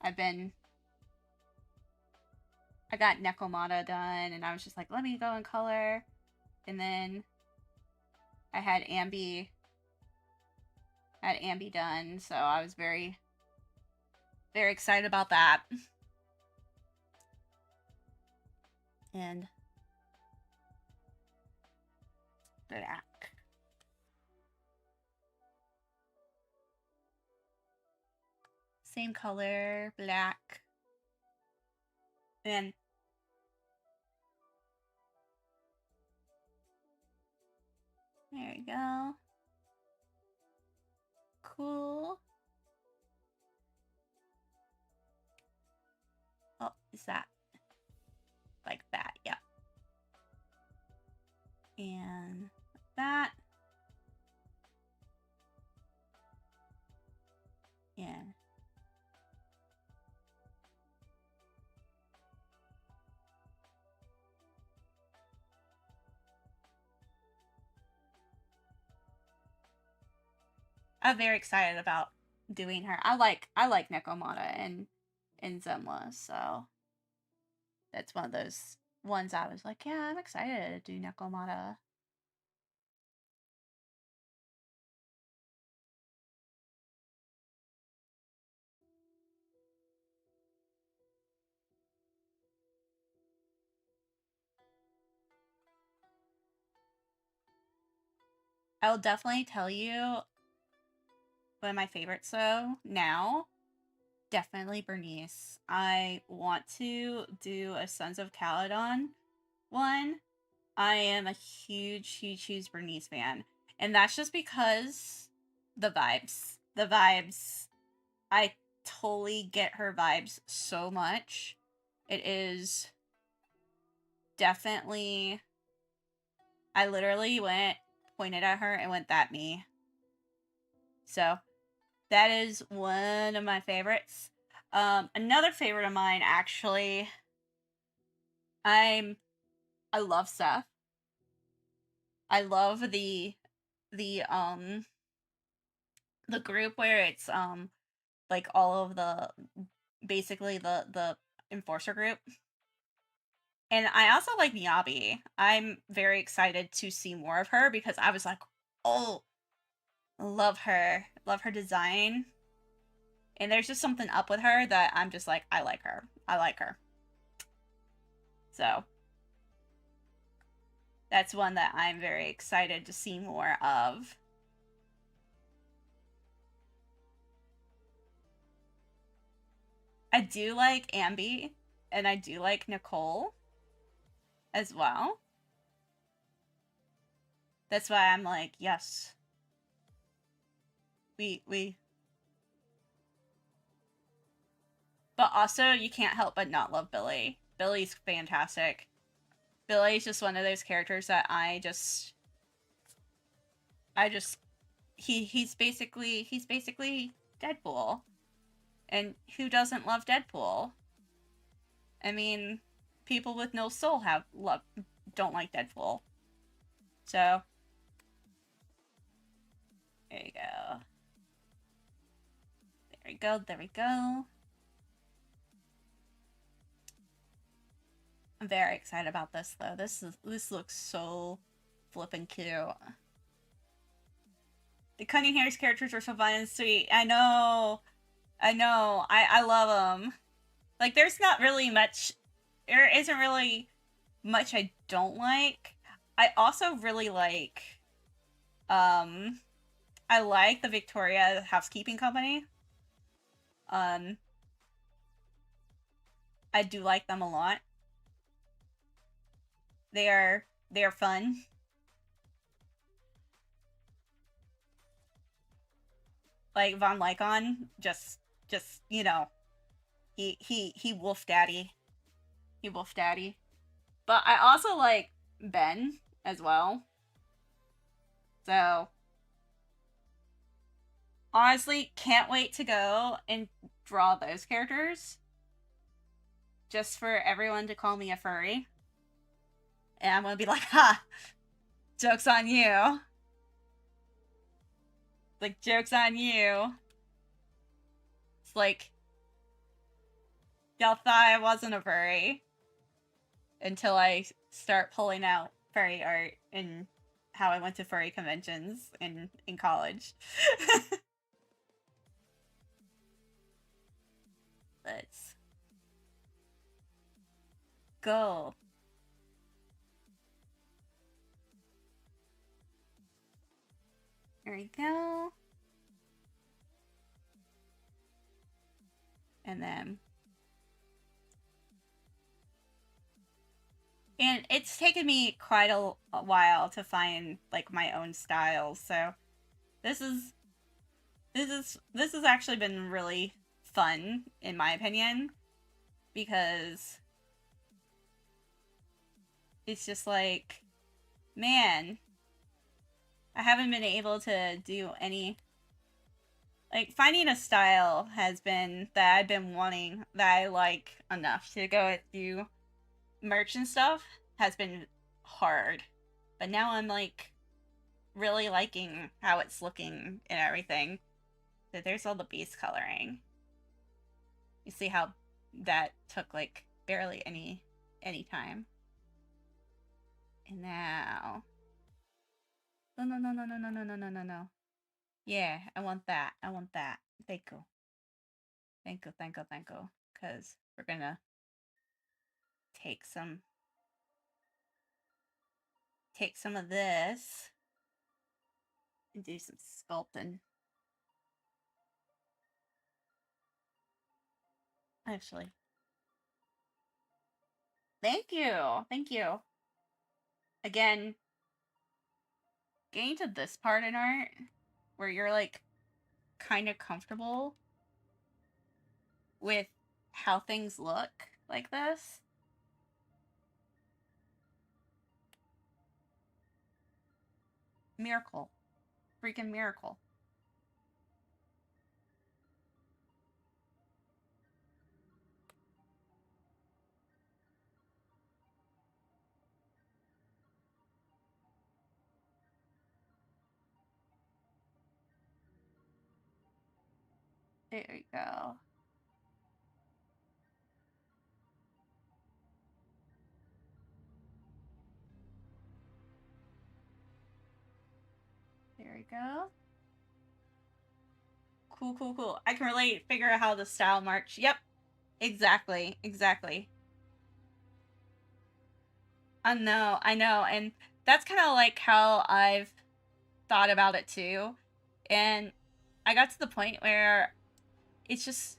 I got Nekomata done, and I was just like, let me go in color. And then I had Ambi done, so I was very, very excited about that. And black. Same color, black. And There we go. Cool. Oh, is that like that? Yeah. And that. Yeah. I'm very excited about doing her. I like Nekomata and Zenless, so that's one of those ones I was like, yeah, I'm excited to do Nekomata. I will definitely tell you one of my favorites though now. Definitely Bernice. I want to do a Sons of Caledon one. I am a huge Bernice fan. And that's just because the vibes. The vibes. I totally get her vibes so much. It is definitely... I literally pointed at her and went, that me. So, that is one of my favorites. Another favorite of mine, actually, I love Seth. I love the group where it's like all of the basically the enforcer group. And I also like Miyabi. I'm very excited to see more of her because I was like, oh, love her. Love her design. And there's just something up with her that I'm just like, I like her. I like her. So that's one that I'm very excited to see more of. I do like Ambi, and I do like Nicole as well. That's why I'm like, yes. We. But also, you can't help but not love Billy. Billy's fantastic. Billy's just one of those characters that he's basically Deadpool. And who doesn't love Deadpool? I mean, people with no soul don't like Deadpool. So there you go. There we go. There we go. I'm very excited about this though. This looks so flippin' cute. The Cunningham's characters are so fun and sweet. I know. I love them. Like, there's not really much. There isn't really much I don't like. I also really like. I like the Victoria Housekeeping Company. I do like them a lot. They are fun. Like Von Lycon, just you know, he wolf daddy. He wolf daddy. But I also like Ben as well. So honestly, can't wait to go and draw those characters. Just for everyone to call me a furry. And I'm gonna be like, ha! Joke's on you. Like, joke's on you. It's like, y'all thought I wasn't a furry. Until I start pulling out furry art and how I went to furry conventions in college. Let's go. There we go. And then And it's taken me quite a while to find like my own style. So this is this has actually been really fun in my opinion, because it's just like, man, I haven't been able to do any, like, finding a style has been that I've been wanting, that I like enough to go do merch and stuff, has been hard. But now I'm like really liking how it's looking and everything. So there's all the base coloring. You see how that took like barely any time. And now, no no no no no no no no no no no. Yeah, I want that. I want that. Thank you. Thank you, thank you, thank you. Because we're gonna take some of this and do some sculpting. Actually, thank you, thank you. Again, getting to this part in art where you're like kind of comfortable with how things look like this. Miracle. Freaking miracle. There we go. There we go. Cool, cool, cool. I can relate, figure out how the style march. Yep. Exactly. Exactly. I know, I know. And that's kind of like how I've thought about it too. And I got to the point where it's just,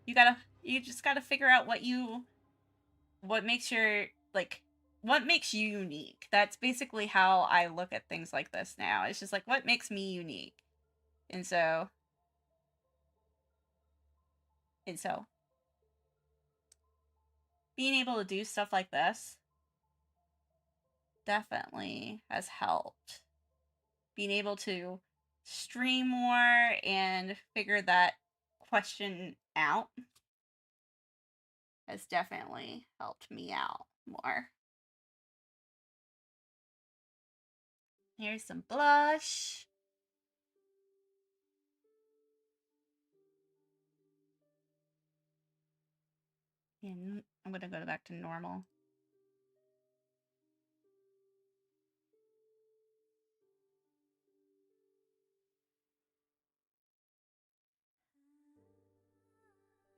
you just gotta figure out what makes your, like, what makes you unique. That's basically how I look at things like this now. It's just like, what makes me unique? And so, and so, being able to do stuff like this definitely has helped. Being able to stream more and figure that question out has definitely helped me out more. Here's some blush. And I'm gonna go back to normal.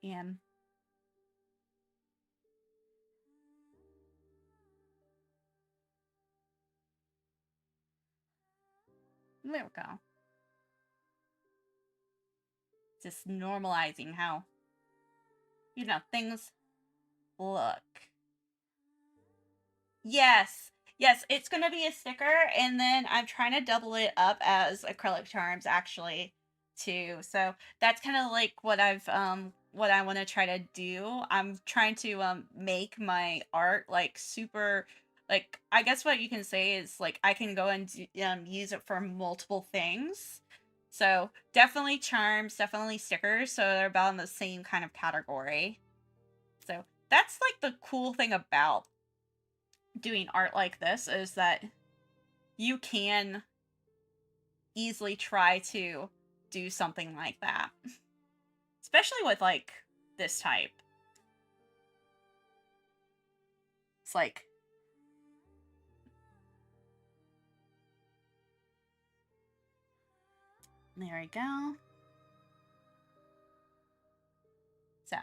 And there we go. Just normalizing how, things look. Yes. Yes, it's gonna be a sticker, and then I'm trying to double it up as acrylic charms actually too. So that's kind of like what I want to try to do. I'm trying to make my art like super, like, I guess what you can say is like I can go and use it for multiple things. So definitely charms, definitely stickers. So they're about in the same kind of category. So that's like the cool thing about doing art like this, is that you can easily try to do something like that. Especially with like this type. It's like, there we go. So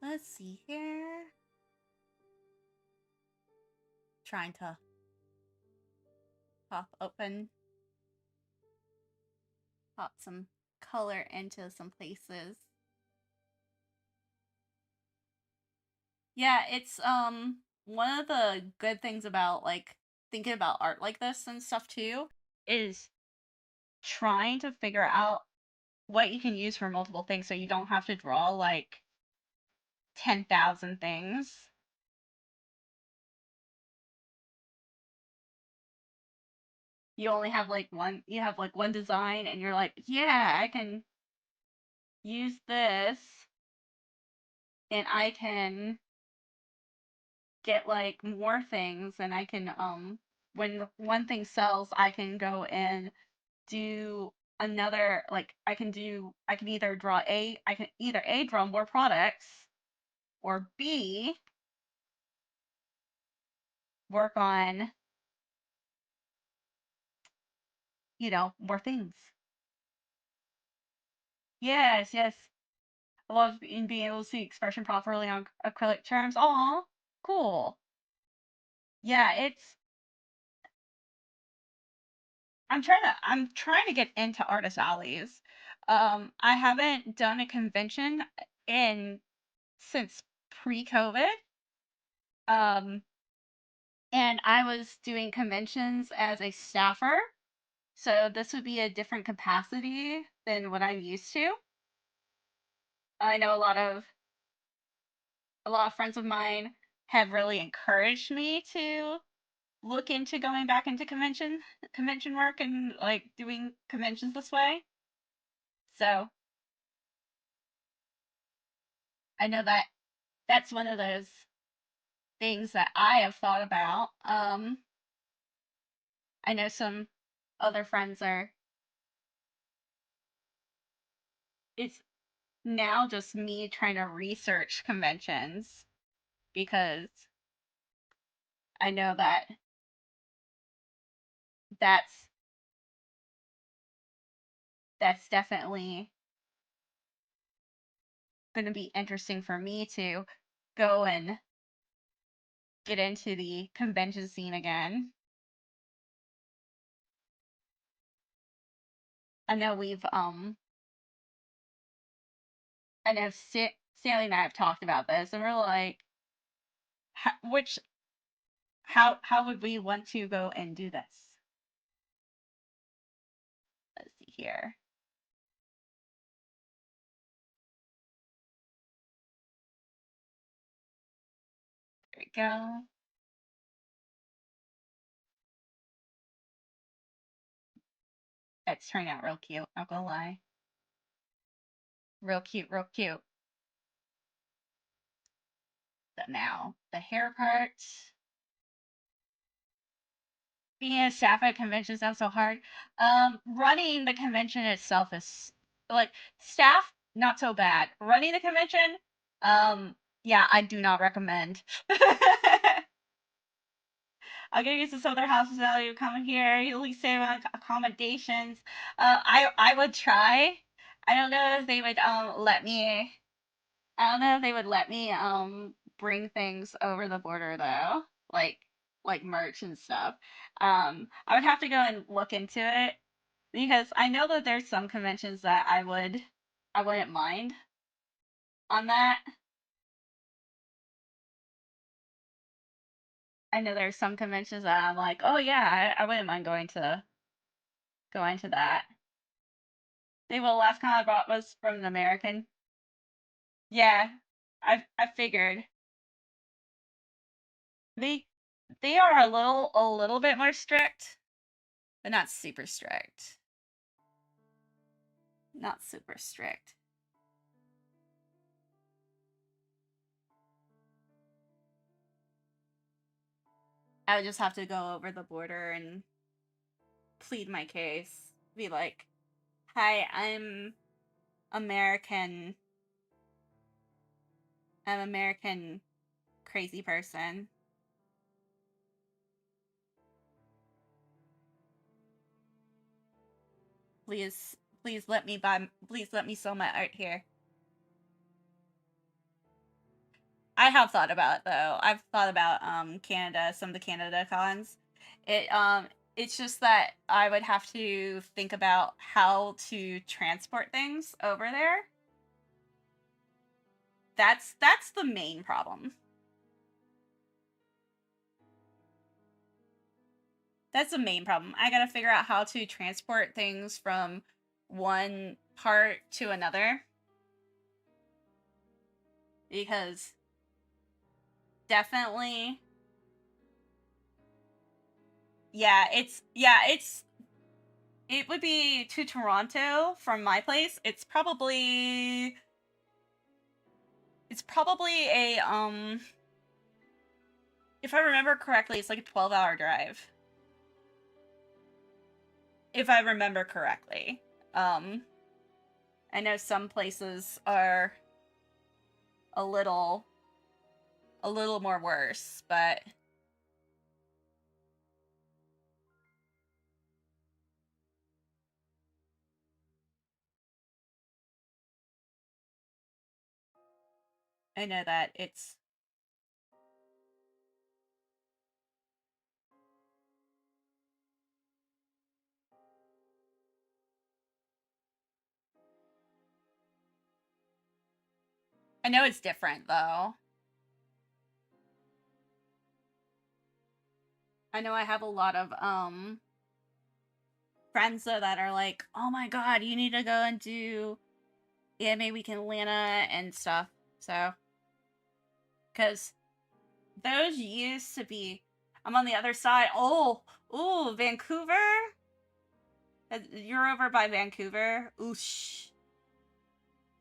let's see here. Trying to pop some color into some places. Yeah, it's one of the good things about like thinking about art like this and stuff too is trying to figure out what you can use for multiple things so you don't have to draw like 10,000 things. You only have like one, you have like one design and you're like, yeah, I can use this and I can get like more things and I can when one thing sells, I can go and do another like I can either draw I can either A draw more products or B work on, more things. Yes, yes. I love being able to see expression properly on acrylic terms. Aw, cool. Yeah, it's I'm trying to get into artist alleys. I haven't done a convention in since pre-COVID. Um, and I was doing conventions as a staffer, so this would be a different capacity than what I'm used to. I know a lot of friends of mine have really encouraged me to look into going back into convention work and like doing conventions this way. So I know that that's one of those things that I have thought about. I know some other friends are. It's now just me trying to research conventions because I know that that's that's definitely going to be interesting for me to go and get into the convention scene again. I know I know Stanley and I have talked about this, and we're like, which how would we want to go and do this? Let's see here. There we go. It's turning out real cute. Not gonna lie, real cute, real cute. So now the hair part. Being a staff at a convention sounds so hard. Running the convention itself is like staff, not so bad. Running the convention, yeah, I do not recommend. I'll get used to some of their hospitality. You come in here, you at least say about accommodations. I would try. I don't know if they would let me. I don't know if they would let me bring things over the border though, like merch and stuff. I would have to go and look into it because I know that there's some conventions that I wouldn't mind on that. I know there's some conventions that I'm like, oh yeah, I wouldn't mind going to that. They will last con I brought was from an American. Yeah, I figured they they are a little bit more strict, but not super strict. Not super strict. I would just have to go over the border and plead my case. Be like, "Hi, American. I'm American crazy person. Please, please let me sell my art here." I have thought about it though. I've thought about Canada, some of the Canada cons. It's just that I would have to think about how to transport things over there. That's the main problem. That's the main problem. I gotta figure out how to transport things from one part to another. Because definitely, it would be to Toronto from my place. It's probably a if I remember correctly, it's like a 12-hour drive. If I remember correctly. I know some places are a little more worse, but I know that it's different though. I know I have a lot of friends though that are like, "Oh my god, you need to go and do Anime Week in Atlanta and stuff." So, because those used to be, I'm on the other side. Oh, Vancouver. You're over by Vancouver, oosh,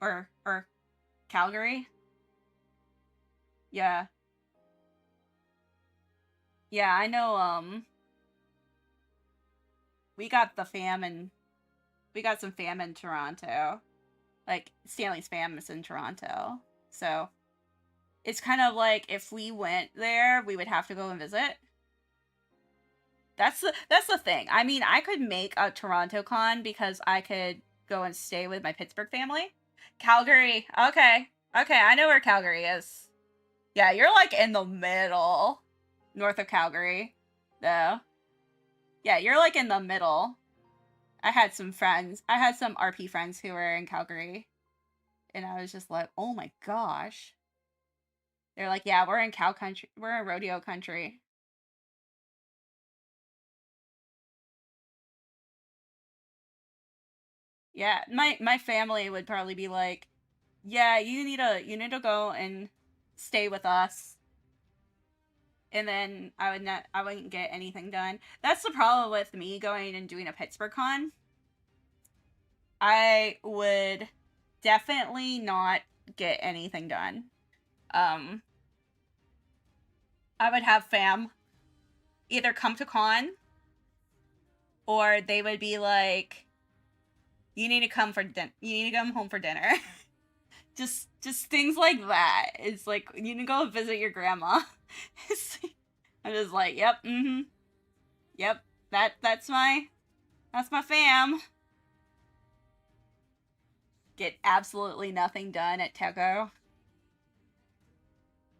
or Calgary. Yeah, yeah. I know. We got the fam and we got some fam in Toronto. Like Stanley's fam is in Toronto, so it's kind of like if we went there, we would have to go and visit. That's the thing. I mean, I could make a Toronto con because I could go and stay with my Pittsburgh family. Calgary. Okay. Okay, I know where Calgary is. Yeah, you're like in the middle. North of Calgary. Though. Yeah, you're like in the middle. I had some friends. I had some RP friends who were in Calgary. And I was just like, oh my gosh. They're like, yeah, we're in cow country. We're in rodeo country. Yeah, my family would probably be like, yeah, you need to go and stay with us. And then I wouldn't get anything done. That's the problem with me going and doing a Pittsburgh con. I would definitely not get anything done. Um I would have fam either come to con or they would be like, you need to come you need to come home for dinner. just things like that. It's like you need to go visit your grandma. I'm just like, yep, yep. That's my fam. Get absolutely nothing done at Teco,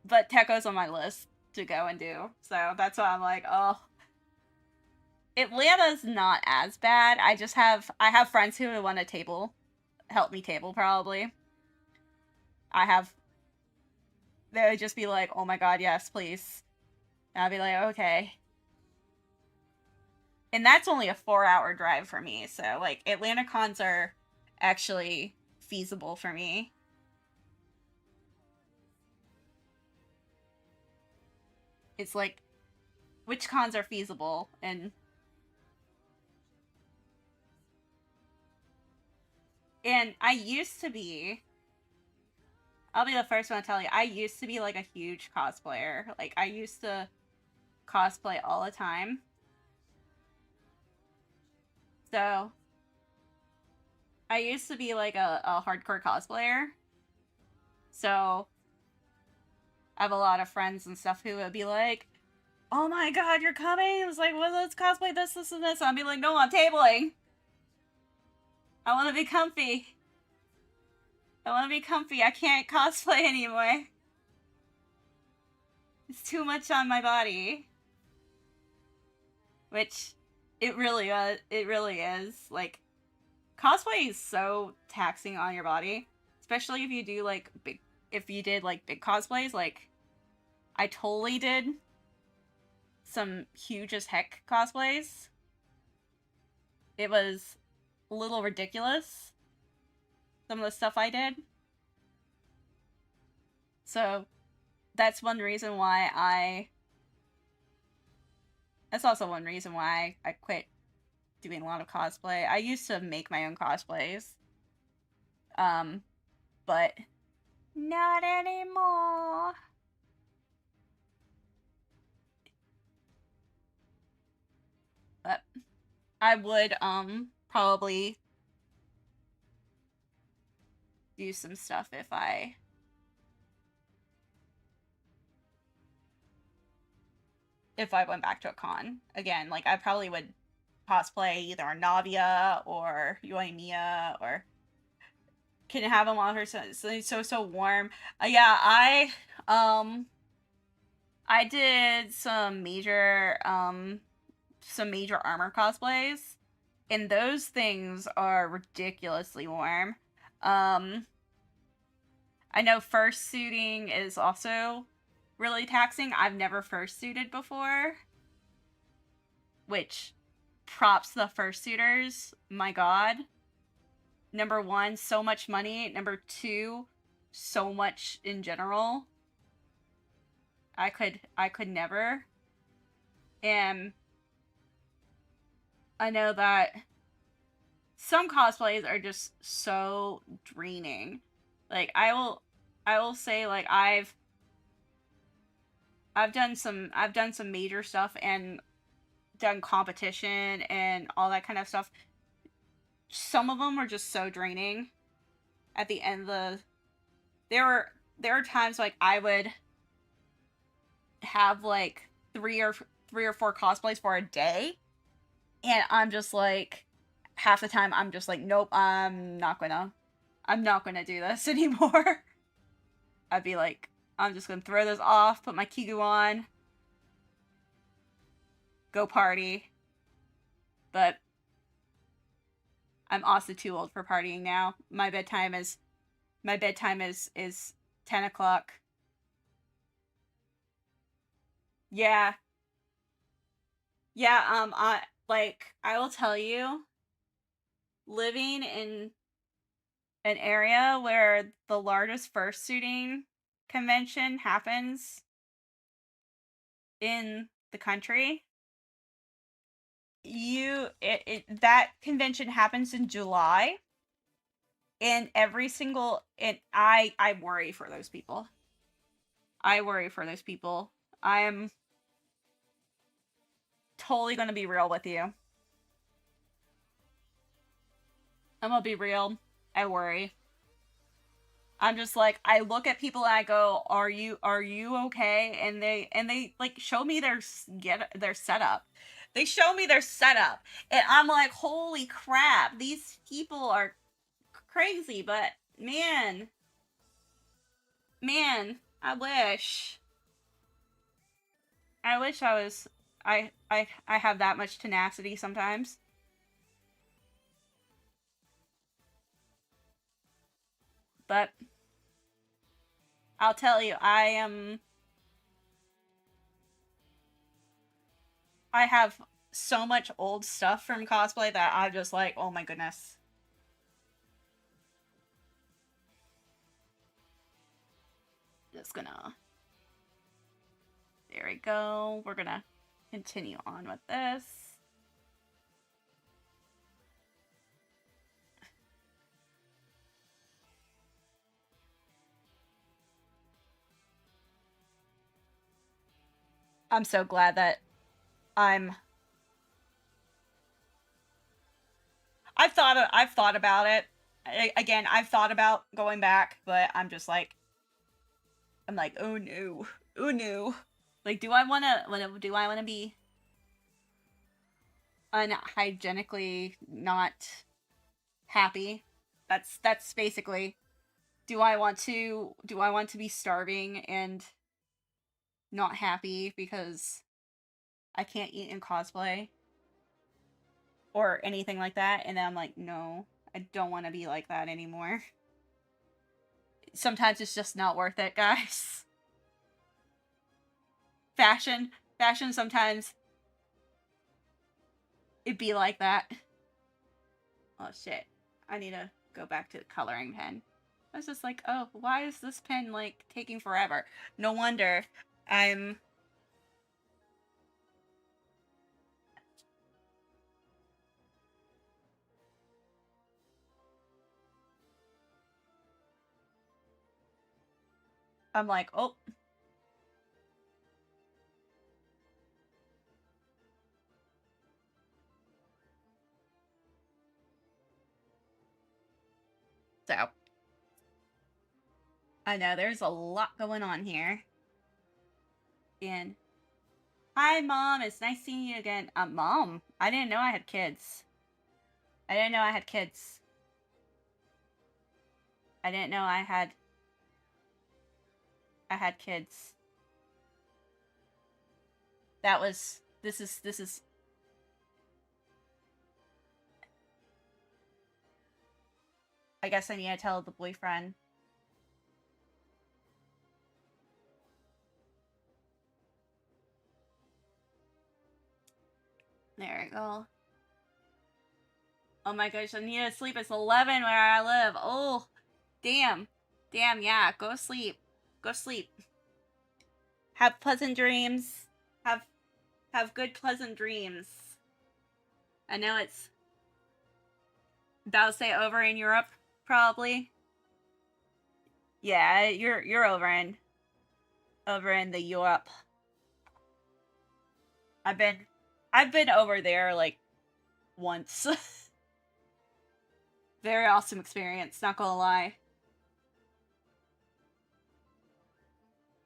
but Teco's on my list to go and do. So that's why I'm like, oh, Atlanta's not as bad. I have friends who would want to help me table probably. They would just be like, oh my god, yes, please. And I'd be like, okay. And that's only a 4-hour drive for me, so like Atlanta cons are actually feasible for me. It's like, which cons are feasible? And I used to be, I'll be the first one to tell you, I used to be like a huge cosplayer. Like I used to cosplay all the time. So I used to be like a hardcore cosplayer. So I have a lot of friends and stuff who would be like, oh my god, you're coming? It was like, well, let's cosplay this, and this. I'd be like, no, I'm tabling. I want to be comfy. I want to be comfy. I can't cosplay anymore. It's too much on my body. Which, it really is. Like, cosplay is so taxing on your body. Especially if you do, like, if you did, like, big cosplays. Like, I totally did some huge as heck cosplays. It was a little ridiculous, some of the stuff I did. So that's one reason why that's also one reason why I quit doing a lot of cosplay. I used to make my own cosplays. But not anymore. But I would probably do some stuff if I went back to a con again. Like I probably would cosplay either Navia or Yoimiya or Can Have a Monster. So warm. Yeah, I did some major armor cosplays, and those things are ridiculously warm. I know fursuiting is also really taxing. I've never fursuited before, which props the fursuiters. My god. Number one, so much money. Number two, so much in general. I could never. And I know that some cosplays are just so draining. Like I will say, like I've done some major stuff and done competition and all that kind of stuff. Some of them were just so draining. At the end of the there were times like I would have like three or four cosplays for a day, and I'm just like, half the time I'm just like, nope, I'm not gonna do this anymore. I'd be like, I'm just gonna throw this off, put my Kigu on, go party. But I'm also too old for partying now. My bedtime is 10 o'clock. Yeah. Yeah, I will tell you, living in an area where the largest fursuiting convention happens in the country, that convention happens in July, and I worry for those people. I am totally gonna be real with you. I'm gonna be real. I worry. I'm just like, I look at people and I go, are you okay? And they like show me their setup. They show me their setup, and I'm like, holy crap, these people are crazy. But man, I wish I was I have that much tenacity sometimes. But I'll tell you, I have so much old stuff from cosplay that I'm just like, oh my goodness. Just gonna... There we go. We're gonna continue on with this. I'm so glad that I've thought about it. Again, I've thought about going back, but I'm just like, oh no. Oh no. Like, do I want to be unhygienically not happy? That's basically, do I want to be starving and not happy because I can't eat in cosplay or anything like that? And then I'm like, no, I don't want to be like that anymore. Sometimes it's just not worth it, guys. Fashion Fashion sometimes it be like that. Oh shit. I need to go back to the coloring pen. I was just like, oh, why is this pen like taking forever? No wonder I'm like, oh. So I know there's a lot going on here. And hi, Mom. It's nice seeing you again. Mom, I didn't know I had kids. I didn't know I had kids. I didn't know I had kids. That was this is I guess I need to tell the boyfriend. There we go. Oh my gosh, I need to sleep. It's 11 where I live. Oh, damn. Damn, yeah. Go sleep. Go sleep. Have pleasant dreams. Have good pleasant dreams. I know it's about to say over in Europe, probably. Yeah, you're over in the Europe. I've been over there like once. Very awesome experience, not gonna lie.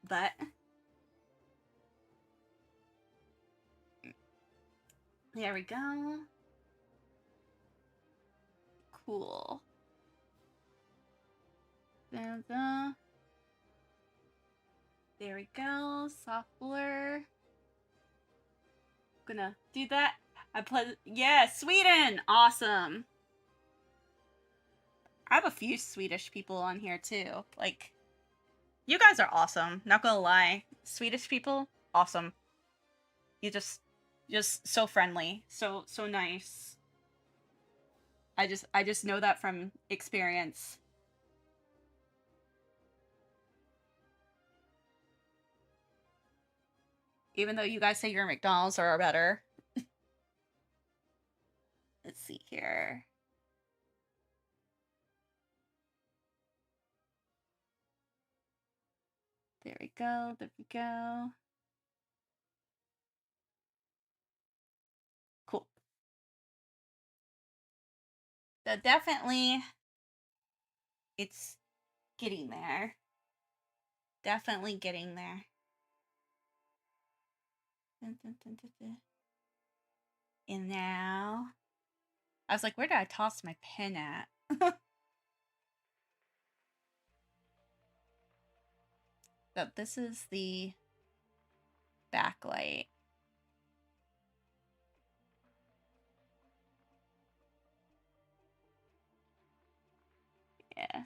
But there we go. Cool. There we go. Soft blur. Gonna do that. Yeah, Sweden! Awesome. I have a few Swedish people on here too. Like, you guys are awesome. Not gonna lie. Swedish people, awesome. You just so friendly. So nice. I just know that from experience. Even though you guys say your McDonald's are better. Let's see here. There we go. There we go. Cool. So definitely, it's getting there. Definitely getting there. And now, I was like, where did I toss my pen at? So this is the backlight. Yeah.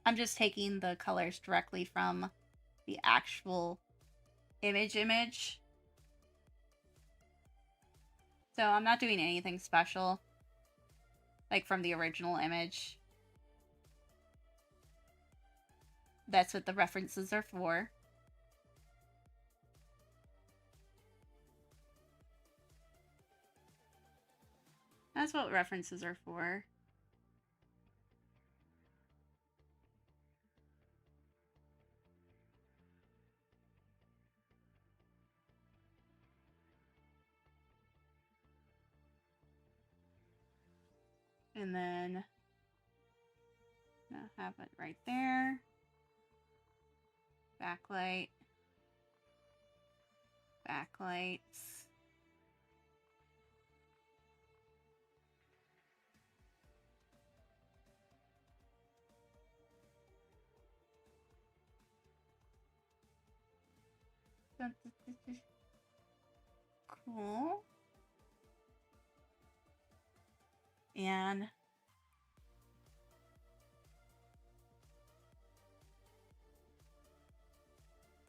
I'm just taking the colors directly from the actual image. So I'm not doing anything special, like from the original image. That's what the references are for. That's what references are for. And then I'll have it right there. Backlight. Backlights. Cool. And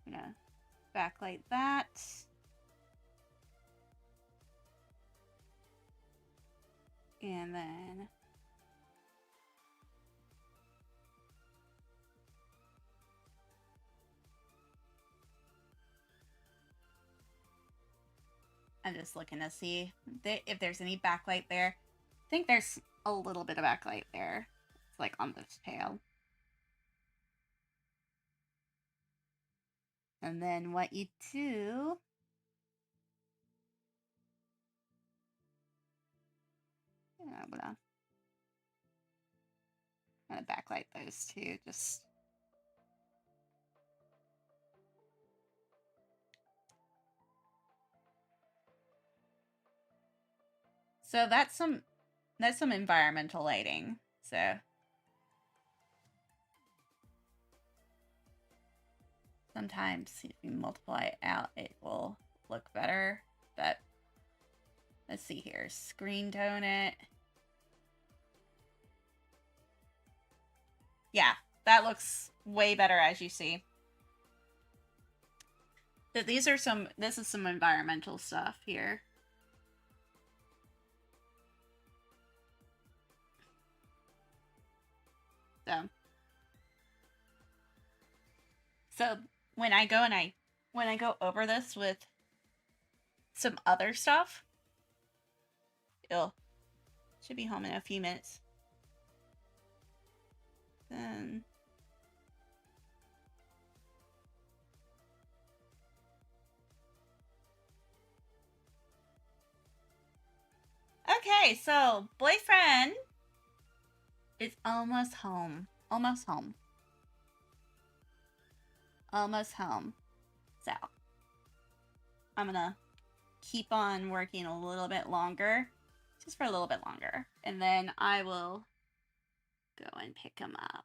I'm gonna backlight that. And then I'm just looking to see if there's any backlight there. I think there's a little bit of backlight there. It's like on this tail. And then what you do I'm gonna backlight those two, just so that's some environmental lighting. So sometimes if you multiply it out, it will look better. But let's see here, screen tone it. Yeah, that looks way better, as you see. But this is some environmental stuff here. So when I go over this with some other stuff, should be home in a few minutes. Then okay, so boyfriend is almost home. Almost home. Almost home. So I'm gonna keep on working a little bit longer. Just for a little bit longer. And then I will go and pick him up.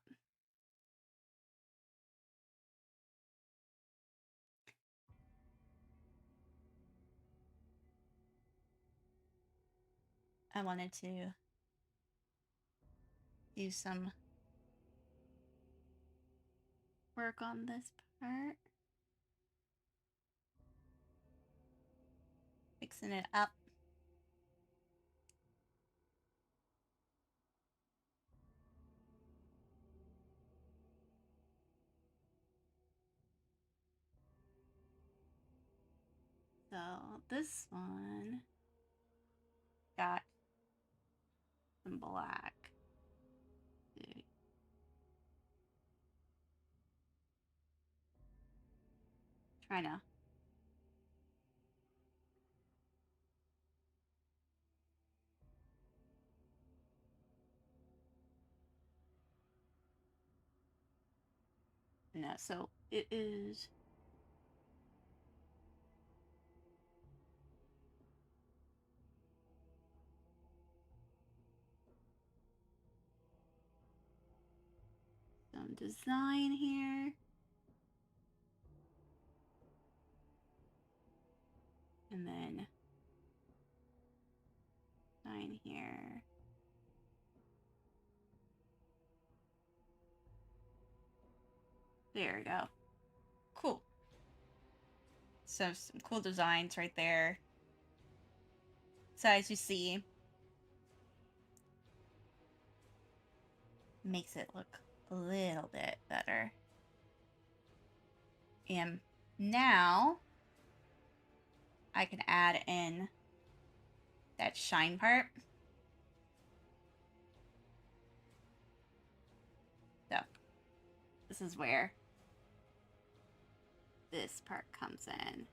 I wanted to do some work on this part. Fixing it up. So this one got some black. Trying to no, so it is some design here. And then design here. There we go. Cool. So some cool designs right there. So as you see, makes it look a little bit better. And now I can add in that shine part. So this is where this part comes in.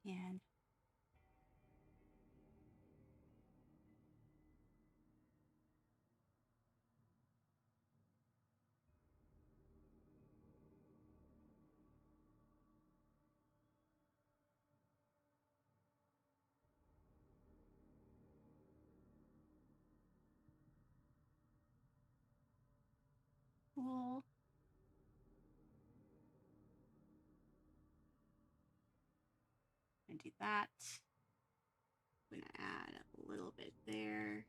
And do that. I'm gonna add a little bit there.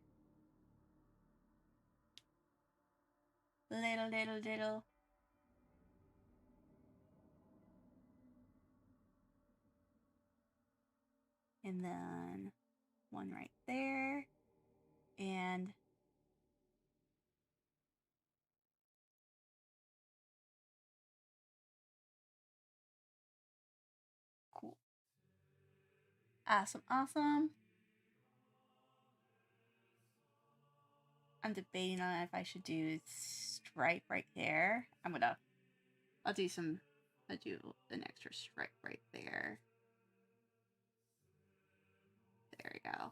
Little. And then one right there. And cool. Awesome. I'm debating on if I should do stripe right there. I'll do an extra stripe right there. There we go.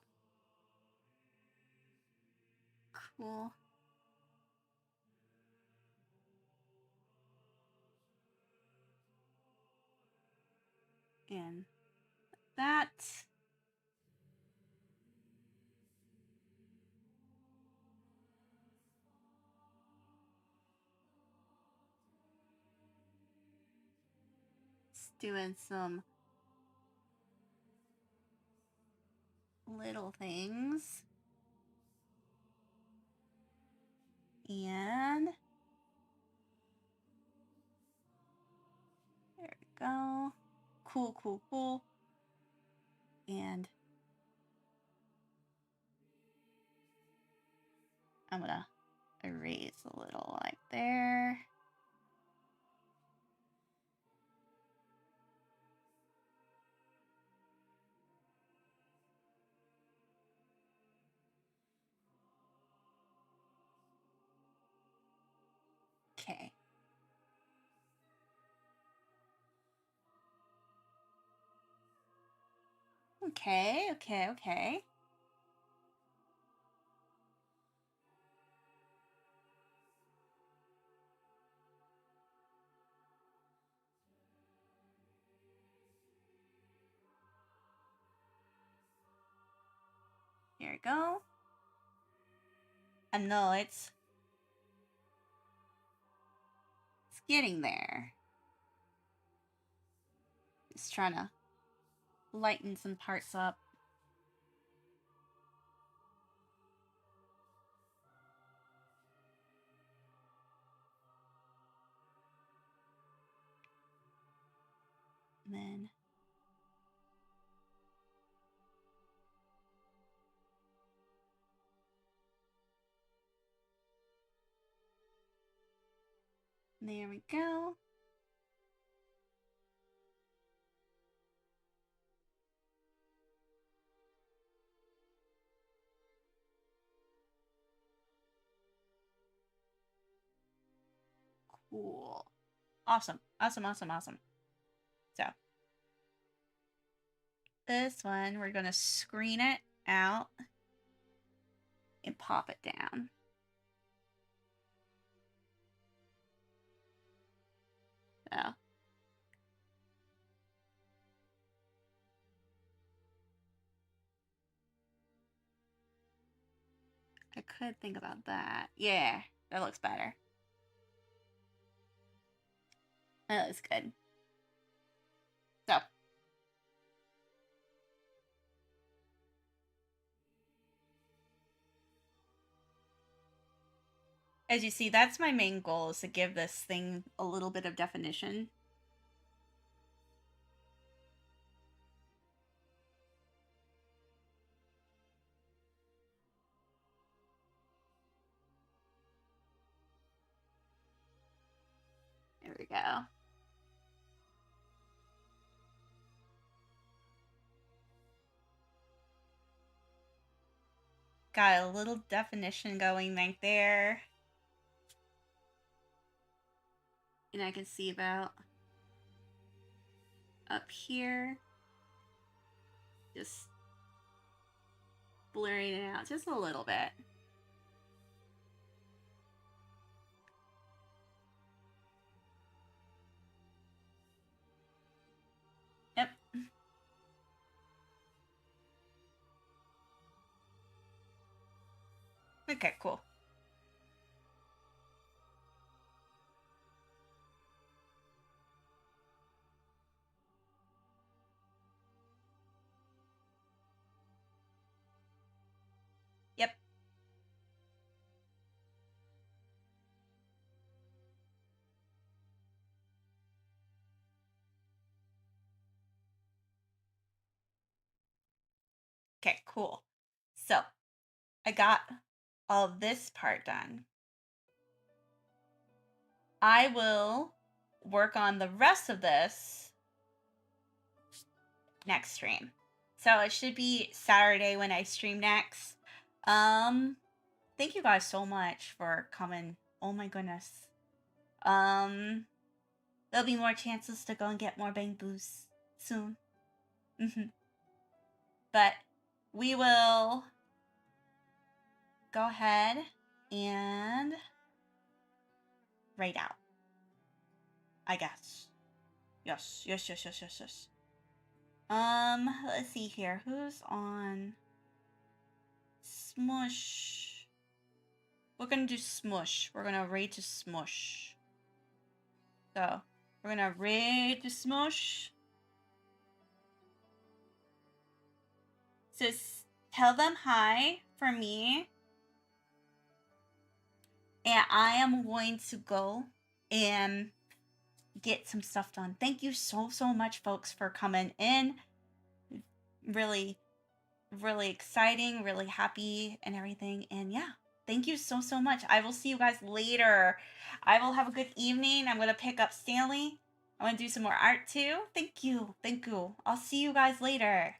Cool. And that. Just doing some little things. And there we go. Cool. And I'm gonna erase a little like there. Okay. Okay. Here we go. I know it's getting there. Just trying to lighten some parts up. And then there we go. Cool. Awesome. So this one, we're gonna screen it out and pop it down. So I could think about that. Yeah, that looks better. That looks good. So as you see, that's my main goal, is to give this thing a little bit of definition. There we go. Got a little definition going right there. And I can see about up here. Just blurring it out just a little bit. Yep. Okay, cool. Okay, cool. So I got all of this part done. I will work on the rest of this next stream. So it should be Saturday when I stream next. Thank you guys so much for coming. Oh my goodness. There'll be more chances to go and get more bang boos soon. But we will go ahead and write out, I guess. Yes. Let's see here. Who's on Smush? We're gonna do Smush. We're gonna raid to Smush. So, we're gonna raid to Smush. So, tell them hi for me. And I am going to go and get some stuff done. Thank you so much, folks, for coming in. Really exciting, really happy and everything. And yeah, thank you so much. I will see you guys later. I will have a good evening. I'm going to pick up Stanley. I'm going to do some more art too. Thank you. I'll see you guys later.